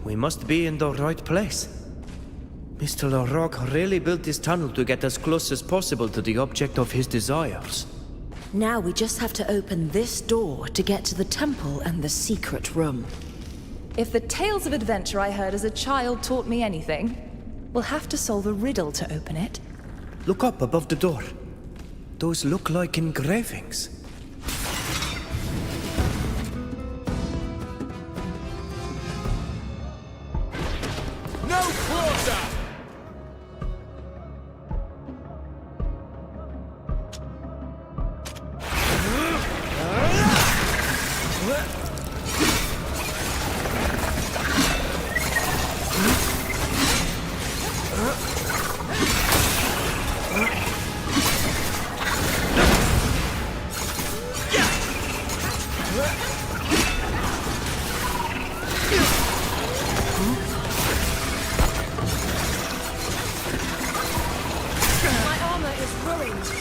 We must be in the right place. Mr. Larocque really built this tunnel to get as close as possible to the object of his desires. Now we just have to open this door to get to the temple and the secret room. If the tales of adventure I heard as a child taught me anything, we'll have to solve a riddle to open it. Look up above the door. Those look like engravings. No closer! My armor is ruined.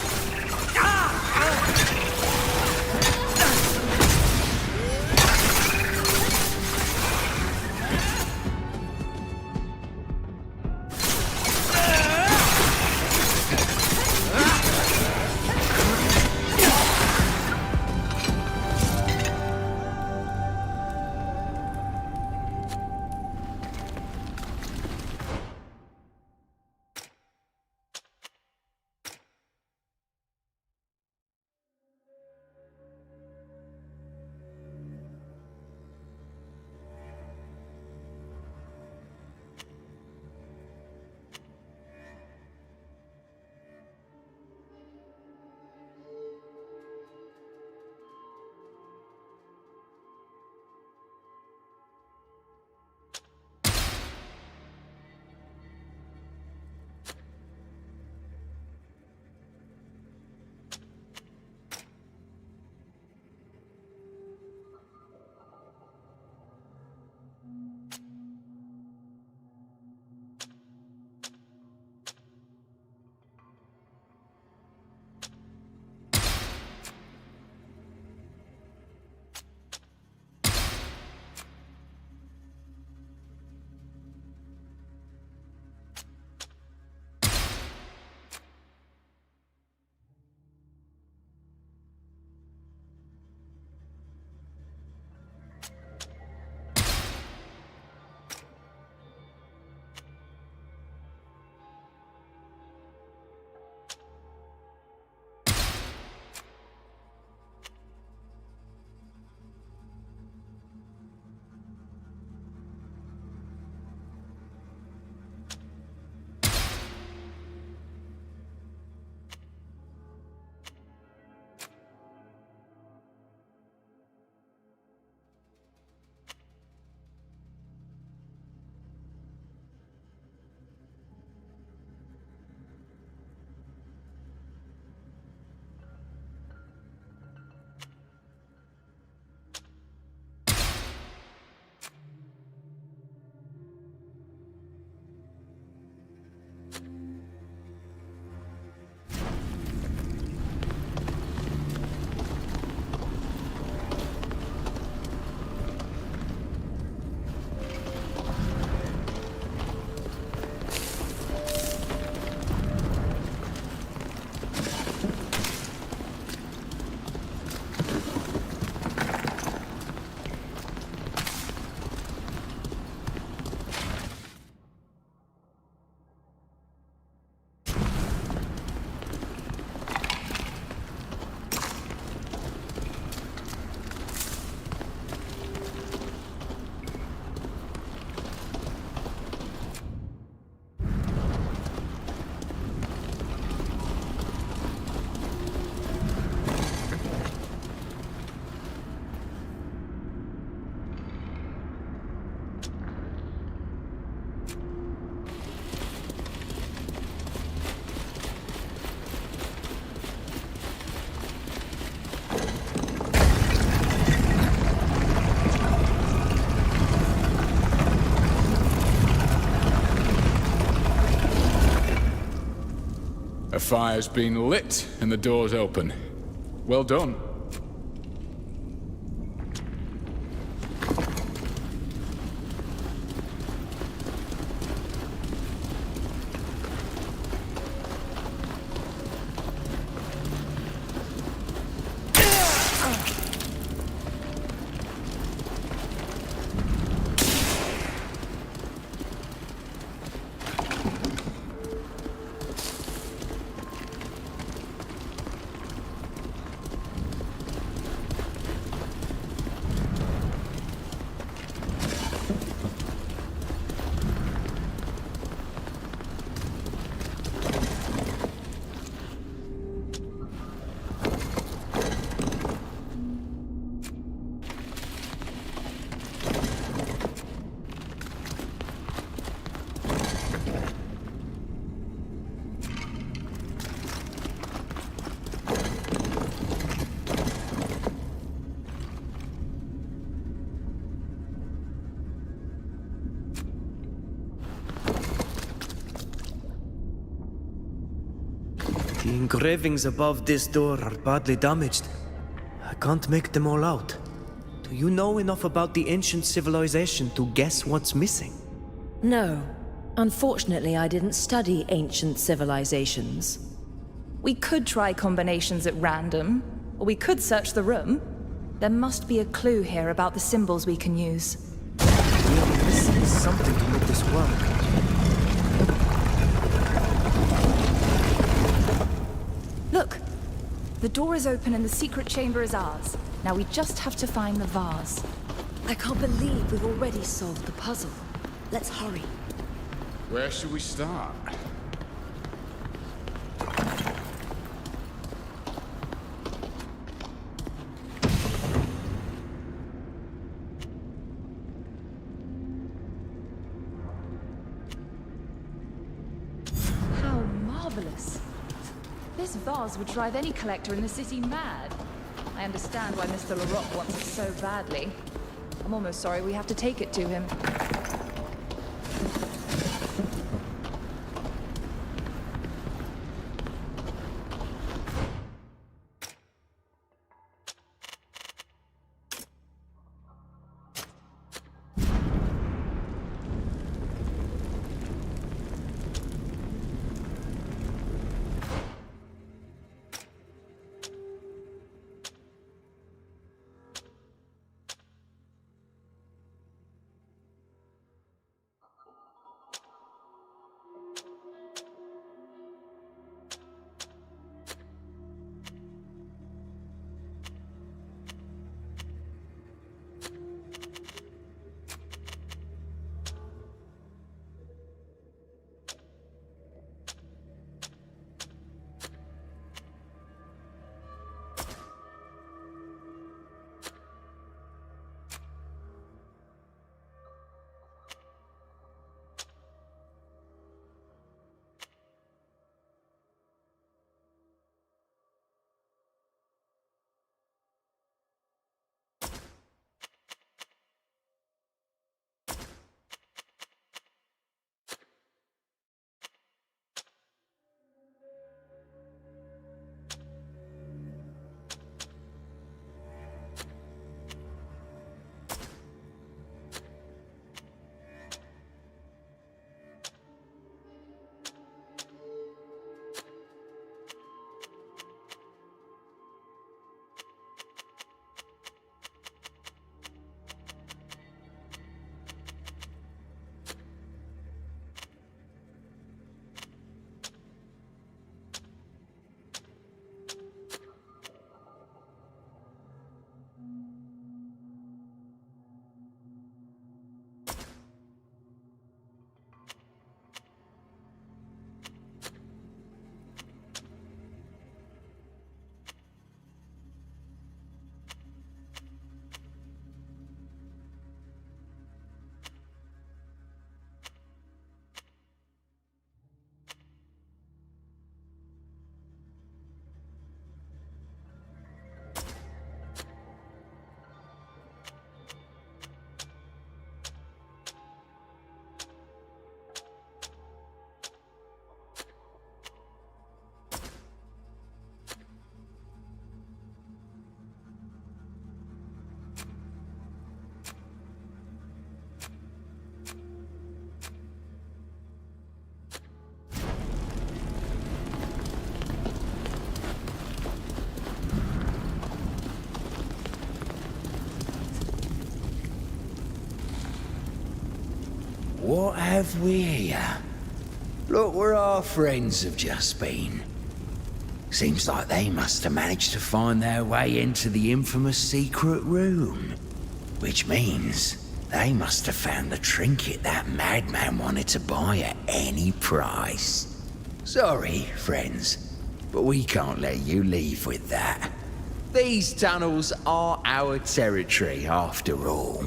A fire's been lit and the door's open. Well done. The engravings above this door are badly damaged. I can't make them all out. Do you know enough about the ancient civilization to guess what's missing? No. Unfortunately, I didn't study ancient civilizations. We could try combinations at random, or we could search the room. There must be a clue here about the symbols we can use. We're missing something to make this work. Look! The door is open and the secret chamber is ours. Now we just have to find the vase. I can't believe we've already solved the puzzle. Let's hurry. Where should we start? How marvelous. This vase would drive any collector in the city mad. I understand why Mr. Larocque wants it so badly. I'm almost sorry we have to take it to him. What have we here? Look where our friends have just been. Seems like they must have managed to find their way into the infamous secret room. Which means they must have found the trinket that madman wanted to buy at any price. Sorry, friends, but we can't let you leave with that. These tunnels are our territory, after all.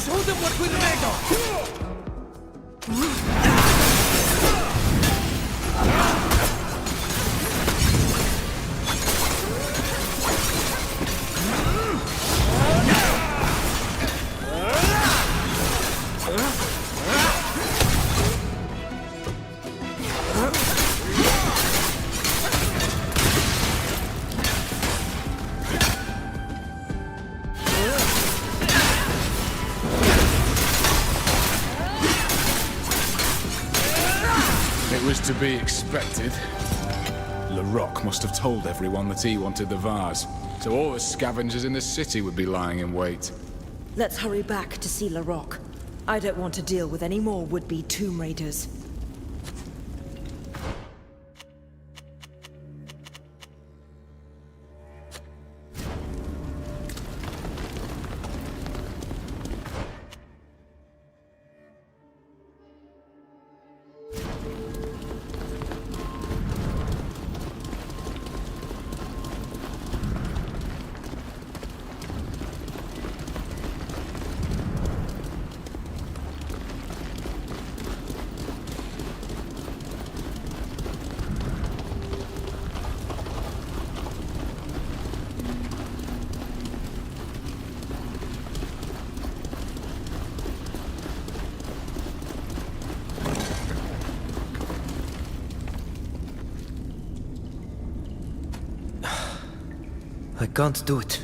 Show them what we're made of! is to be expected. Larocque must have told everyone that he wanted the vase, so all the scavengers in the city would be lying in wait. Let's hurry back to see Larocque. I don't want to deal with any more would-be tomb raiders. I can't do it.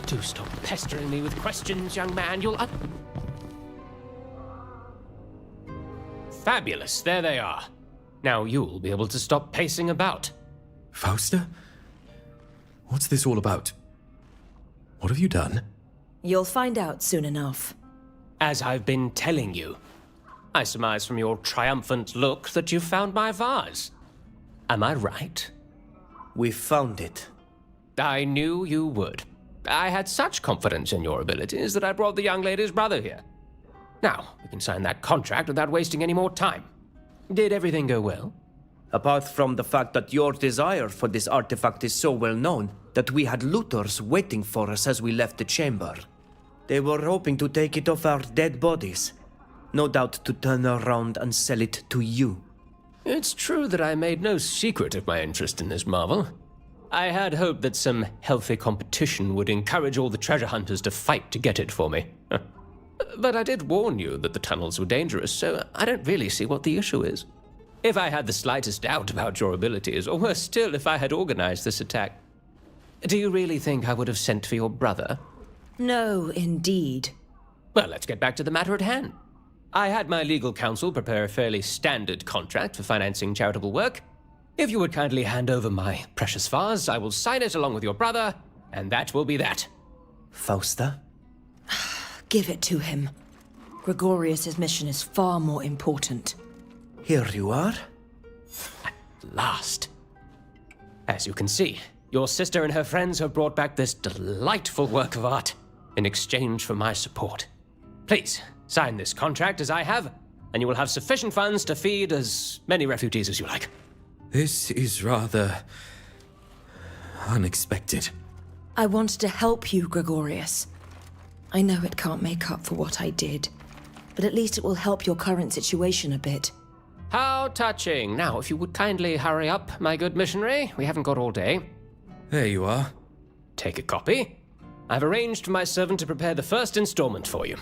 Do stop pestering me with questions, young man. You'll... Fabulous. There they are. Now you'll be able to stop pacing about. Fausta? What's this all about? What have you done? You'll find out soon enough. As I've been telling you. I surmise from your triumphant look that you found my vase. Am I right? We found it. I knew you would. I had such confidence in your abilities that I brought the young lady's brother here. Now, we can sign that contract without wasting any more time. Did everything go well? Apart from the fact that your desire for this artifact is so well known that we had looters waiting for us as we left the chamber. They were hoping to take it off our dead bodies. No doubt to turn around and sell it to you. It's true that I made no secret of my interest in this marvel. I had hoped that some healthy competition would encourage all the treasure hunters to fight to get it for me. But I did warn you that the tunnels were dangerous, so I don't really see what the issue is. If I had the slightest doubt about your abilities, or worse still, if I had organized this attack, do you really think I would have sent for your brother? No, indeed. Well, let's get back to the matter at hand. I had my legal counsel prepare a fairly standard contract for financing charitable work. If you would kindly hand over my precious vase, I will sign it along with your brother, and that will be that. Fausta? Give it to him. Gregorius's mission is far more important. Here you are. At last. As you can see, your sister and her friends have brought back this delightful work of art in exchange for my support. Please, sign this contract as I have, and you will have sufficient funds to feed as many refugees as you like. This is rather unexpected. I wanted to help you, Gregorius. I know it can't make up for what I did, but at least it will help your current situation a bit. How touching. Now, if you would kindly hurry up, my good missionary. We haven't got all day. There you are. Take a copy. I've arranged for my servant to prepare the first installment for you.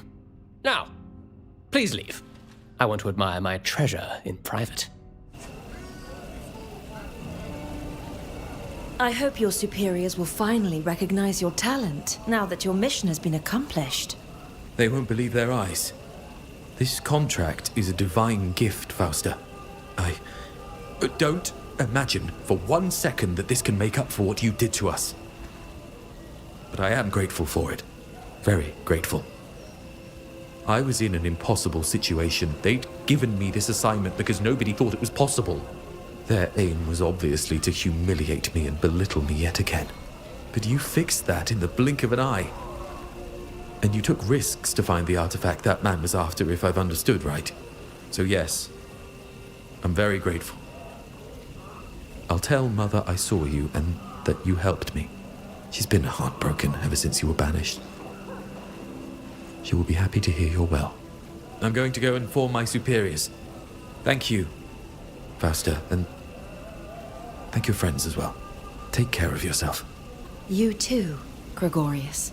Now, please leave. I want to admire my treasure in private. I hope your superiors will finally recognize your talent, now that your mission has been accomplished. They won't believe their eyes. This contract is a divine gift, Fausta. I don't imagine for 1 second that this can make up for what you did to us. But I am grateful for it. Very grateful. I was in an impossible situation. They'd given me this assignment because nobody thought it was possible. Their aim was obviously to humiliate me and belittle me yet again. But you fixed that in the blink of an eye. And you took risks to find the artifact that man was after, if I've understood right. So yes, I'm very grateful. I'll tell Mother I saw you and that you helped me. She's been heartbroken ever since you were banished. She will be happy to hear you're well. I'm going to go inform my superiors. Thank you, Fausta, and thank your friends as well. Take care of yourself. You too, Gregorius.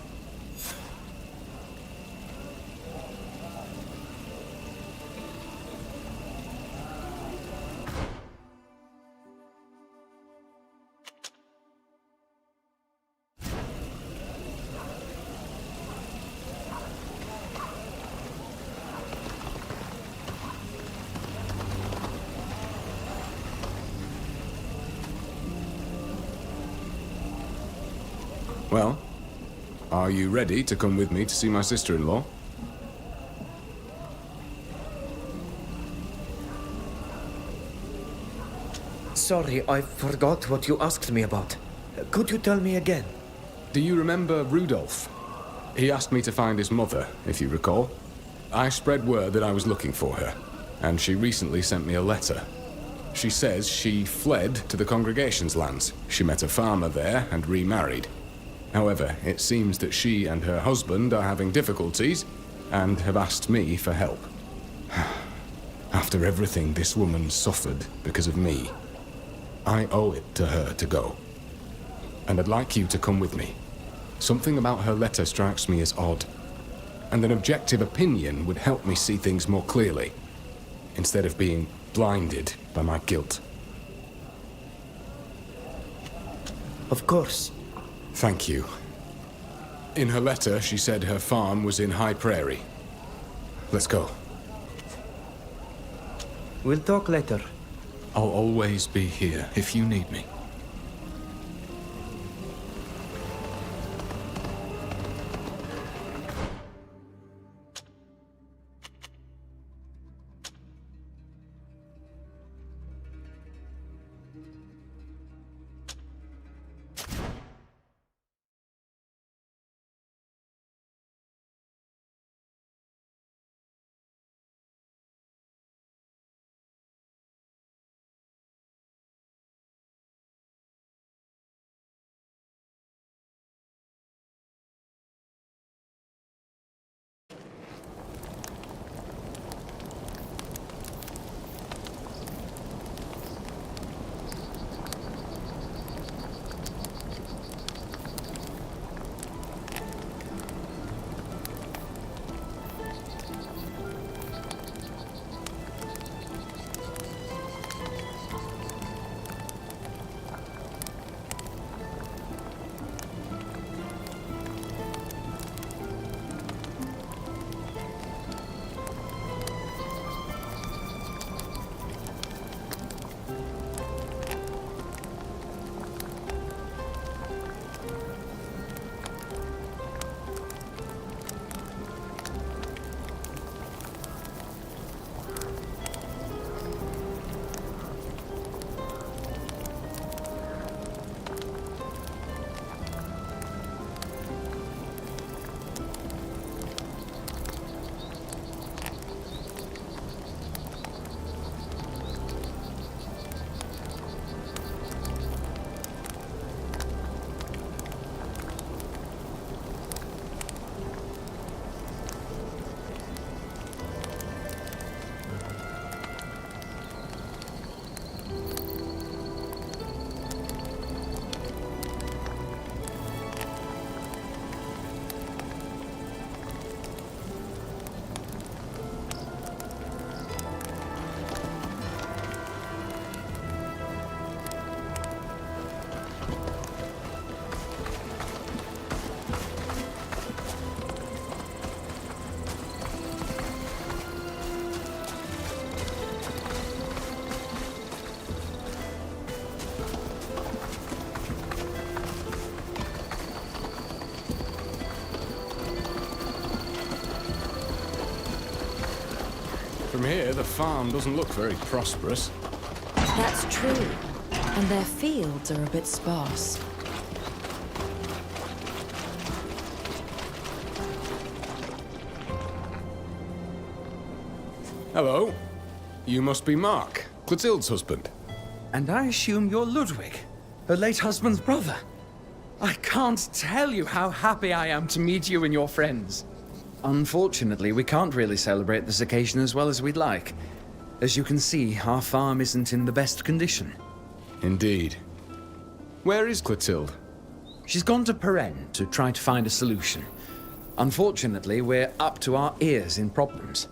Well, are you ready to come with me to see my sister-in-law? Sorry, I forgot what you asked me about. Could you tell me again? Do you remember Rudolph? He asked me to find his mother, if you recall. I spread word that I was looking for her, and she recently sent me a letter. She says she fled to the congregation's lands. She met a farmer there and remarried. However, it seems that she and her husband are having difficulties and have asked me for help. After everything this woman suffered because of me, I owe it to her to go. And I'd like you to come with me. Something about her letter strikes me as odd, and an objective opinion would help me see things more clearly, instead of being blinded by my guilt. Of course. Thank you. In her letter, she said her farm was in High Prairie. Let's go. We'll talk later. I'll always be here if you need me. From here, the farm doesn't look very prosperous. That's true. And their fields are a bit sparse. Hello. You must be Mark, Clotilde's husband. And I assume you're Ludwig, her late husband's brother. I can't tell you how happy I am to meet you and your friends. Unfortunately, we can't really celebrate this occasion as well as we'd like. As you can see, our farm isn't in the best condition. Indeed. Where is Clotilde? She's gone to Perrin to try to find a solution. Unfortunately, we're up to our ears in problems.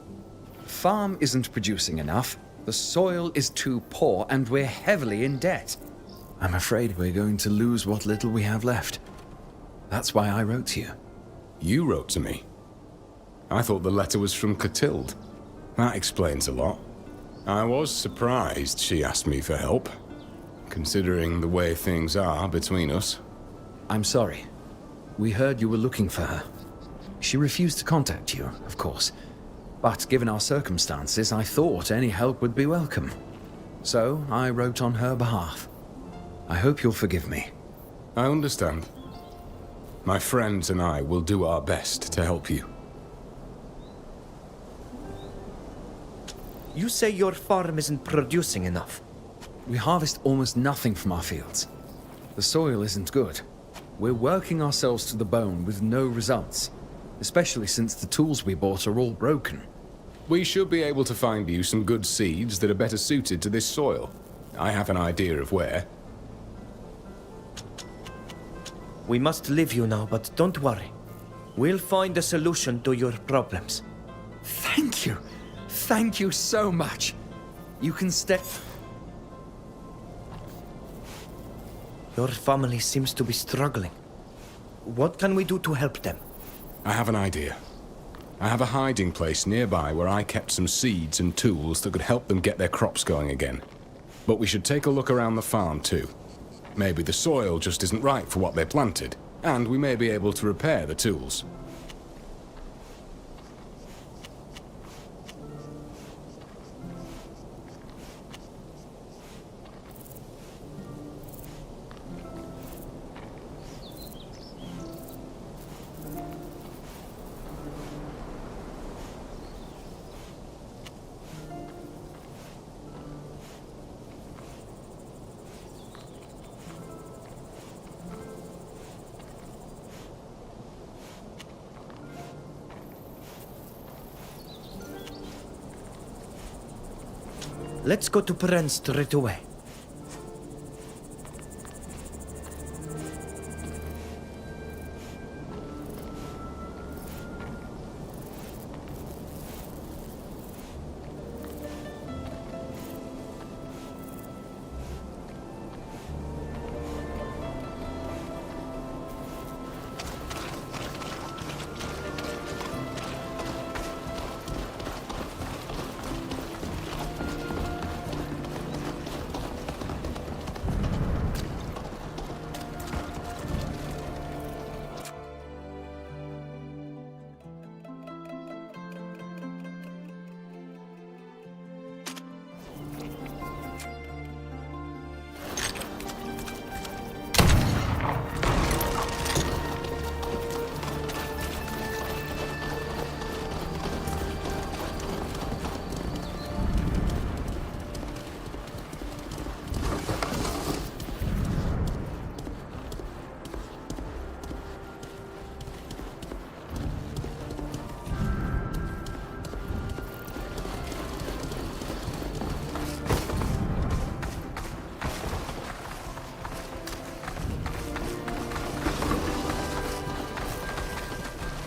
Farm isn't producing enough, the soil is too poor, and we're heavily in debt. I'm afraid we're going to lose what little we have left. That's why I wrote to you. You wrote to me? I thought the letter was from Clotilde. That explains a lot. I was surprised she asked me for help, considering the way things are between us. I'm sorry. We heard you were looking for her. She refused to contact you, of course. But given our circumstances, I thought any help would be welcome. So I wrote on her behalf. I hope you'll forgive me. I understand. My friends and I will do our best to help you. You say your farm isn't producing enough. We harvest almost nothing from our fields. The soil isn't good. We're working ourselves to the bone with no results, especially since the tools we bought are all broken. We should be able to find you some good seeds that are better suited to this soil. I have an idea of where. We must leave you now, but don't worry. We'll find a solution to your problems. Thank you. Thank you so much. You can step... Your family seems to be struggling. What can we do to help them? I have an idea. I have a hiding place nearby where I kept some seeds and tools that could help them get their crops going again. But we should take a look around the farm too. Maybe the soil just isn't right for what they planted, and we may be able to repair the tools. Let's go to Perrin straight away.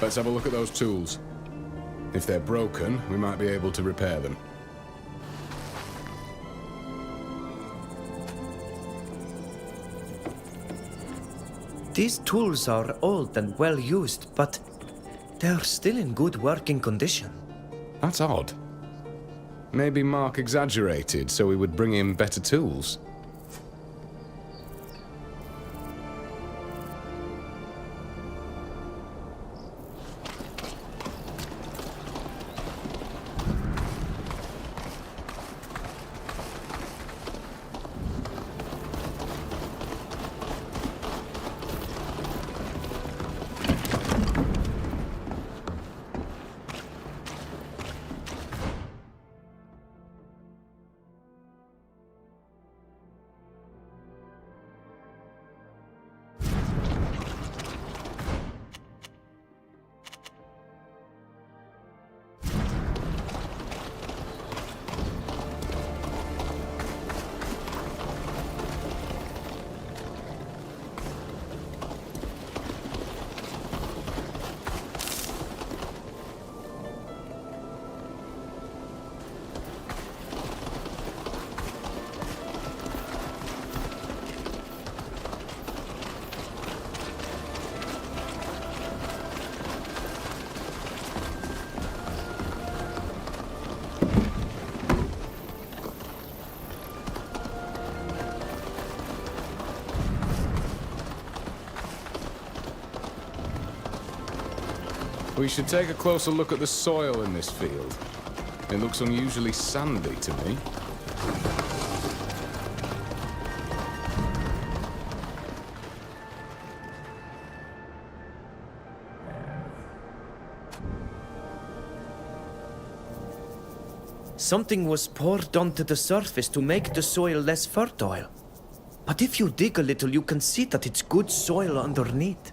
Let's have a look at those tools. If they're broken, we might be able to repair them. These tools are old and well used, but they're still in good working condition. That's odd. Maybe Mark exaggerated so we would bring him better tools. We should take a closer look at the soil in this field. It looks unusually sandy to me. Something was poured onto the surface to make the soil less fertile. But if you dig a little, you can see that it's good soil underneath.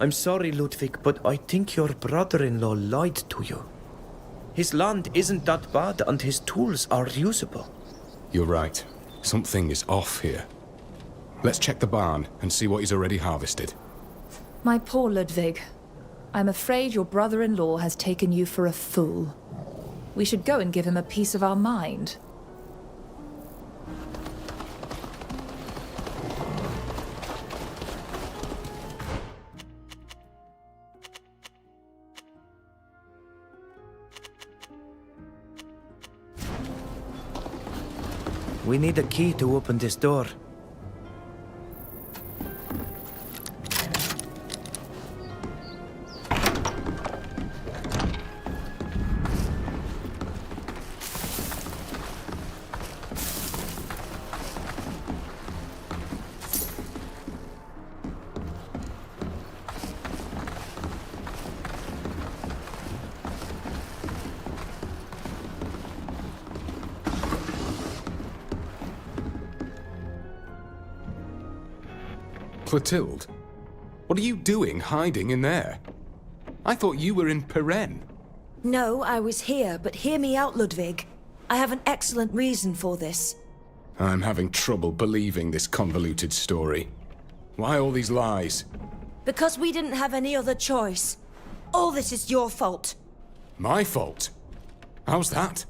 I'm sorry, Ludwig, but I think your brother-in-law lied to you. His land isn't that bad, and his tools are usable. You're right. Something is off here. Let's check the barn and see what he's already harvested. My poor Ludwig. I'm afraid your brother-in-law has taken you for a fool. We should go and give him a piece of our mind. We need a key to open this door. Clotilde, what are you doing hiding in there? I thought you were in Peren. No, I was here, but hear me out, Ludwig. I have an excellent reason for this. I'm having trouble believing this convoluted story. Why all these lies? Because we didn't have any other choice. All this is your fault. My fault? How's that?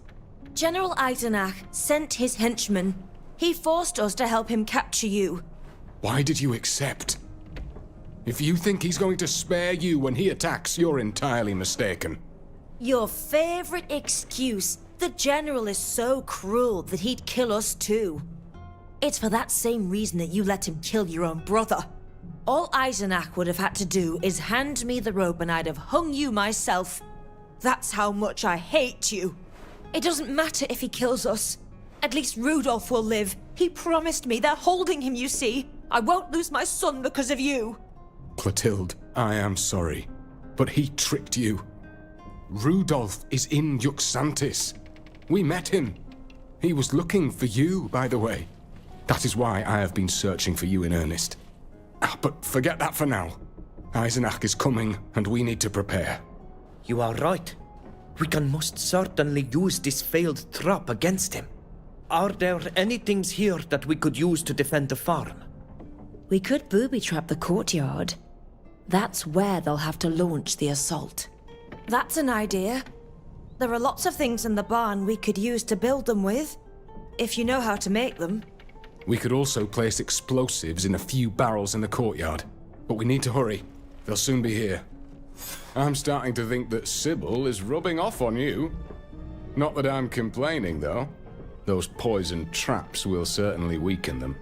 General Eisenach sent his henchmen. He forced us to help him capture you. Why did you accept? If you think he's going to spare you when he attacks, you're entirely mistaken. Your favorite excuse. The General is so cruel that he'd kill us too. It's for that same reason that you let him kill your own brother. All Eisenach would have had to do is hand me the rope and I'd have hung you myself. That's how much I hate you. It doesn't matter if he kills us. At least Rudolph will live. He promised me. They're holding him, you see. I won't lose my son because of you. Clotilde, I am sorry, but he tricked you. Rudolph is in Yuxantis. We met him. He was looking for you, by the way. That is why I have been searching for you in earnest. But forget that for now. Eisenach is coming, and we need to prepare. You are right. We can most certainly use this failed trap against him. Are there any things here that we could use to defend the farm? We could booby-trap the courtyard. That's where they'll have to launch the assault. That's an idea. There are lots of things in the barn we could use to build them with, if you know how to make them. We could also place explosives in a few barrels in the courtyard. But we need to hurry. They'll soon be here. I'm starting to think that Sybil is rubbing off on you. Not that I'm complaining, though. Those poison traps will certainly weaken them.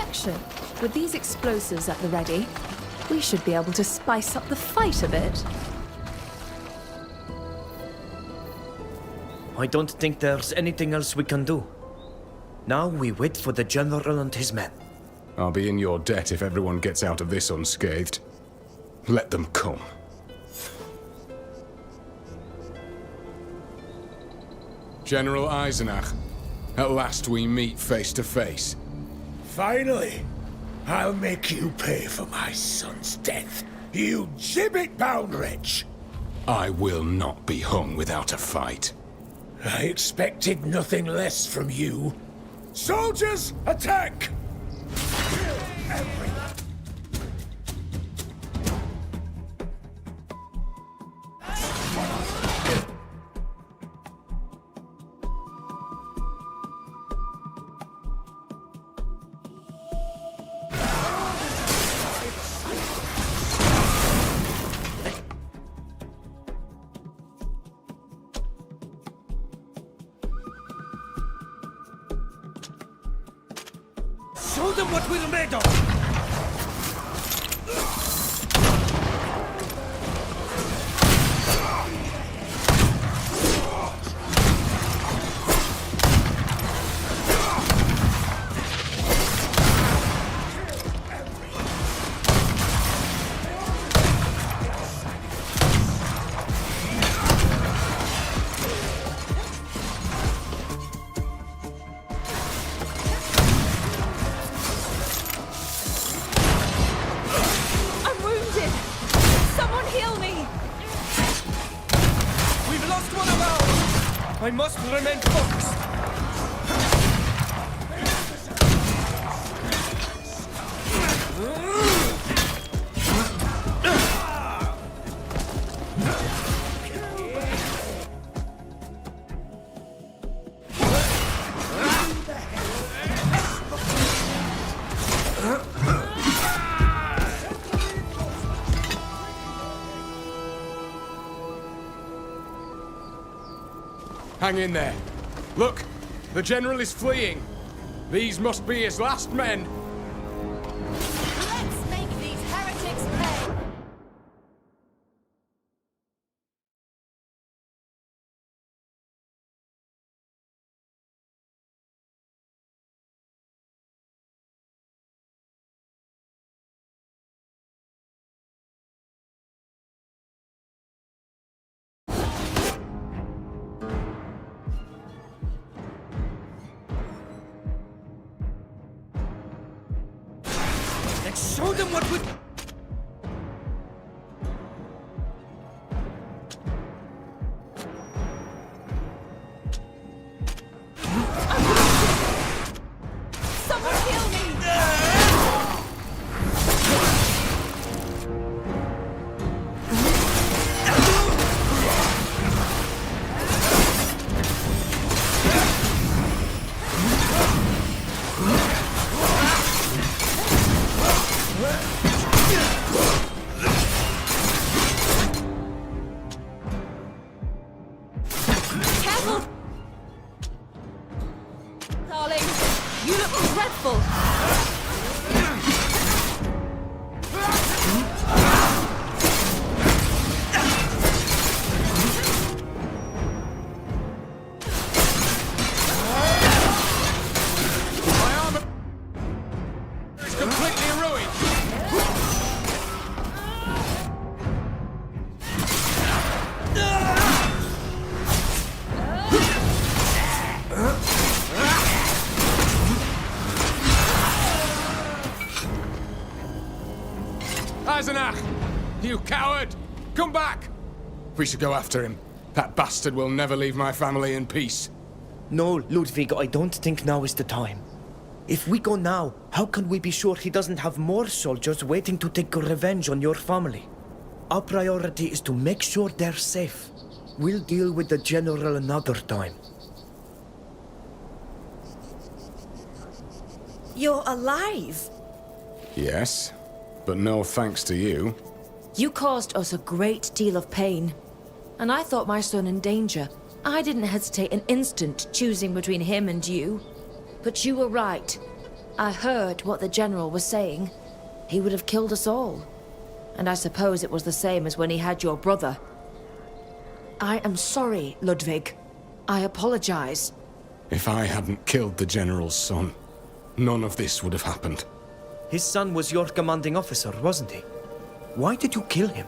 action. With these explosives at the ready, we should be able to spice up the fight a bit. I don't think there's anything else we can do. Now we wait for the General and his men. I'll be in your debt if everyone gets out of this unscathed. Let them come. General Eisenach, at last we meet face to face. Finally, I'll make you pay for my son's death, you gibbet-bound wretch. I will not be hung without a fight. I expected nothing less from you. Soldiers, attack! Kill everyone. Show them what we're made of! I must remain focused. Hang in there. Look, the General is fleeing. These must be his last men. Let's make these heretics pay. Let's show them what we... Someone heal me! Careful! Darling, you look dreadful! My armor is completely ruined. Eisenach! You coward! Come back! We should go after him. That bastard will never leave my family in peace. No, Ludwig, I don't think now is the time. If we go now, how can we be sure he doesn't have more soldiers waiting to take revenge on your family? Our priority is to make sure they're safe. We'll deal with the General another time. You're alive! Yes, but no thanks to you. You caused us a great deal of pain. And I thought my son in danger. I didn't hesitate an instant choosing between him and you. But you were right. I heard what the General was saying. He would have killed us all. And I suppose it was the same as when he had your brother. I am sorry, Ludwig. I apologize. If I hadn't killed the General's son, none of this would have happened. His son was your commanding officer, wasn't he? Why did you kill him?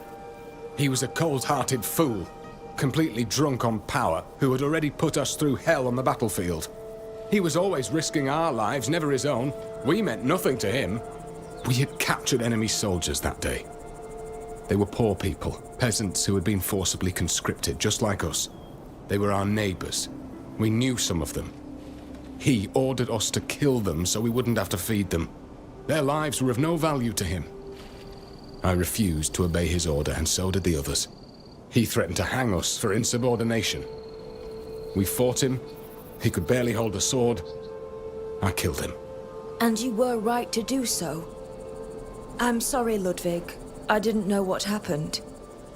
He was a cold-hearted fool, completely drunk on power, who had already put us through hell on the battlefield. He was always risking our lives, never his own. We meant nothing to him. We had captured enemy soldiers that day. They were poor people, peasants who had been forcibly conscripted, just like us. They were our neighbors. We knew some of them. He ordered us to kill them so we wouldn't have to feed them. Their lives were of no value to him. I refused to obey his order, and so did the others. He threatened to hang us for insubordination. We fought him. He could barely hold a sword. I killed him. And you were right to do so. I'm sorry, Ludwig. I didn't know what happened.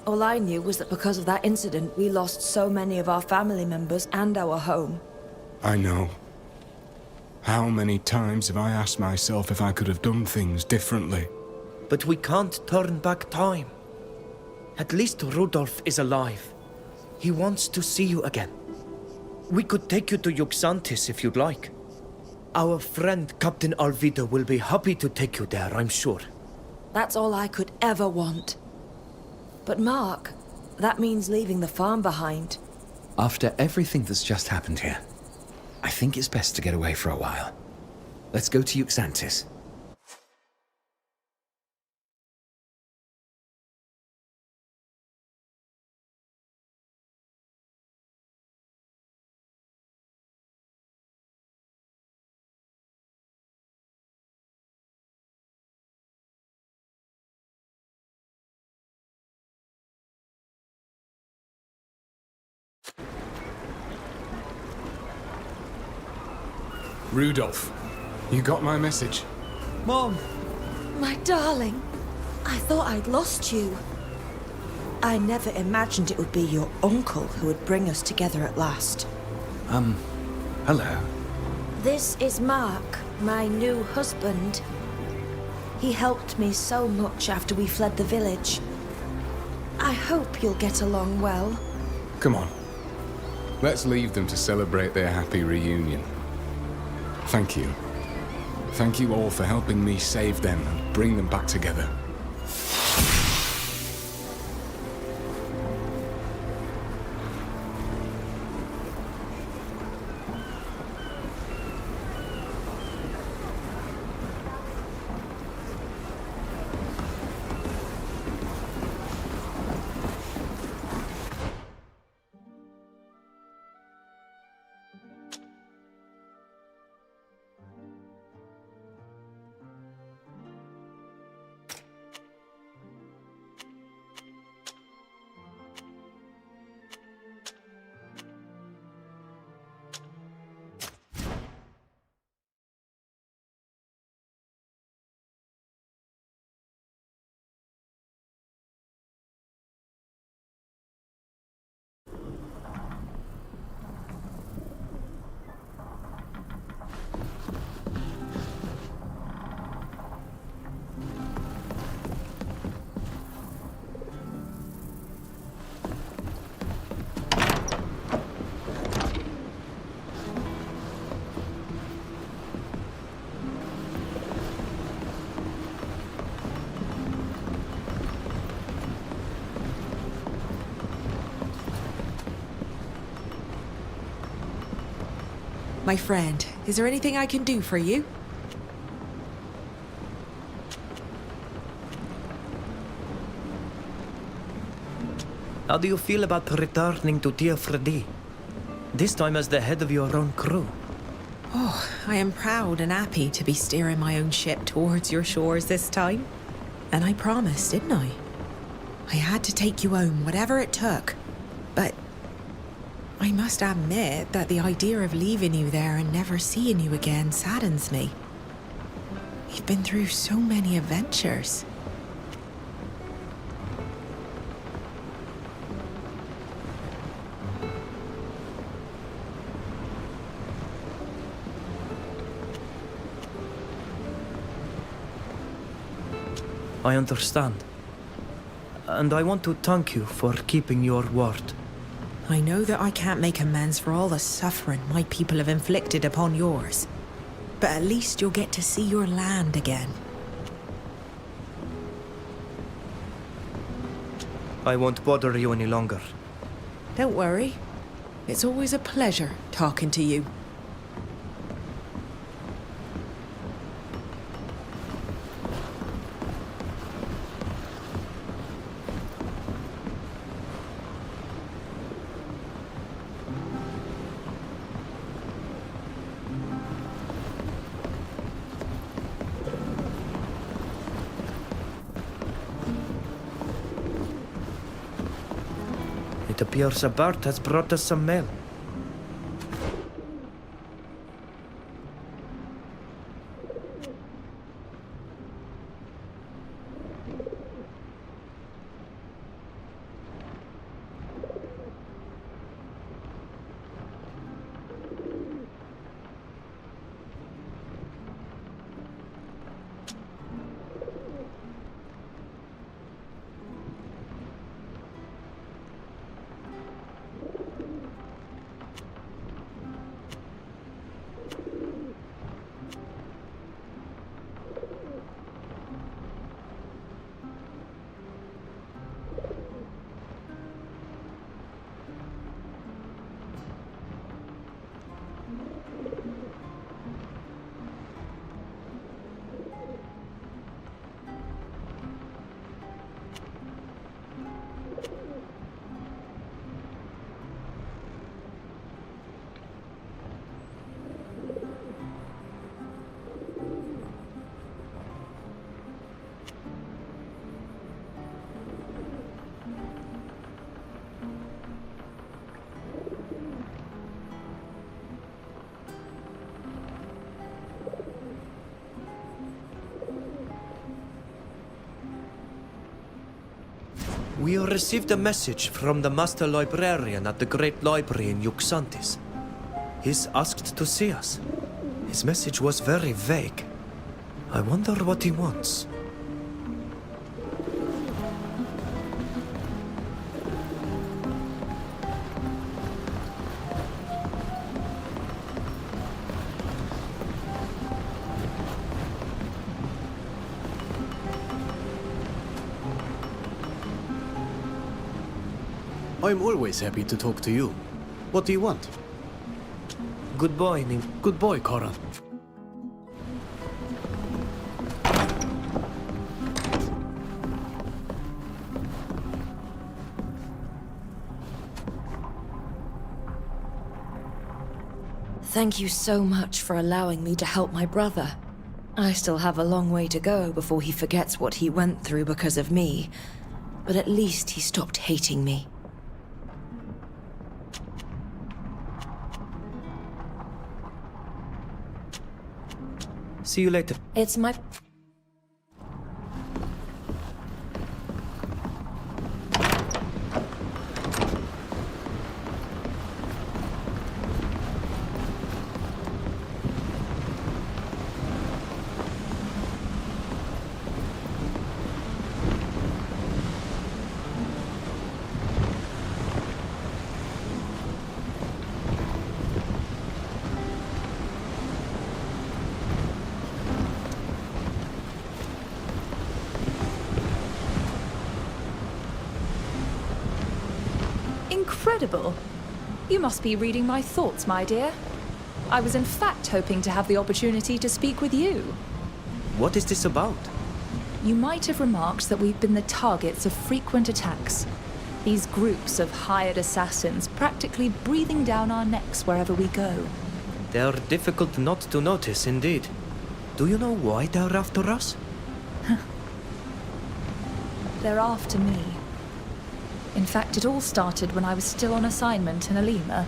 All I knew was that because of that incident, we lost so many of our family members and our home. I know. How many times have I asked myself if I could have done things differently? But we can't turn back time. At least Rudolf is alive. He wants to see you again. We could take you to Yuxantis if you'd like. Our friend Captain Alvida will be happy to take you there, I'm sure. That's all I could ever want. But Mark, that means leaving the farm behind. After everything that's just happened here, I think it's best to get away for a while. Let's go to Yuxantis. Rudolf, you got my message? Mom! My darling, I thought I'd lost you. I never imagined it would be your uncle who would bring us together at last. Hello. This is Mark, my new husband. He helped me so much after we fled the village. I hope you'll get along well. Come on. Let's leave them to celebrate their happy reunion. Thank you. Thank you all for helping me save them and bring them back together. My friend, is there anything I can do for you? How do you feel about returning to Tir-Fradi? This time as the head of your own crew. Oh, I am proud and happy to be steering my own ship towards your shores this time. And I promised, didn't I? I had to take you home, whatever it took. But I must admit that the idea of leaving you there and never seeing you again saddens me. We've been through so many adventures. I understand. And I want to thank you for keeping your word. I know that I can't make amends for all the suffering my people have inflicted upon yours. But at least you'll get to see your land again. I won't bother you any longer. Don't worry. It's always a pleasure talking to you. It appears a bird has brought us some mail. We received a message from the Master Librarian at the Great Library in Yuxantis. He's asked to see us. His message was very vague. I wonder what he wants. I'm always happy to talk to you. What do you want? Good boy, Nim. Good boy, Coran. Thank you so much for allowing me to help my brother. I still have a long way to go before he forgets what he went through because of me. But at least he stopped hating me. See you later. It's my... Incredible. You must be reading my thoughts, my dear. I was in fact hoping to have the opportunity to speak with you. What is this about? You might have remarked that we've been the targets of frequent attacks. These groups of hired assassins practically breathing down our necks wherever we go. They're difficult not to notice, indeed. Do you know why they're after us? They're after me. In fact, it all started when I was still on assignment in Alima.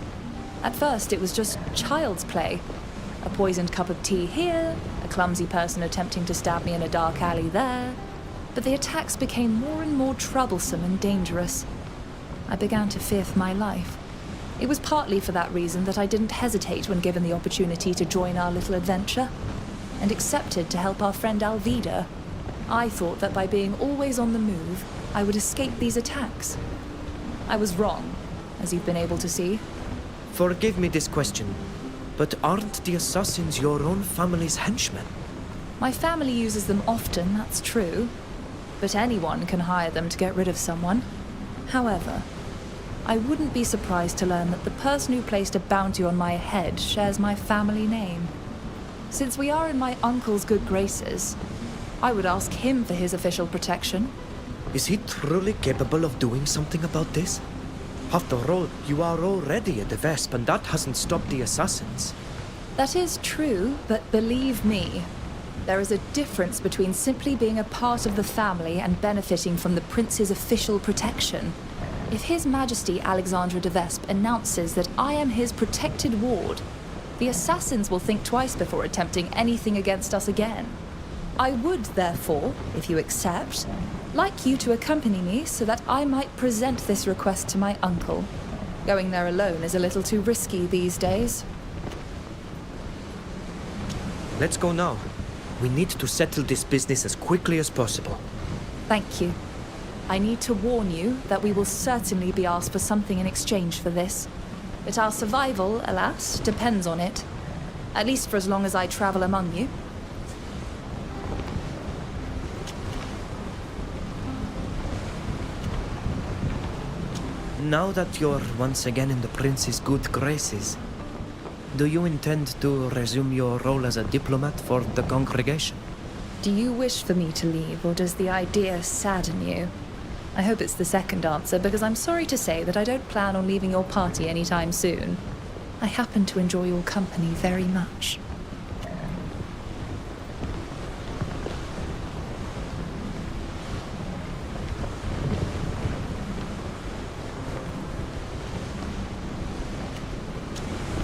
At first, it was just child's play. A poisoned cup of tea here, a clumsy person attempting to stab me in a dark alley there. But the attacks became more and more troublesome and dangerous. I began to fear for my life. It was partly for that reason that I didn't hesitate when given the opportunity to join our little adventure, and accepted to help our friend Alvida. I thought that by being always on the move, I would escape these attacks. I was wrong, as you've been able to see. Forgive me this question, but aren't the assassins your own family's henchmen? My family uses them often, that's true. But anyone can hire them to get rid of someone. However, I wouldn't be surprised to learn that the person who placed a bounty on my head shares my family name. Since we are in my uncle's good graces, I would ask him for his official protection. Is he truly capable of doing something about this? After all, you are already at the Vesp, and that hasn't stopped the assassins. That is true, but believe me, there is a difference between simply being a part of the family and benefiting from the prince's official protection. If His Majesty Alexandra de Vesp announces that I am his protected ward, the assassins will think twice before attempting anything against us again. I would, therefore, if you accept, like you to accompany me so that I might present this request to my uncle. Going there alone is a little too risky these days. Let's go now. We need to settle this business as quickly as possible. Thank you. I need to warn you that we will certainly be asked for something in exchange for this. But our survival, alas, depends on it. At least for as long as I travel among you. Now that you're once again in the prince's good graces, do you intend to resume your role as a diplomat for the congregation? Do you wish for me to leave, or does the idea sadden you? I hope it's the second answer, because I'm sorry to say that I don't plan on leaving your party anytime soon. I happen to enjoy your company very much.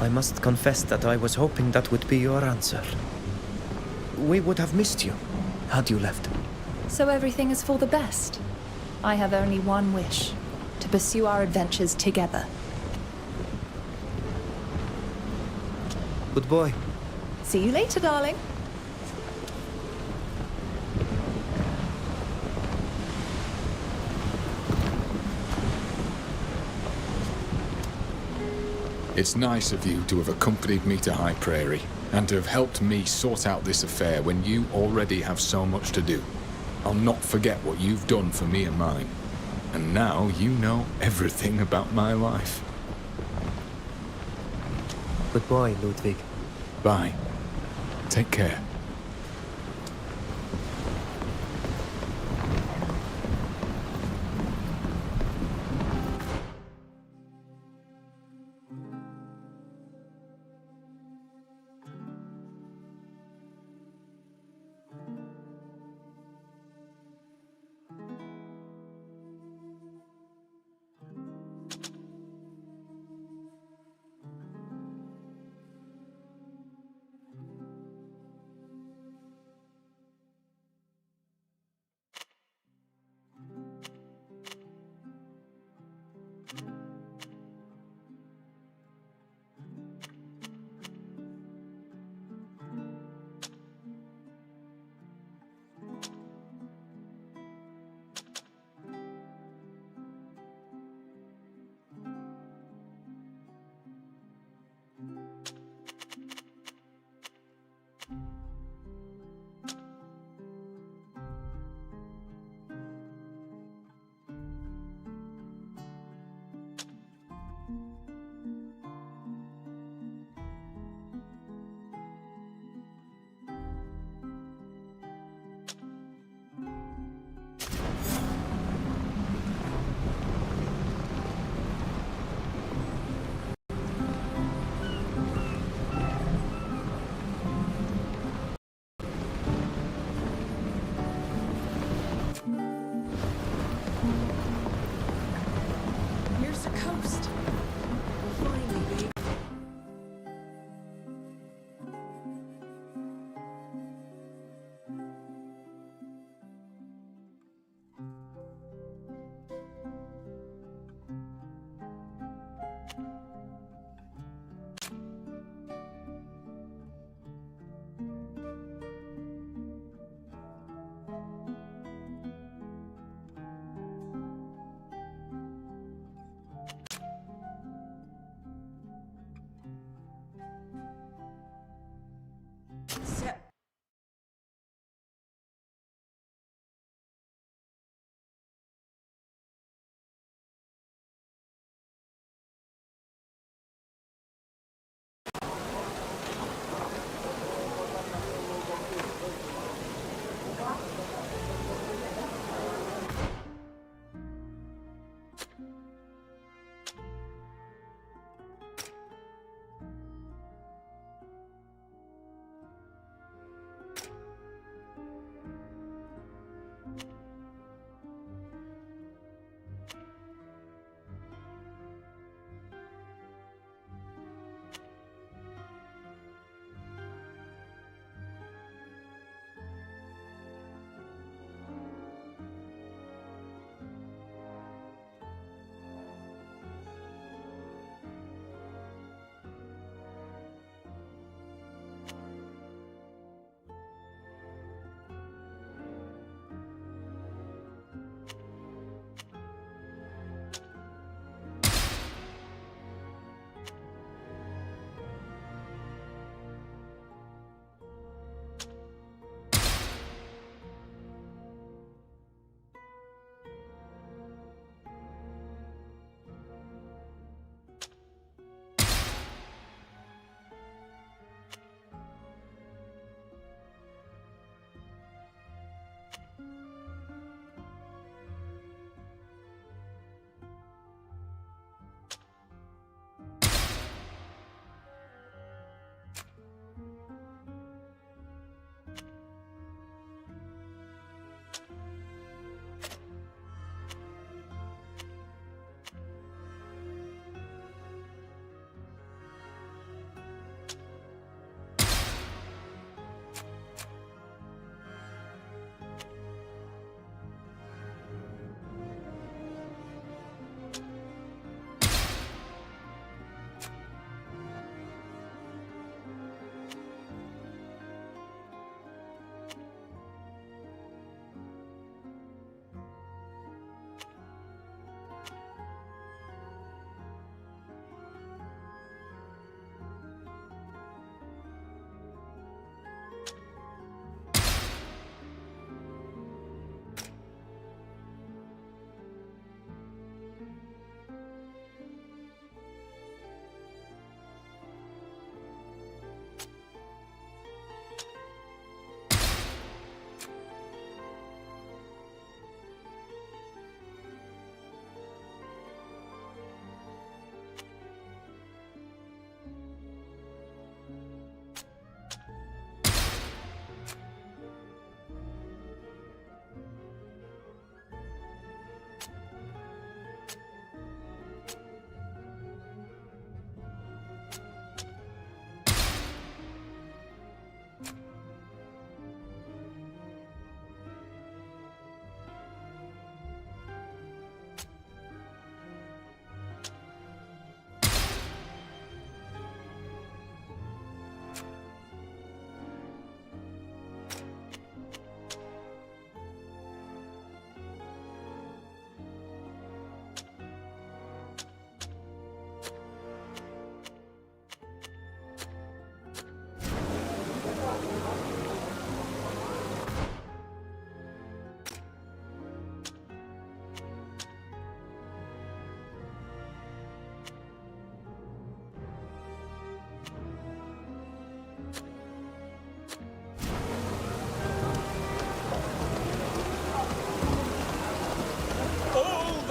I must confess that I was hoping that would be your answer. We would have missed you had you left. So everything is for the best. I have only one wish, to pursue our adventures together. Good boy. See you later, darling. It's nice of you to have accompanied me to High Prairie, and to have helped me sort out this affair when you already have so much to do. I'll not forget what you've done for me and mine. And now you know everything about my life. Good boy, Ludwig. Bye. Take care.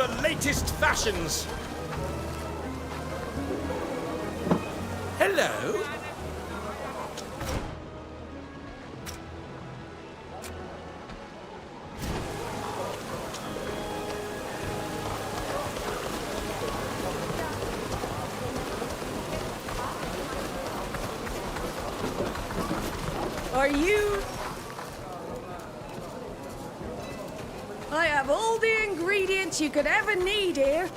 the latest fashions. Hello? Are you... I have all the ingredients you could ever need here.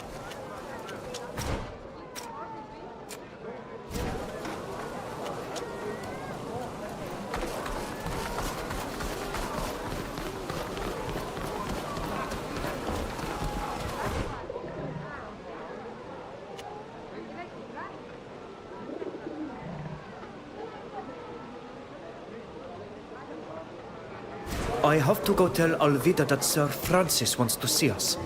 I have to go tell Alvida that Sir Francis wants to see us.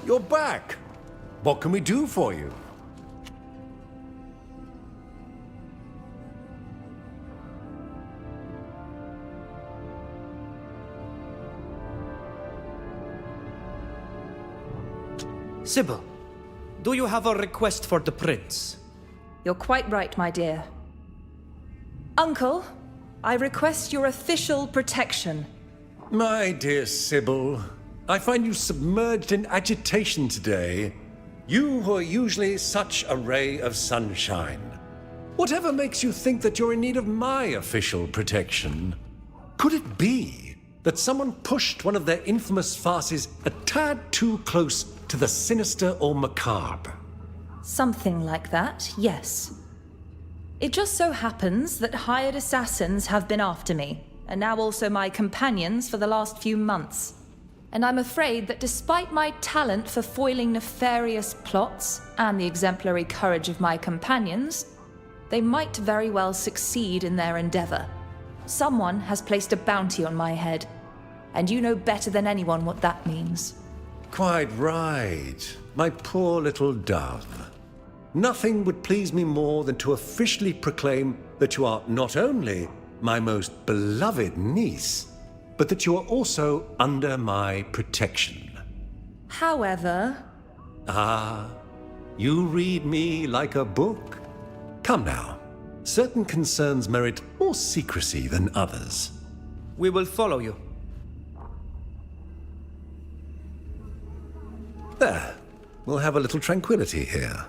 You're back. What can we do for you? Sybil, do you have a request for the prince? You're quite right, my dear. Uncle, I request your official protection. My dear Sybil, I find you submerged in agitation today. You who are usually such a ray of sunshine. Whatever makes you think that you're in need of my official protection? Could it be that someone pushed one of their infamous farces a tad too close to the sinister or macabre? Something like that, yes. It just so happens that hired assassins have been after me, and now also my companions for the last few months. And I'm afraid that despite my talent for foiling nefarious plots and the exemplary courage of my companions, they might very well succeed in their endeavor. Someone has placed a bounty on my head, and you know better than anyone what that means. Quite right, my poor little dove. Nothing would please me more than to officially proclaim that you are not only my most beloved niece, but that you are also under my protection. However... Ah, you read me like a book? Come now, certain concerns merit more secrecy than others. We will follow you. There, we'll have a little tranquility here.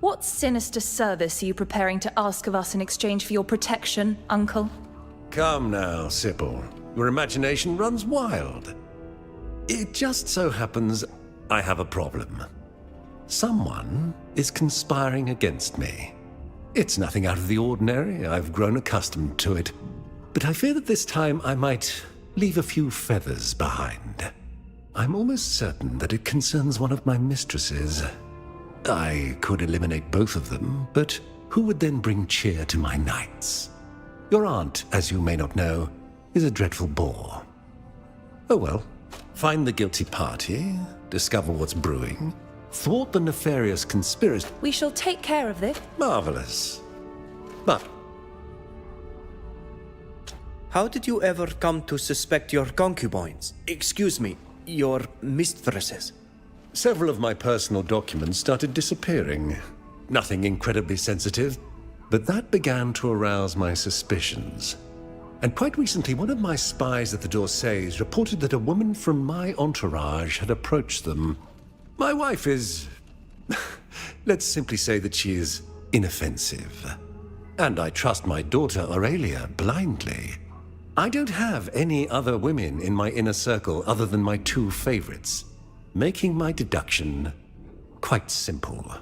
What sinister service are you preparing to ask of us in exchange for your protection, Uncle? Come now, Sybil. Your imagination runs wild. It just so happens I have a problem. Someone is conspiring against me. It's nothing out of the ordinary. I've grown accustomed to it. But I fear that this time I might leave a few feathers behind. I'm almost certain that it concerns one of my mistresses. I could eliminate both of them, but who would then bring cheer to my nights? Your aunt, as you may not know, is a dreadful bore. Oh well, find the guilty party, discover what's brewing, thwart the nefarious conspiracy. We shall take care of this. Marvelous. But how did you ever come to suspect your concubines? Excuse me, your mistresses? Several of my personal documents started disappearing. Nothing incredibly sensitive, but that began to arouse my suspicions. And quite recently, one of my spies at the Dorsays reported that a woman from my entourage had approached them. My wife is... let's simply say that she is inoffensive. And I trust my daughter Aurelia blindly. I don't have any other women in my inner circle other than my two favorites, making my deduction quite simple.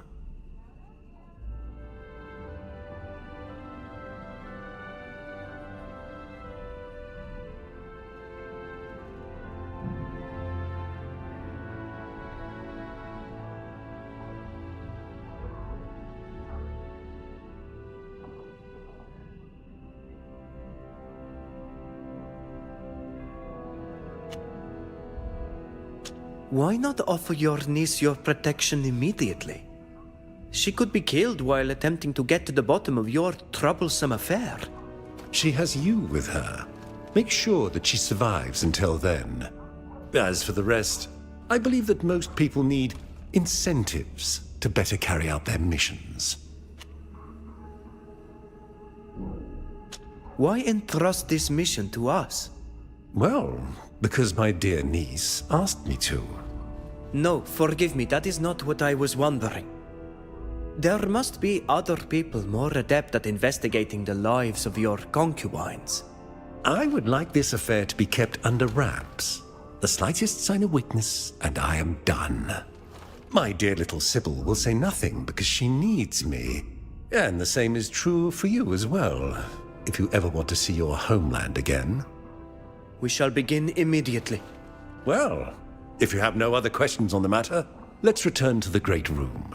Why not offer your niece your protection immediately? She could be killed while attempting to get to the bottom of your troublesome affair. She has you with her. Make sure that she survives until then. As for the rest, I believe that most people need incentives to better carry out their missions. Why entrust this mission to us? Well, because my dear niece asked me to. No, forgive me, that is not what I was wondering. There must be other people more adept at investigating the lives of your concubines. I would like this affair to be kept under wraps. The slightest sign of weakness, and I am done. My dear little Sybil will say nothing because she needs me. And the same is true for you as well, if you ever want to see your homeland again. We shall begin immediately. Well, if you have no other questions on the matter, let's return to the Great Room.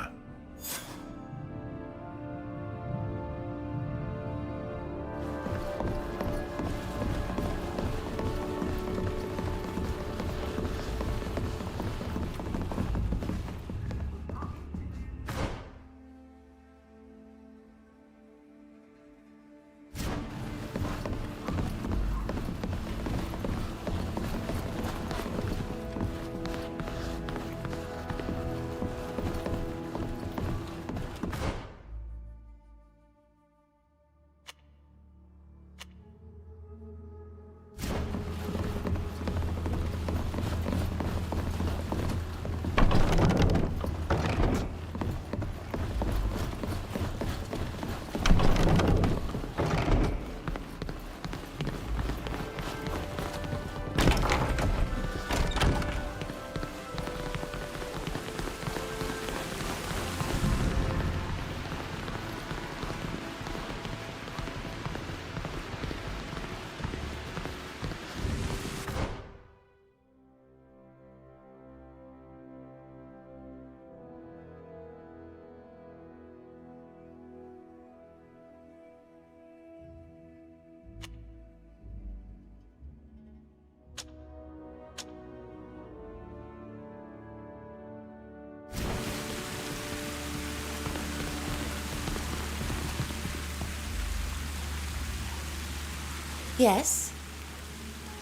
Yes?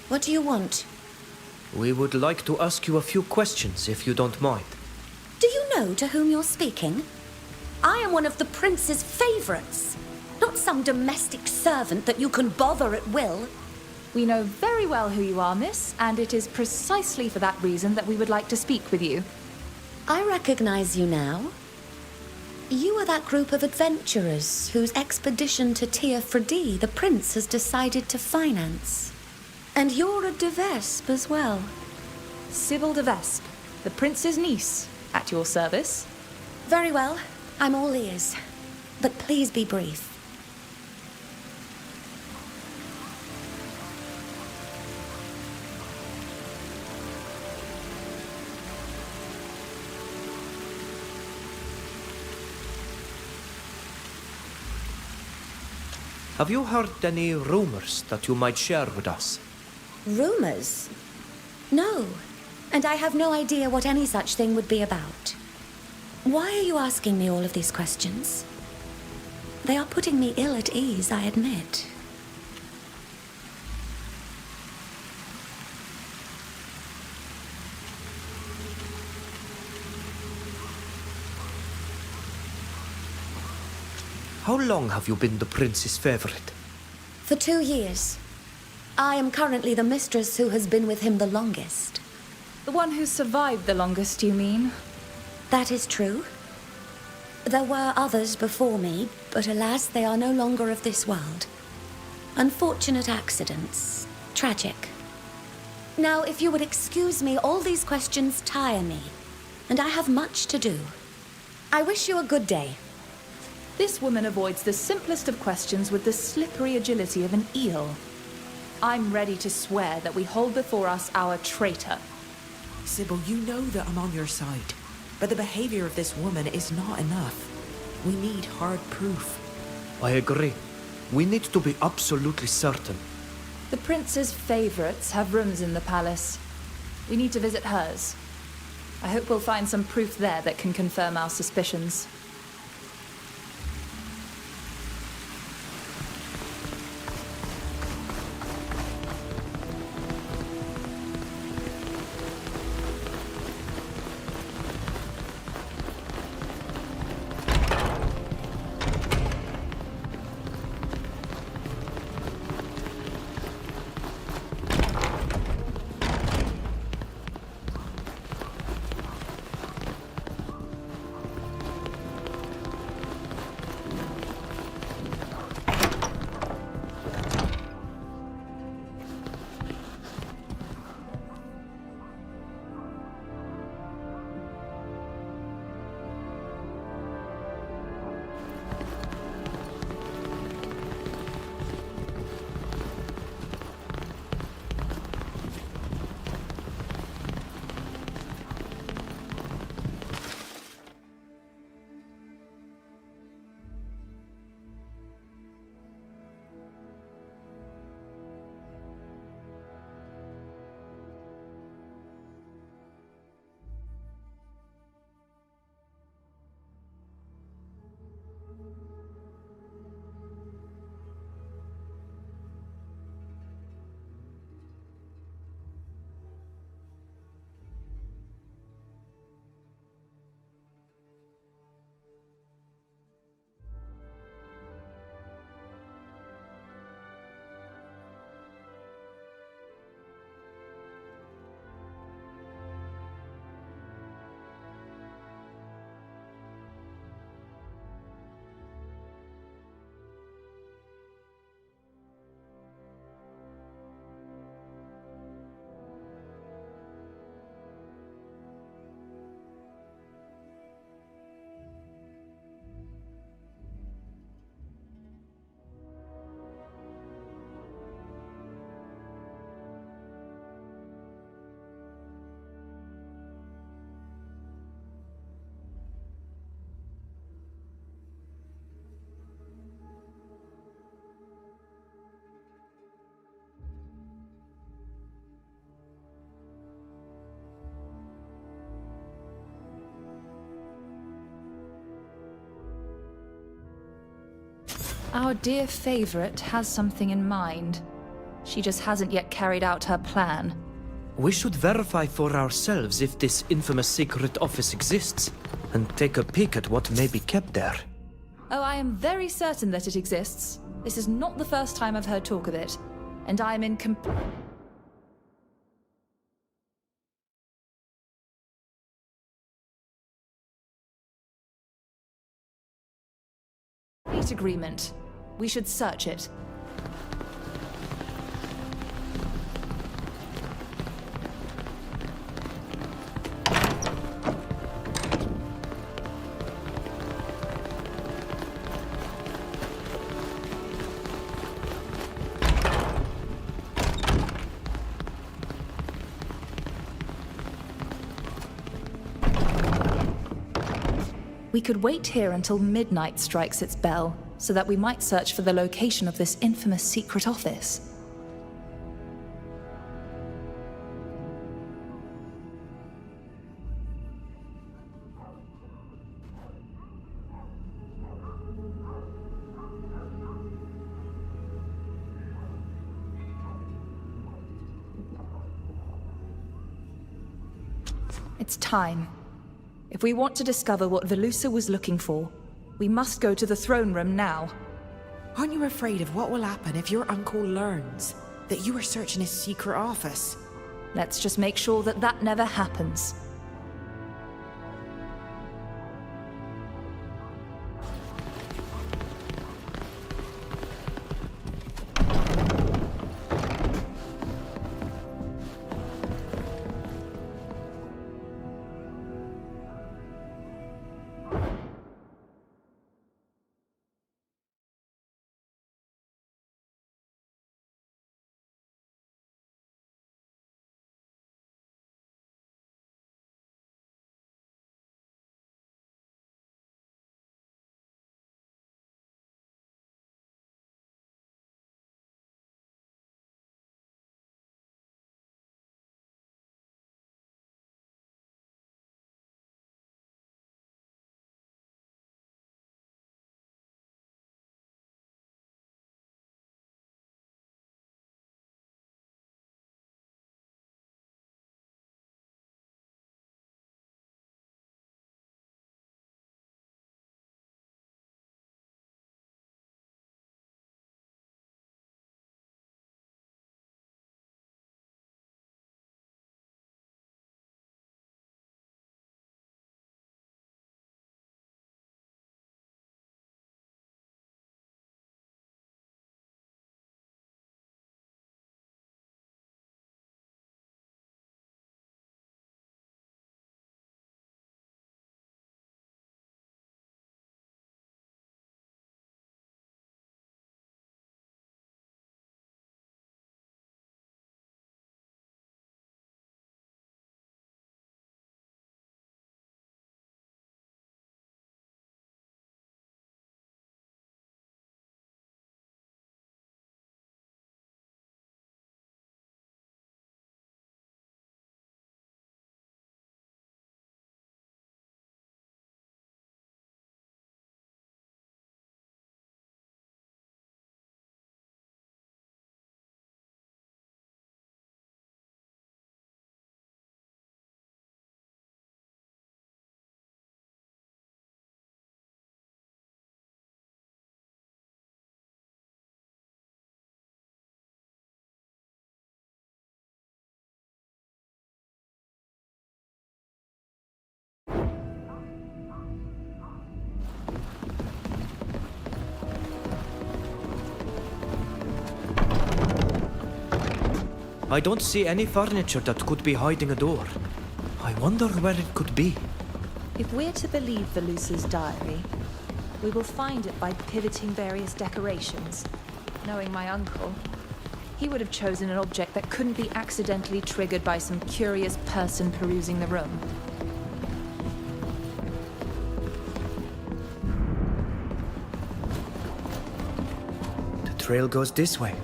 What do you want? We would like to ask you a few questions, if you don't mind. Do you know to whom you're speaking? I am one of the prince's favorites, not some domestic servant that you can bother at will. We know very well who you are, miss, and it is precisely for that reason that we would like to speak with you. I recognize you now. You are that group of adventurers whose expedition to Tir-Fradi the prince has decided to finance. And you're a de Vespe as well. Sybil de Vespe, the prince's niece, at your service. Very well. I'm all ears. But please be brief. Have you heard any rumors that you might share with us? Rumors? No. And I have no idea what any such thing would be about. Why are you asking me all of these questions? They are putting me ill at ease, I admit. how long have you been the prince's favorite? For 2 years. I am currently the mistress who has been with him the longest. The one who survived the longest, you mean? That is true. There were others before me, but alas, they are no longer of this world. Unfortunate accidents. Tragic. Now, if you would excuse me, all these questions tire me, and I have much to do. I wish you a good day. This woman avoids the simplest of questions with the slippery agility of an eel. I'm ready to swear that we hold before us our traitor. Sybil, you know that I'm on your side, but the behavior of this woman is not enough. We need hard proof. I agree. We need to be absolutely certain. The prince's favorites have rooms in the palace. We need to visit hers. I hope we'll find some proof there that can confirm our suspicions. Our dear favorite has something in mind. She just hasn't yet carried out her plan. We should verify for ourselves if this infamous secret office exists, and take a peek at what may be kept there. Oh, I am very certain that it exists. This is not the first time I've heard talk of it, and I am in complete agreement. We should search it. We could wait here until midnight strikes its bell, so that we might search for the location of this infamous secret office. It's time. If we want to discover what Velusa was looking for, We must go to the throne room now. Aren't you afraid of what will happen if your uncle learns that you were searching his secret office? Let's just make sure that that never happens. I don't see any furniture that could be hiding a door. I wonder where it could be. If we're to believe Velusa's diary, we will find it by pivoting various decorations. Knowing my uncle, he would have chosen an object that couldn't be accidentally triggered by some curious person perusing the room. The trail goes this way.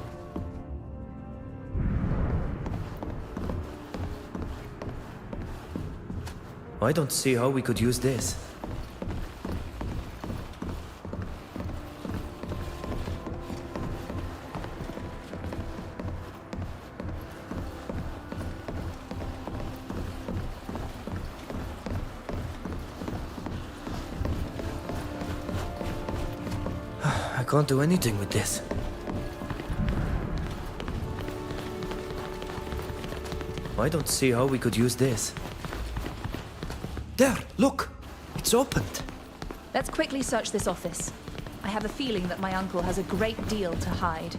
I don't see how we could use this. I can't do anything with this. I don't see how we could use this. There, look! It's opened. Let's quickly search this office. I have a feeling that my uncle has a great deal to hide.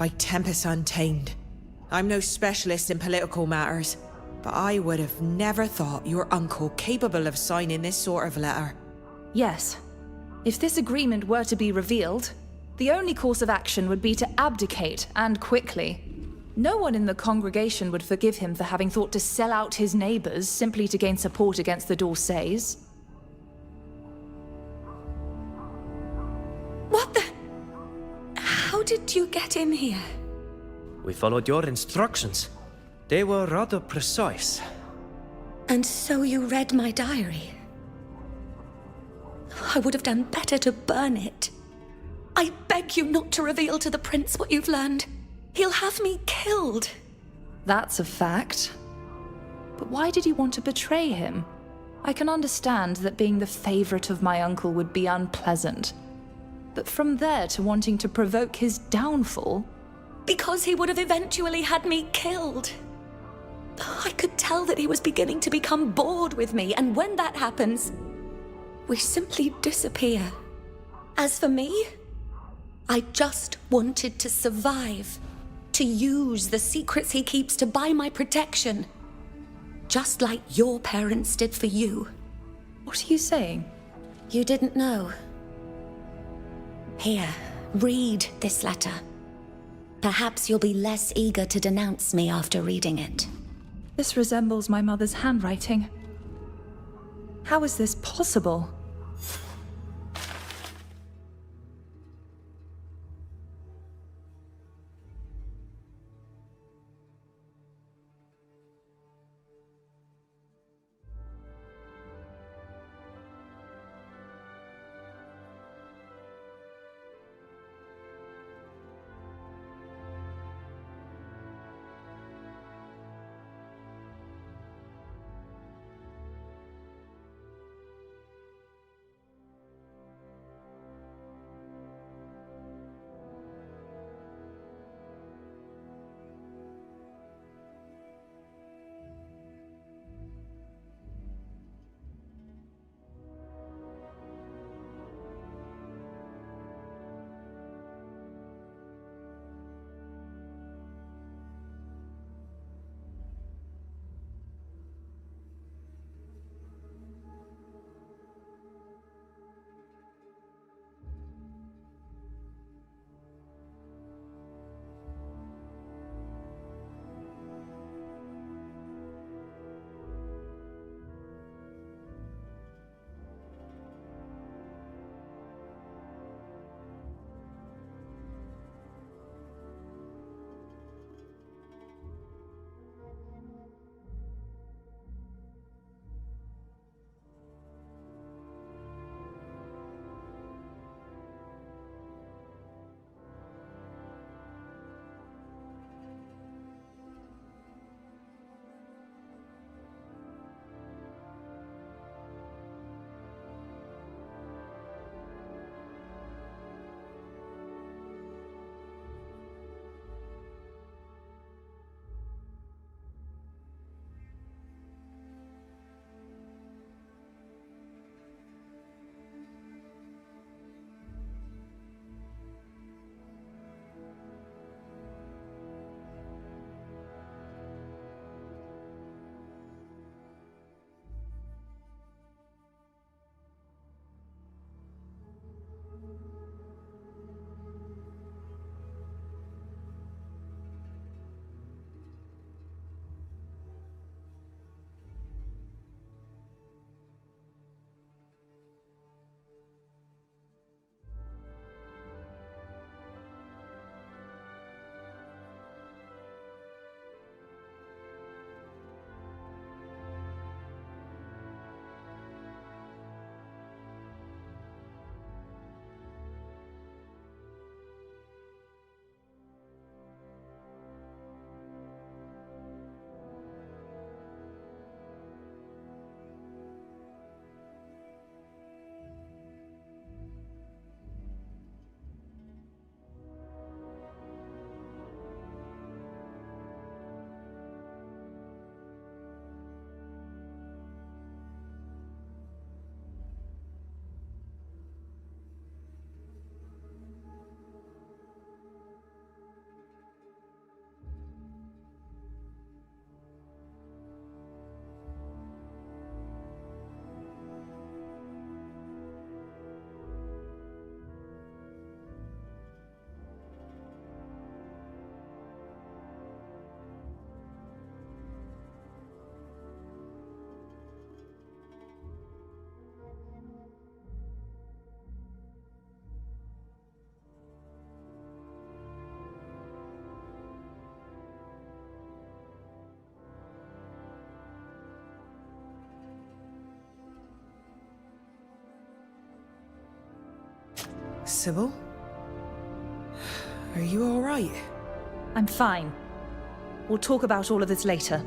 by Tempest Untamed. I'm no specialist in political matters, but I would have never thought your uncle capable of signing this sort of letter. Yes. If this agreement were to be revealed, the only course of action would be to abdicate, and quickly. No one in the congregation would forgive him for having thought to sell out his neighbors simply to gain support against the Dorsays. What the? How did you get in here? We followed your instructions. They were rather precise. And so you read my diary? I would have done better to burn it. I beg you not to reveal to the prince what you've learned. He'll have me killed. That's a fact. But why did you want to betray him? I can understand that being the favorite of my uncle would be unpleasant. But from there to wanting to provoke his downfall... Because he would have eventually had me killed. I could tell that he was beginning to become bored with me, and when that happens, we simply disappear. As for me, I just wanted to survive. To use the secrets he keeps to buy my protection. Just like your parents did for you. What are you saying? You didn't know. Here, read this letter. Perhaps you'll be less eager to denounce me after reading it. This resembles my mother's handwriting. How is this possible? Sybil? Are you all right? I'm fine. We'll talk about all of this later.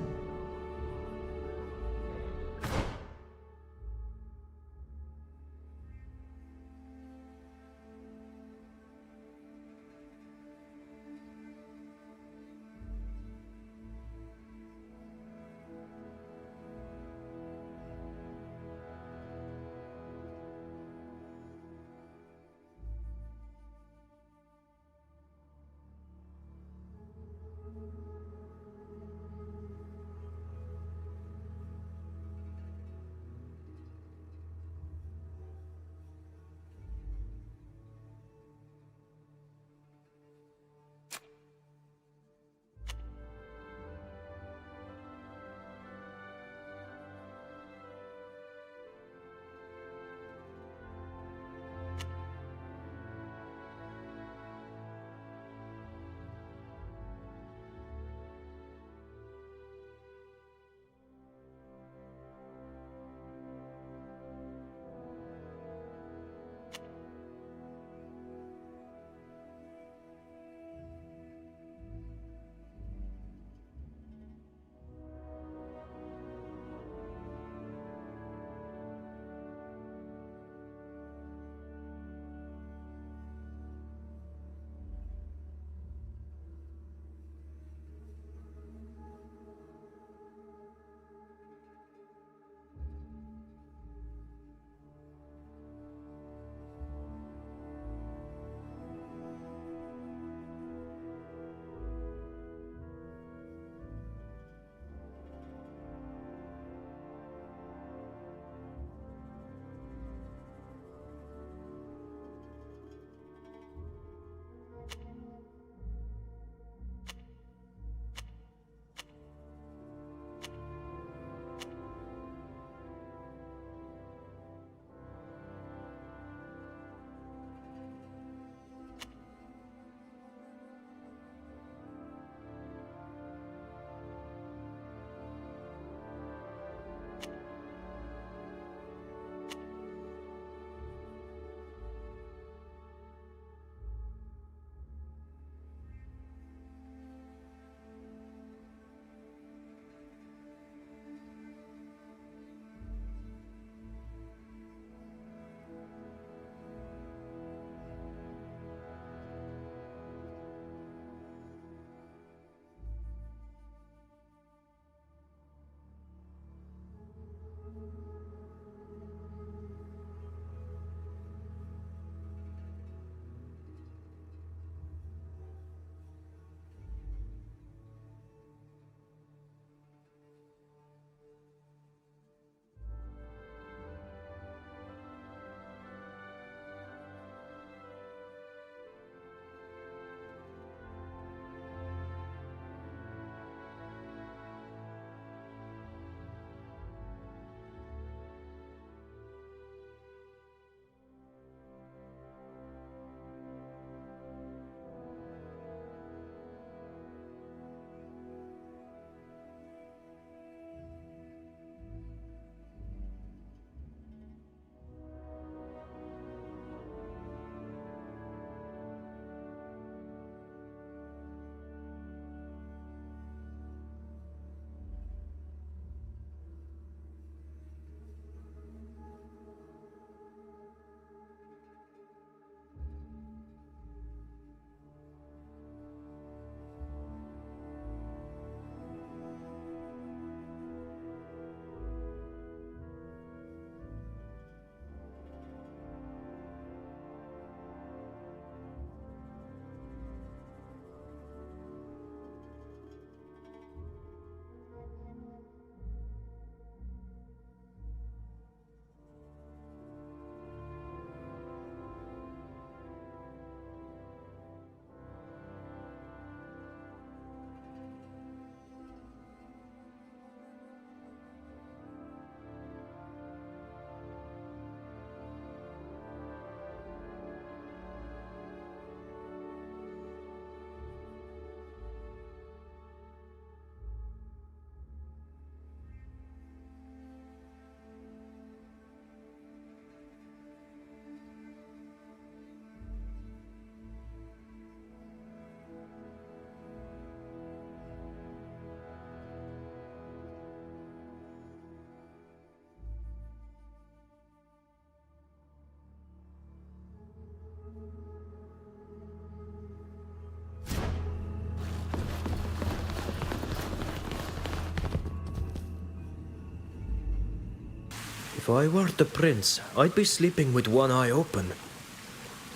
If I were the prince, I'd be sleeping with one eye open.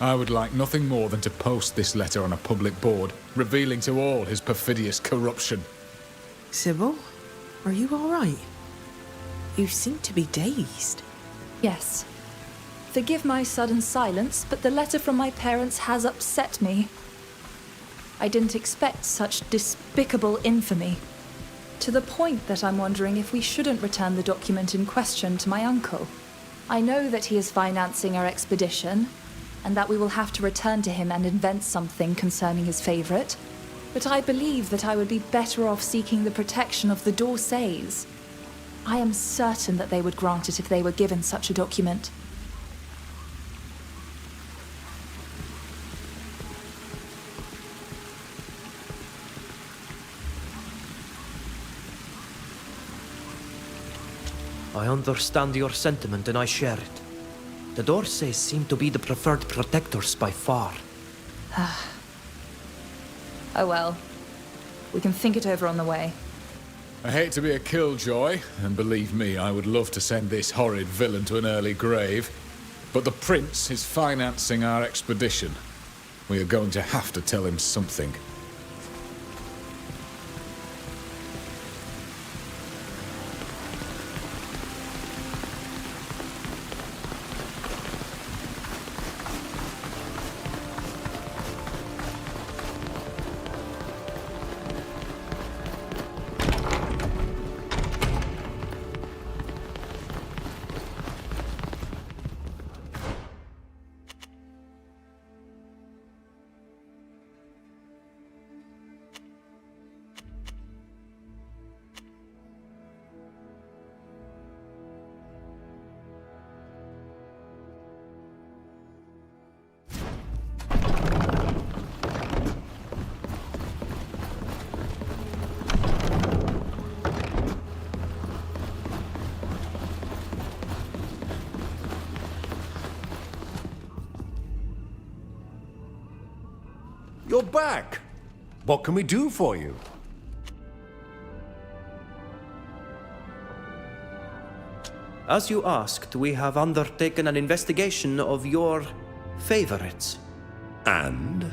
I would like nothing more than to post this letter on a public board, revealing to all his perfidious corruption. Sybil, are you all right? You seem to be dazed. Yes. Forgive my sudden silence, but the letter from my parents has upset me. I didn't expect such despicable infamy. To the point that I'm wondering if we shouldn't return the document in question to my uncle. I know that he is financing our expedition, and that we will have to return to him and invent something concerning his favorite. But I believe that I would be better off seeking the protection of the Dorsays. I am certain that they would grant it if they were given such a document. I understand your sentiment and I share it. The Dorsays seem to be the preferred protectors by far. Oh well. We can think it over on the way. I hate to be a killjoy, and believe me, I would love to send this horrid villain to an early grave. But the prince is financing our expedition. We are going to have to tell him something. You're back! What can we do for you? As you asked, we have undertaken an investigation of your favorites. And?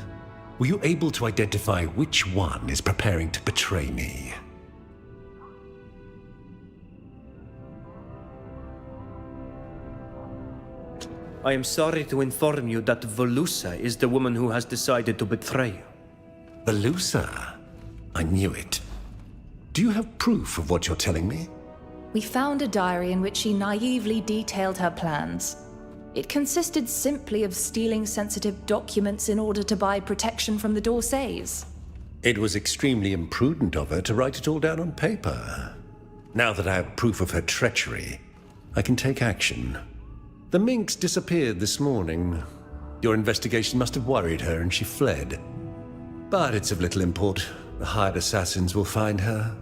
Were you able to identify which one is preparing to betray me? I am sorry to inform you that Volusa is the woman who has decided to betray you. Volusa? I knew it. Do you have proof of what you're telling me? We found a diary in which she naively detailed her plans. It consisted simply of stealing sensitive documents in order to buy protection from the Dorsays. It was extremely imprudent of her to write it all down on paper. Now that I have proof of her treachery, I can take action. The minx disappeared this morning. Your investigation must have worried her and she fled. But it's of little import. The hired assassins will find her.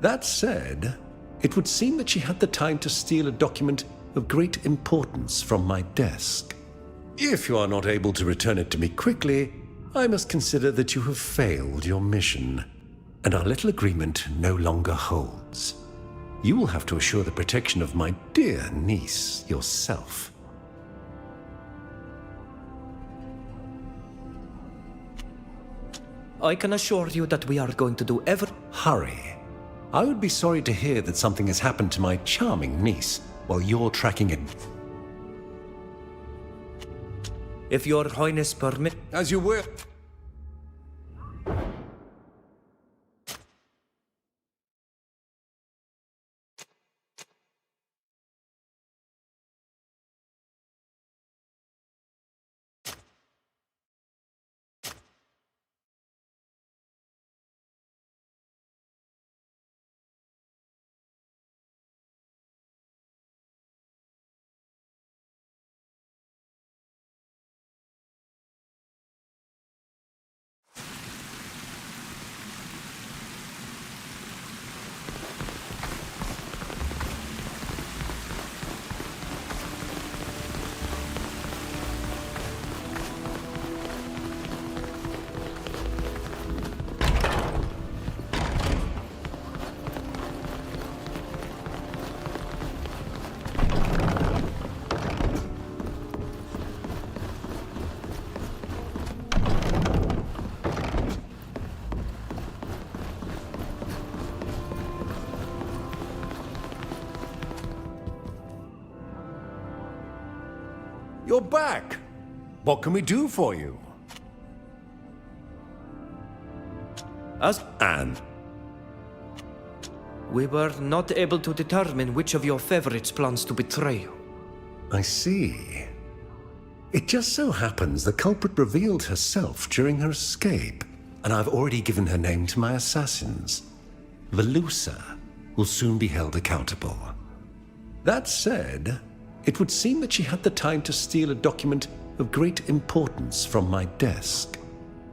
That said, it would seem that she had the time to steal a document of great importance from my desk. If you are not able to return it to me quickly, I must consider that you have failed your mission, and our little agreement no longer holds. You will have to assure the protection of my dear niece yourself. I can assure you that we are going to do Hurry. I would be sorry to hear that something has happened to my charming niece while you're tracking it. If your highness permit... As you will. You're back. What can we do for you? And? We were not able to determine which of your favorites plans to betray you. I see. It just so happens the culprit revealed herself during her escape, and I've already given her name to my assassins. Velusa will soon be held accountable. That said, it would seem that she had the time to steal a document of great importance from my desk.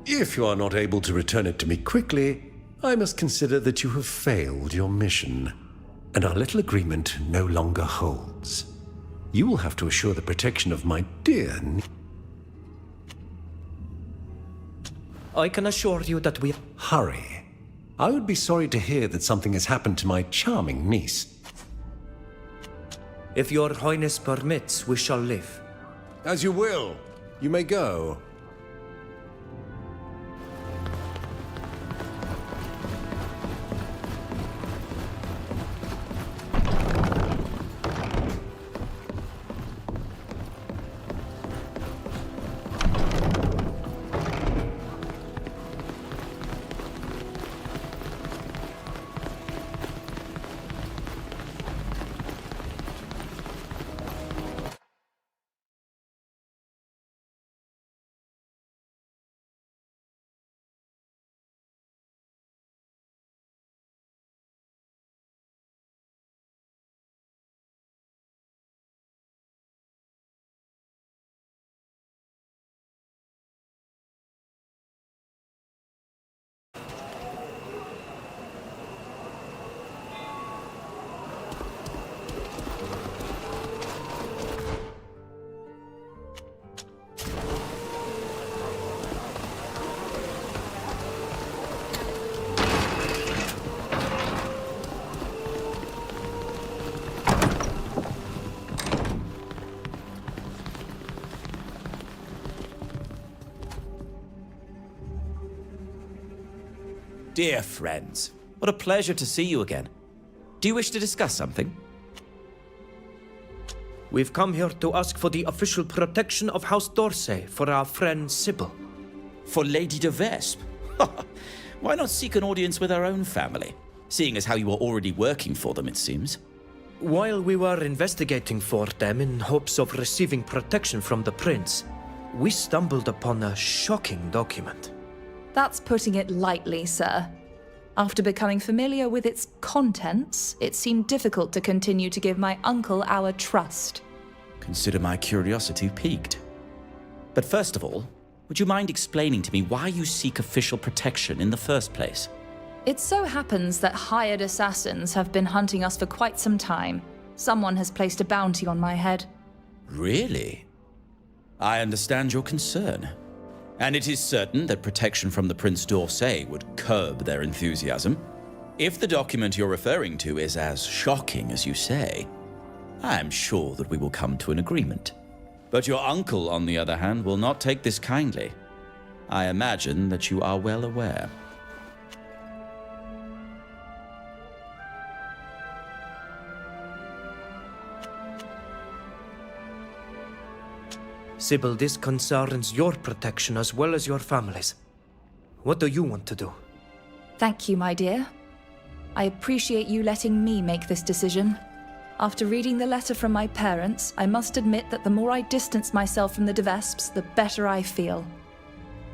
If you are not able to return it to me quickly, I must consider that you have failed your mission, and our little agreement no longer holds. You will have to assure the protection of my dear... I can assure you that we... Hurry. I would be sorry to hear that something has happened to my charming niece. If your highness permits, we shall live. As you will. You may go. Dear friends, what a pleasure to see you again. Do you wish to discuss something? We've come here to ask for the official protection of House D'Orsay for our friend Sybil. For Lady de Vespe? Why not seek an audience with our own family? Seeing as how you are already working for them, it seems. While we were investigating for them in hopes of receiving protection from the prince, we stumbled upon a shocking document. That's putting it lightly, sir. After becoming familiar with its contents, it seemed difficult to continue to give my uncle our trust. Consider my curiosity piqued. But first of all, would you mind explaining to me why you seek official protection in the first place? It so happens that hired assassins have been hunting us for quite some time. Someone has placed a bounty on my head. Really? I understand your concern. And it is certain that protection from the Prince d'Orsay would curb their enthusiasm. If the document you're referring to is as shocking as you say, I am sure that we will come to an agreement. But your uncle, on the other hand, will not take this kindly. I imagine that you are well aware. Sybil, this concerns your protection as well as your family's. What do you want to do? Thank you, my dear. I appreciate you letting me make this decision. After reading the letter from my parents, I must admit that the more I distance myself from the de Vespes, the better I feel.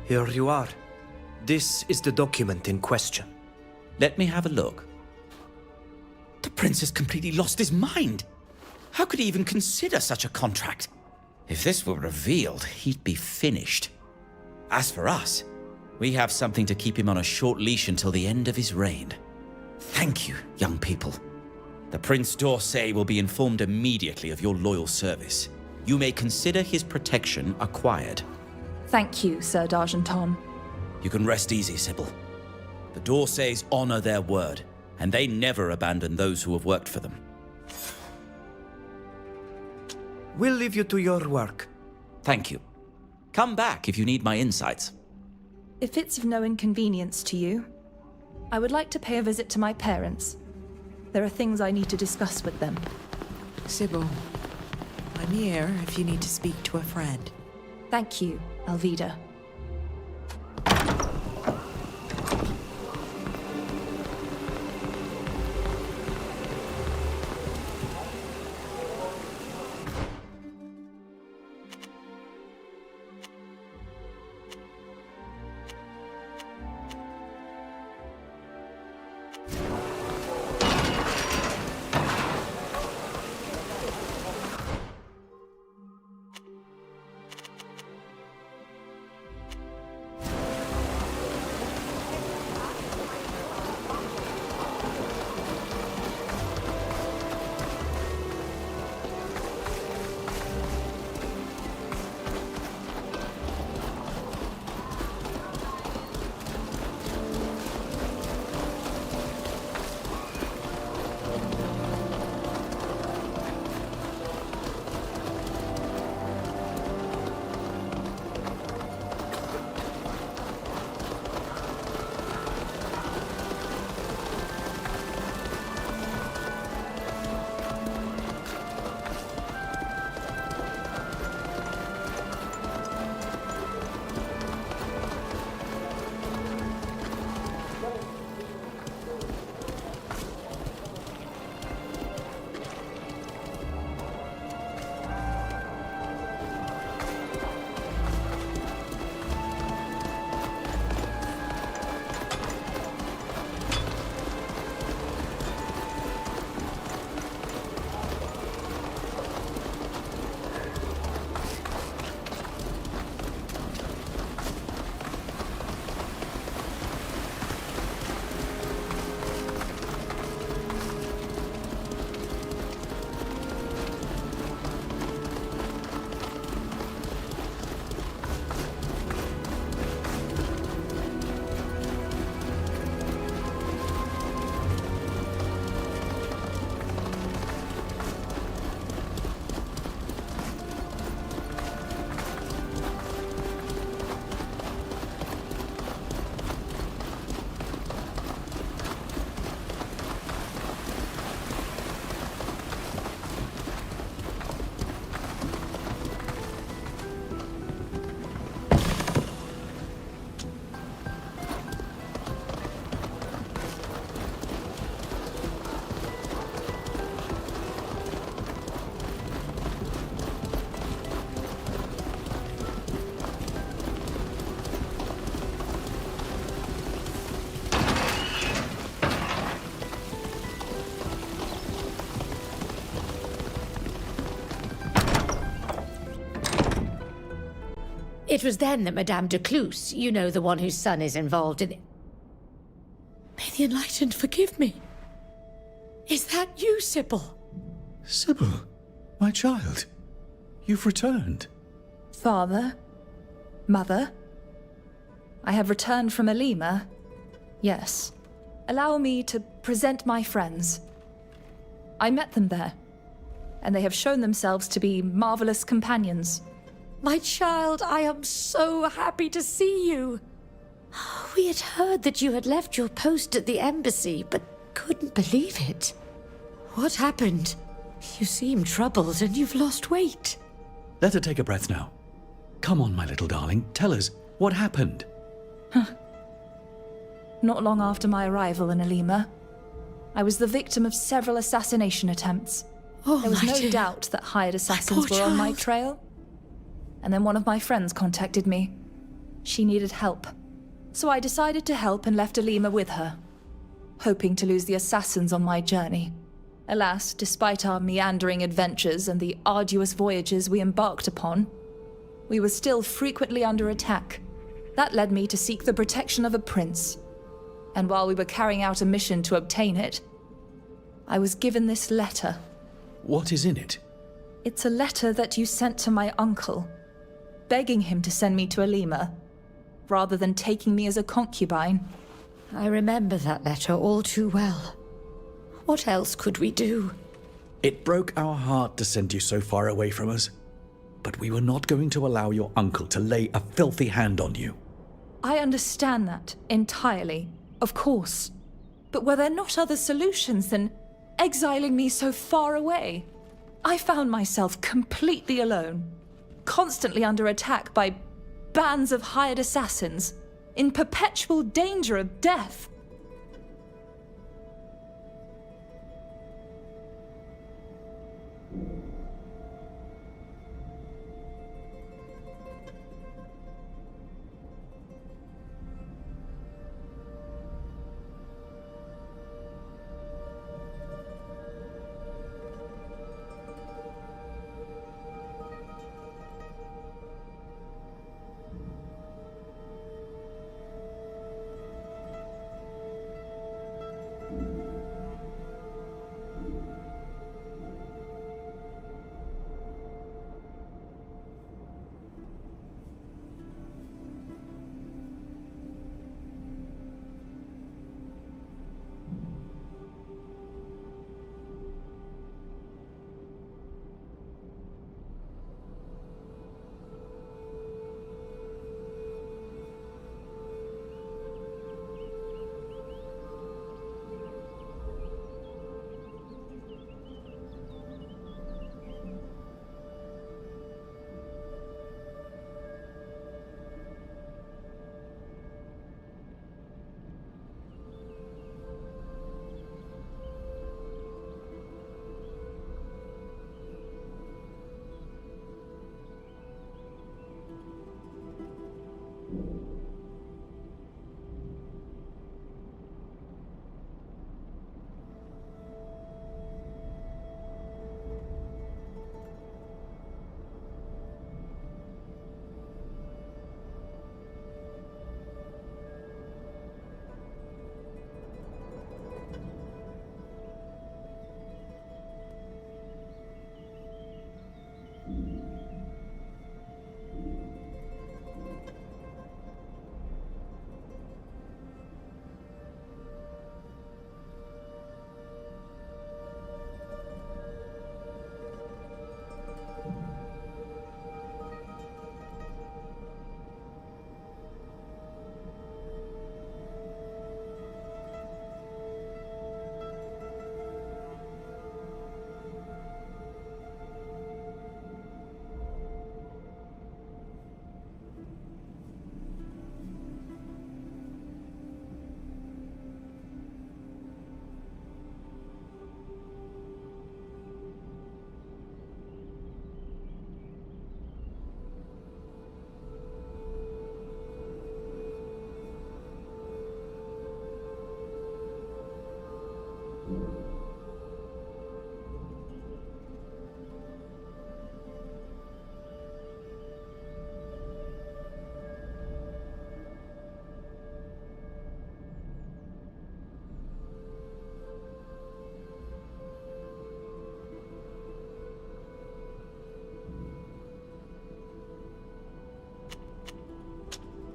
Here you are. This is the document in question. Let me have a look. The prince has completely lost his mind. How could he even consider such a contract? If this were revealed, he'd be finished. As for us, we have something to keep him on a short leash until the end of his reign. Thank you, young people. The Prince d'Orsay will be informed immediately of your loyal service. You may consider his protection acquired. Thank you, Sir d'Argenton. You can rest easy, Sybil. The d'Orsays honor their word, and they never abandon those who have worked for them. We'll leave you to your work. Thank you. Come back if you need my insights. If it's of no inconvenience to you, I would like to pay a visit to my parents. There are things I need to discuss with them. Sybil, I I'm here if you need to speak to a friend. Thank you, Alvida. It was then that Madame de Cluse, you know, the one whose son is involved in... May the Enlightened forgive me. Is that you, Sybil? Sybil, my child, you've returned. Father? Mother? I have returned from Elima. Yes. Allow me to present my friends. I met them there, and they have shown themselves to be marvelous companions. My child, I am so happy to see you. We had heard that you had left your post at the embassy, but couldn't believe it. What happened? You seem troubled and you've lost weight. Let her take a breath now. Come on, my little darling, tell us, what happened? Not long after my arrival in Elima, I was the victim of several assassination attempts. There was no doubt that hired assassins were on my trail. And then one of my friends contacted me. She needed help. So I decided to help and left Elima with her, hoping to lose the assassins on my journey. Alas, despite our meandering adventures and the arduous voyages we embarked upon, we were still frequently under attack. That led me to seek the protection of a prince. And while we were carrying out a mission to obtain it, I was given this letter. What is in it? It's a letter that you sent to my uncle, begging him to send me to Elima, rather than taking me as a concubine. I remember that letter all too well. What else could we do? It broke our heart to send you so far away from us, but we were not going to allow your uncle to lay a filthy hand on you. I understand that entirely, of course. But were there not other solutions than exiling me so far away? I found myself completely alone, constantly under attack by bands of hired assassins, in perpetual danger of death.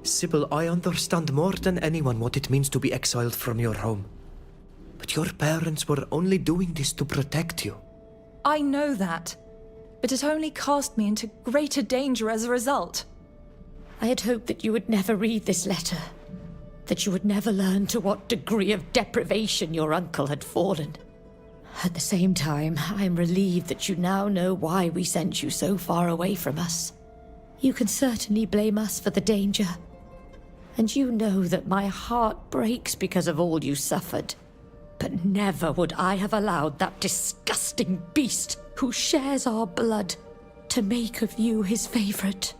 Sybil, I understand more than anyone what it means to be exiled from your home. But your parents were only doing this to protect you. I know that, but it only cast me into greater danger as a result. I had hoped that you would never read this letter, that you would never learn to what degree of deprivation your uncle had fallen. At the same time, I am relieved that you now know why we sent you so far away from us. You can certainly blame us for the danger, and you know that my heart breaks because of all you suffered. But never would I have allowed that disgusting beast who shares our blood to make of you his favorite.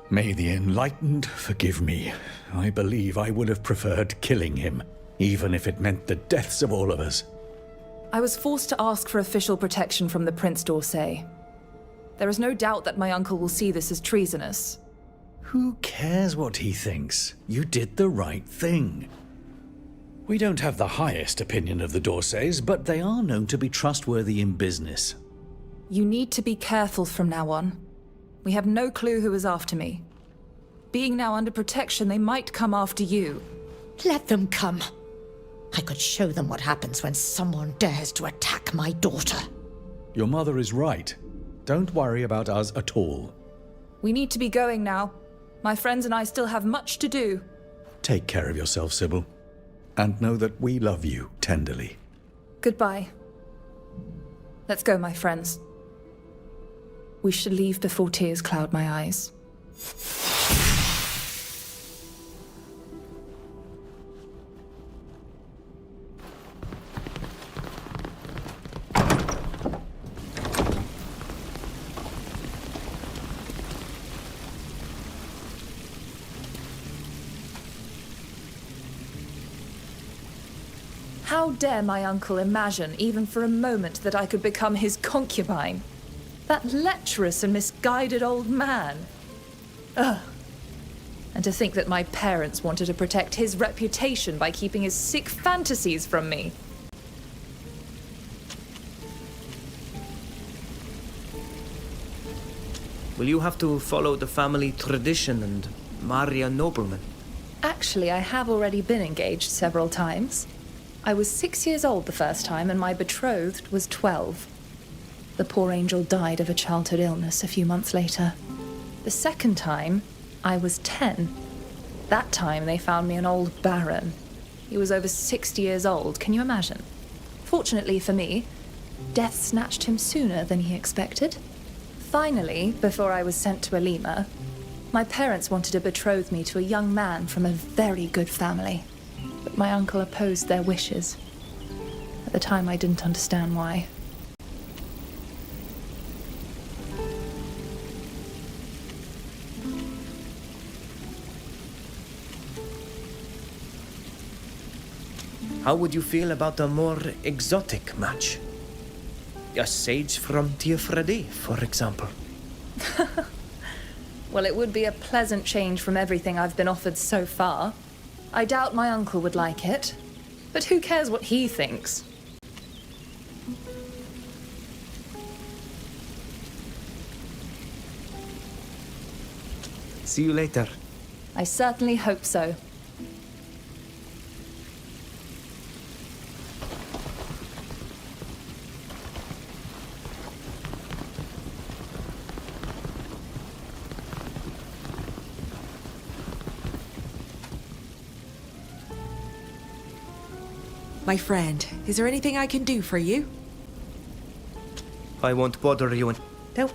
May the Enlightened forgive me. I believe I would have preferred killing him, even if it meant the deaths of all of us. I was forced to ask for official protection from the Prince d'Orsay. There is no doubt that my uncle will see this as treasonous. Who cares what he thinks? You did the right thing. We don't have the highest opinion of the d'Orsays, but they are known to be trustworthy in business. You need to be careful from now on. We have no clue who is after me. Being now under protection, they might come after you. Let them come. I could show them what happens when someone dares to attack my daughter. Your mother is right. Don't worry about us at all. We need to be going now. My friends and I still have much to do. Take care of yourself, Sybil. And know that we love you tenderly. Goodbye. Let's go, my friends. We should leave before tears cloud my eyes. How dare my uncle imagine, even for a moment, that I could become his concubine? That lecherous and misguided old man. Ugh. And to think that my parents wanted to protect his reputation by keeping his sick fantasies from me. Will you have to follow the family tradition and marry a nobleman? Actually, I have already been engaged several times. I was 6 years old the first time, and my betrothed was 12. The poor angel died of a childhood illness a few months later. The second time, I was 10. That time, they found me an old baron. He was over 60 years old, can you imagine? Fortunately for me, death snatched him sooner than he expected. Finally, before I was sent to Alima, my parents wanted to betroth me to a young man from a very good family. But my uncle opposed their wishes. At the time, I didn't understand why. How would you feel about a more exotic match? A sage from Tir-Fradi, for example. Well, it would be a pleasant change from everything I've been offered so far. I doubt my uncle would like it, but who cares what he thinks? See you later. I certainly hope so. My friend, is there anything I can do for you? I won't bother you and... No.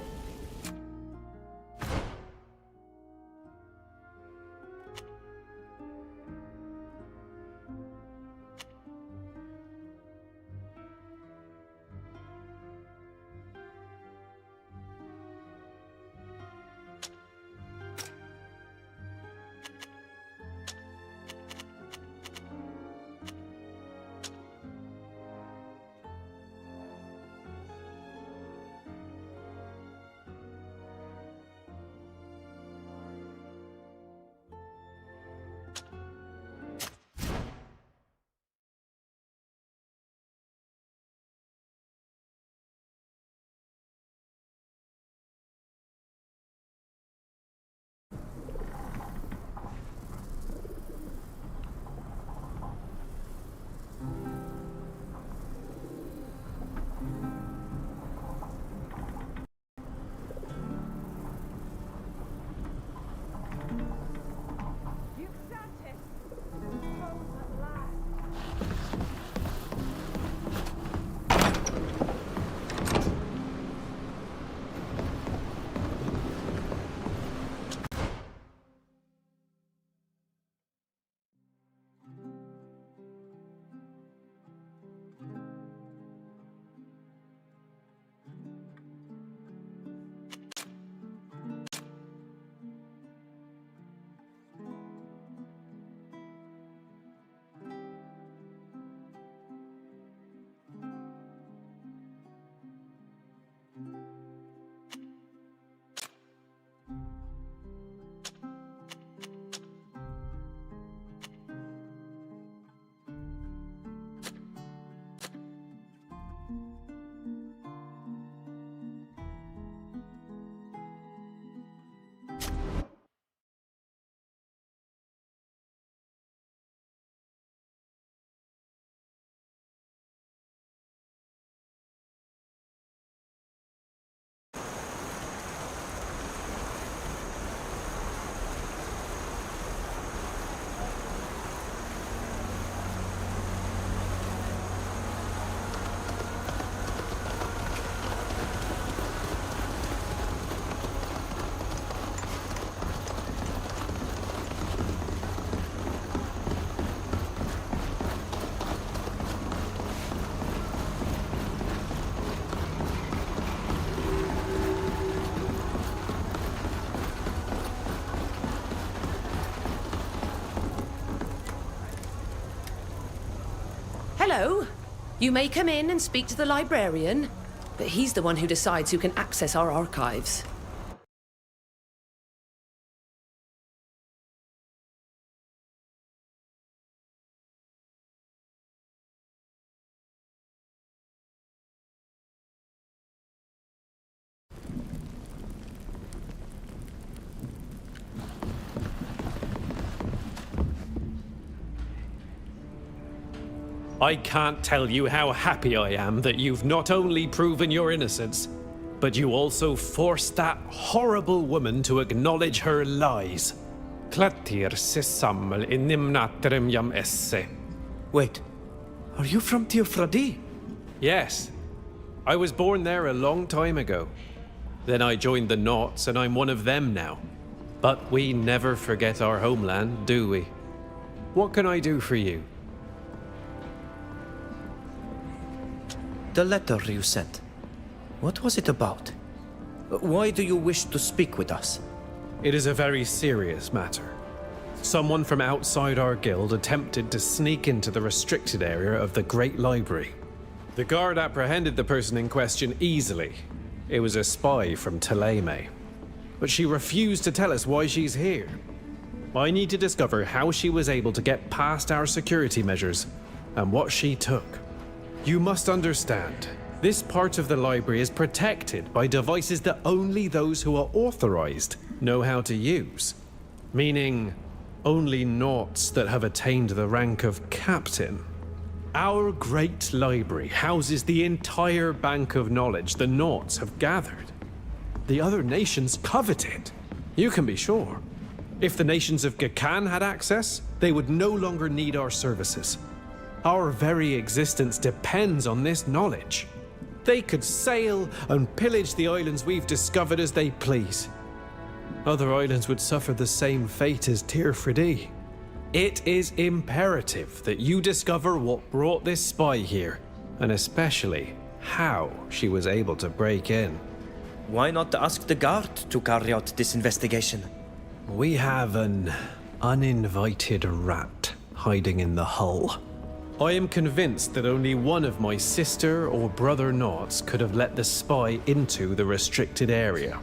Hello. You may come in and speak to the librarian, but he's the one who decides who can access our archives. I can't tell you how happy I am that you've not only proven your innocence, but you also forced that horrible woman to acknowledge her lies. Wait, are you from Tir-Fradi? Yes. I was born there a long time ago. Then I joined the Naughts and I'm one of them now. But we never forget our homeland, do we? What can I do for you? The letter you sent. What was it about? Why do you wish to speak with us? It is a very serious matter. Someone from outside our guild attempted to sneak into the restricted area of the Great Library. The guard apprehended the person in question easily. It was a spy from Thélème. But she refused to tell us why she's here. I need to discover how she was able to get past our security measures and what she took. You must understand, this part of the library is protected by devices that only those who are authorized know how to use. Meaning, only Naughts that have attained the rank of captain. Our great library houses the entire bank of knowledge the Naughts have gathered. The other nations covet it, you can be sure. If the nations of Gakan had access, they would no longer need our services. Our very existence depends on this knowledge. They could sail and pillage the islands we've discovered as they please. Other islands would suffer the same fate as Tir-Fradi. It is imperative that you discover what brought this spy here, and especially how she was able to break in. Why not ask the guard to carry out this investigation? We have an uninvited rat hiding in the hull. I am convinced that only one of my sister or brother Naughts could have let the spy into the restricted area.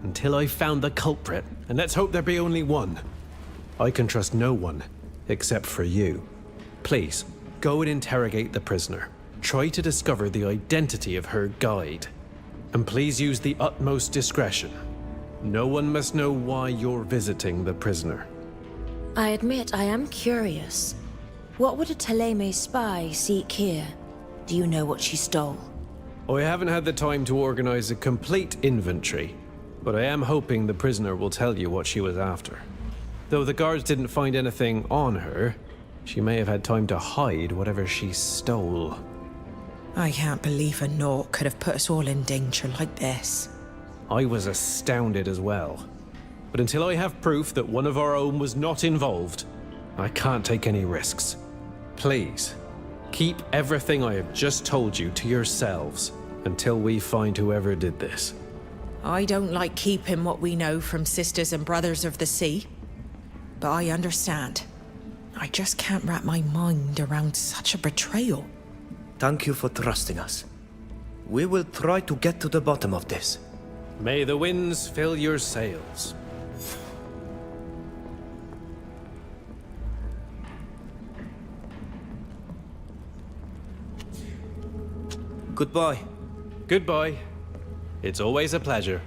Until I found the culprit, and let's hope there be only one, I can trust no one except for you. Please, go and interrogate the prisoner. Try to discover the identity of her guide. And please use the utmost discretion. No one must know why you're visiting the prisoner. I admit I am curious. What would a Thélème spy seek here? Do you know what she stole? I haven't had the time to organize a complete inventory, but I am hoping the prisoner will tell you what she was after. Though the guards didn't find anything on her, she may have had time to hide whatever she stole. I can't believe a Naught could have put us all in danger like this. I was astounded as well. But until I have proof that one of our own was not involved, I can't take any risks. Please, keep everything I have just told you to yourselves until we find whoever did this. I don't like keeping what we know from sisters and brothers of the sea, but I understand. I just can't wrap my mind around such a betrayal. Thank you for trusting us. We will try to get to the bottom of this. May the winds fill your sails. Goodbye. Goodbye. It's always a pleasure.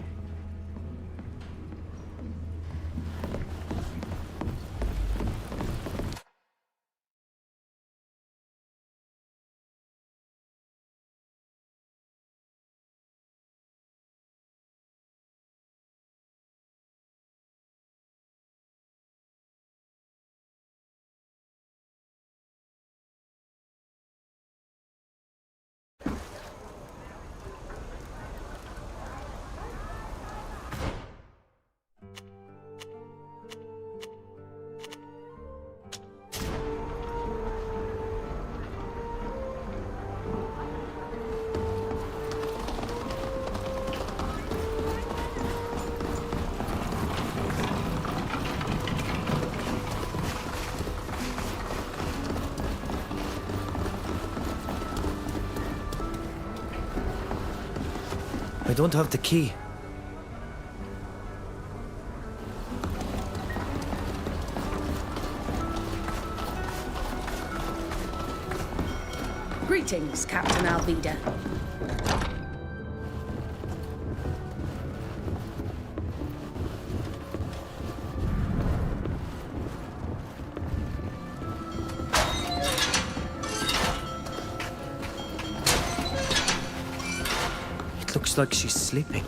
don't have the key. Greetings, Captain Alvida. It looks like she's sleeping.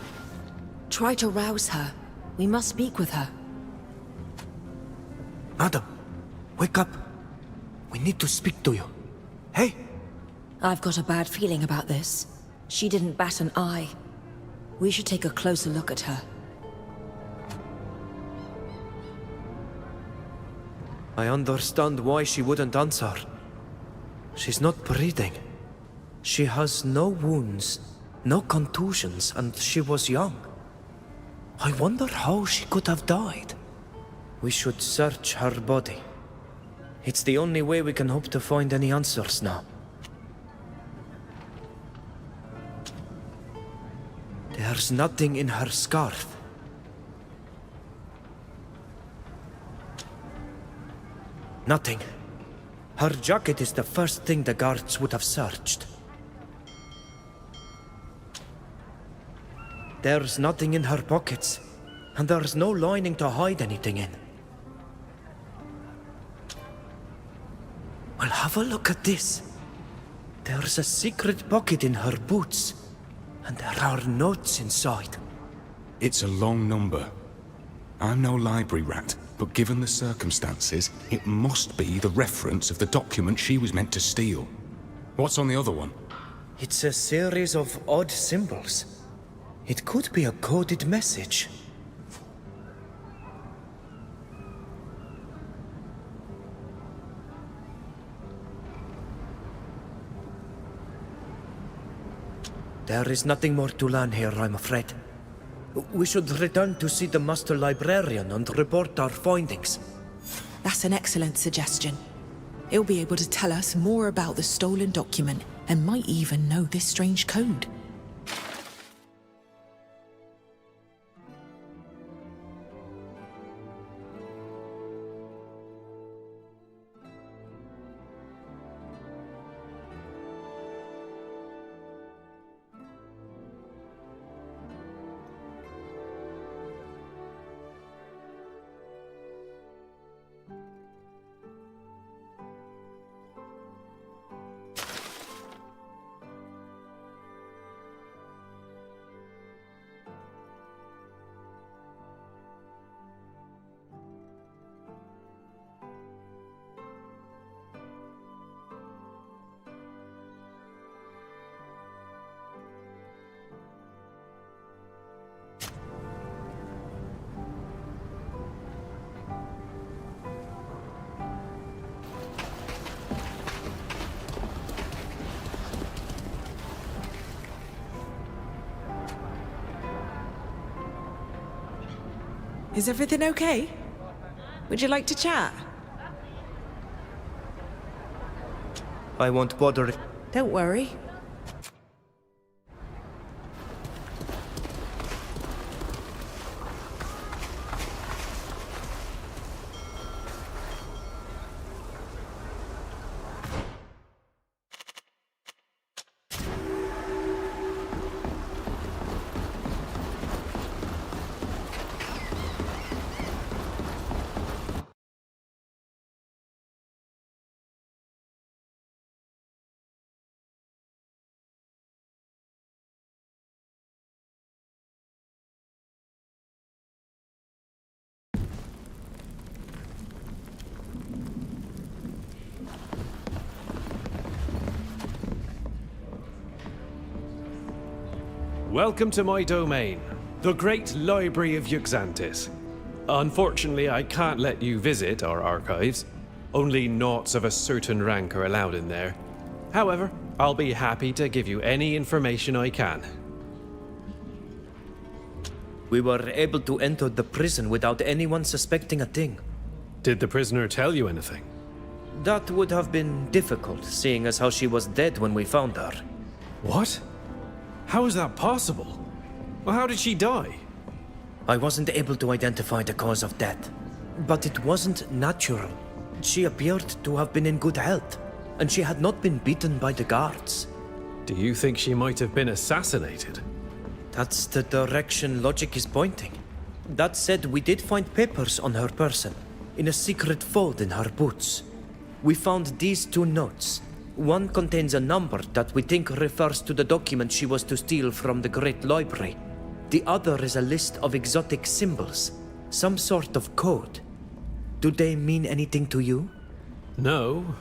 Try to rouse her. We must speak with her. Madam, wake up. We need to speak to you. Hey! I've got a bad feeling about this. She didn't bat an eye. We should take a closer look at her. I understand why she wouldn't answer. She's not breathing. She has no wounds, no contusions, and she was young. I wonder how she could have died. We should search her body. It's the only way we can hope to find any answers now. There's nothing in her scarf. Nothing. Her jacket is the first thing the guards would have searched. There's nothing in her pockets, and there's no lining to hide anything in. Well, have a look at this. There's a secret pocket in her boots, and there are notes inside. It's a long number. I'm no library rat, but given the circumstances, it must be the reference of the document she was meant to steal. What's on the other one? It's a series of odd symbols. It could be a coded message. There is nothing more to learn here, I'm afraid. We should return to see the Master Librarian and report our findings. That's an excellent suggestion. He'll be able to tell us more about the stolen document and might even know this strange code. Is everything okay? Would you like to chat? I won't bother. Don't worry. Welcome to my domain, the Great Library of Yuxantis. Unfortunately, I can't let you visit our archives. Only naughts of a certain rank are allowed in there. However, I'll be happy to give you any information I can. We were able to enter the prison without anyone suspecting a thing. Did the prisoner tell you anything? That would have been difficult, seeing as how she was dead when we found her. What? How is that possible? Well, how did she die? I wasn't able to identify the cause of death, but it wasn't natural. She appeared to have been in good health, and she had not been beaten by the guards. Do you think she might have been assassinated? That's the direction logic is pointing. That said, we did find papers on her person, in a secret fold in her boots. We found these 2 notes. One contains a number that we think refers to the document she was to steal from the Great Library. The other is a list of exotic symbols, some sort of code. Do they mean anything to you? No.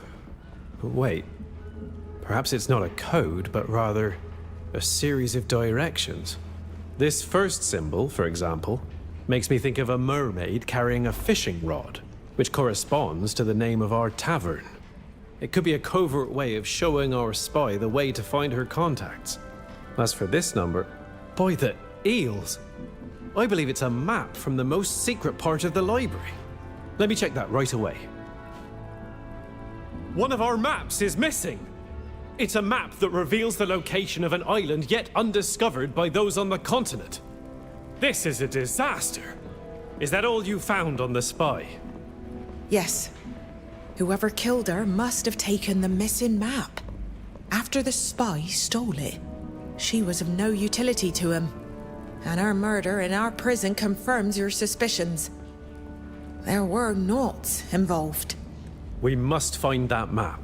But wait. Perhaps it's not a code, but rather a series of directions. This first symbol, for example, makes me think of a mermaid carrying a fishing rod, which corresponds to the name of our tavern. It could be a covert way of showing our spy the way to find her contacts. As for this number, by the eels, I believe it's a map from the most secret part of the library. Let me check that right away. One of our maps is missing! It's a map that reveals the location of an island yet undiscovered by those on the continent. This is a disaster. Is that all you found on the spy? Yes. Whoever killed her must have taken the missing map. After the spy stole it, she was of no utility to him. And her murder in our prison confirms your suspicions. There were noughts involved. We must find that map,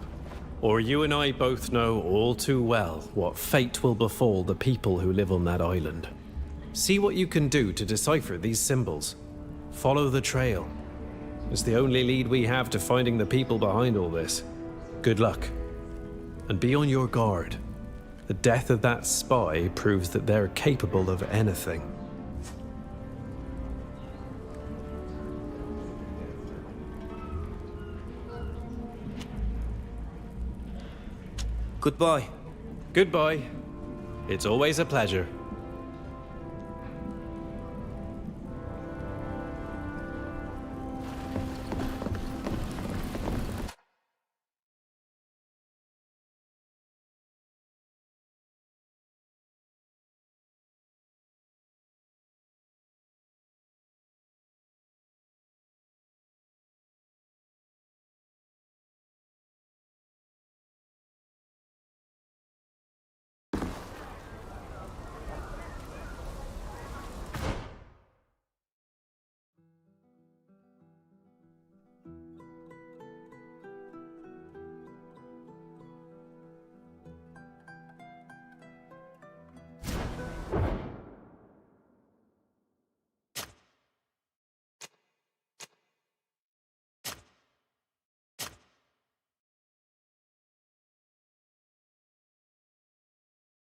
or you and I both know all too well what fate will befall the people who live on that island. See what you can do to decipher these symbols. Follow the trail. It's the only lead we have to finding the people behind all this. Good luck. And be on your guard. The death of that spy proves that they're capable of anything. Goodbye. Goodbye. It's always a pleasure.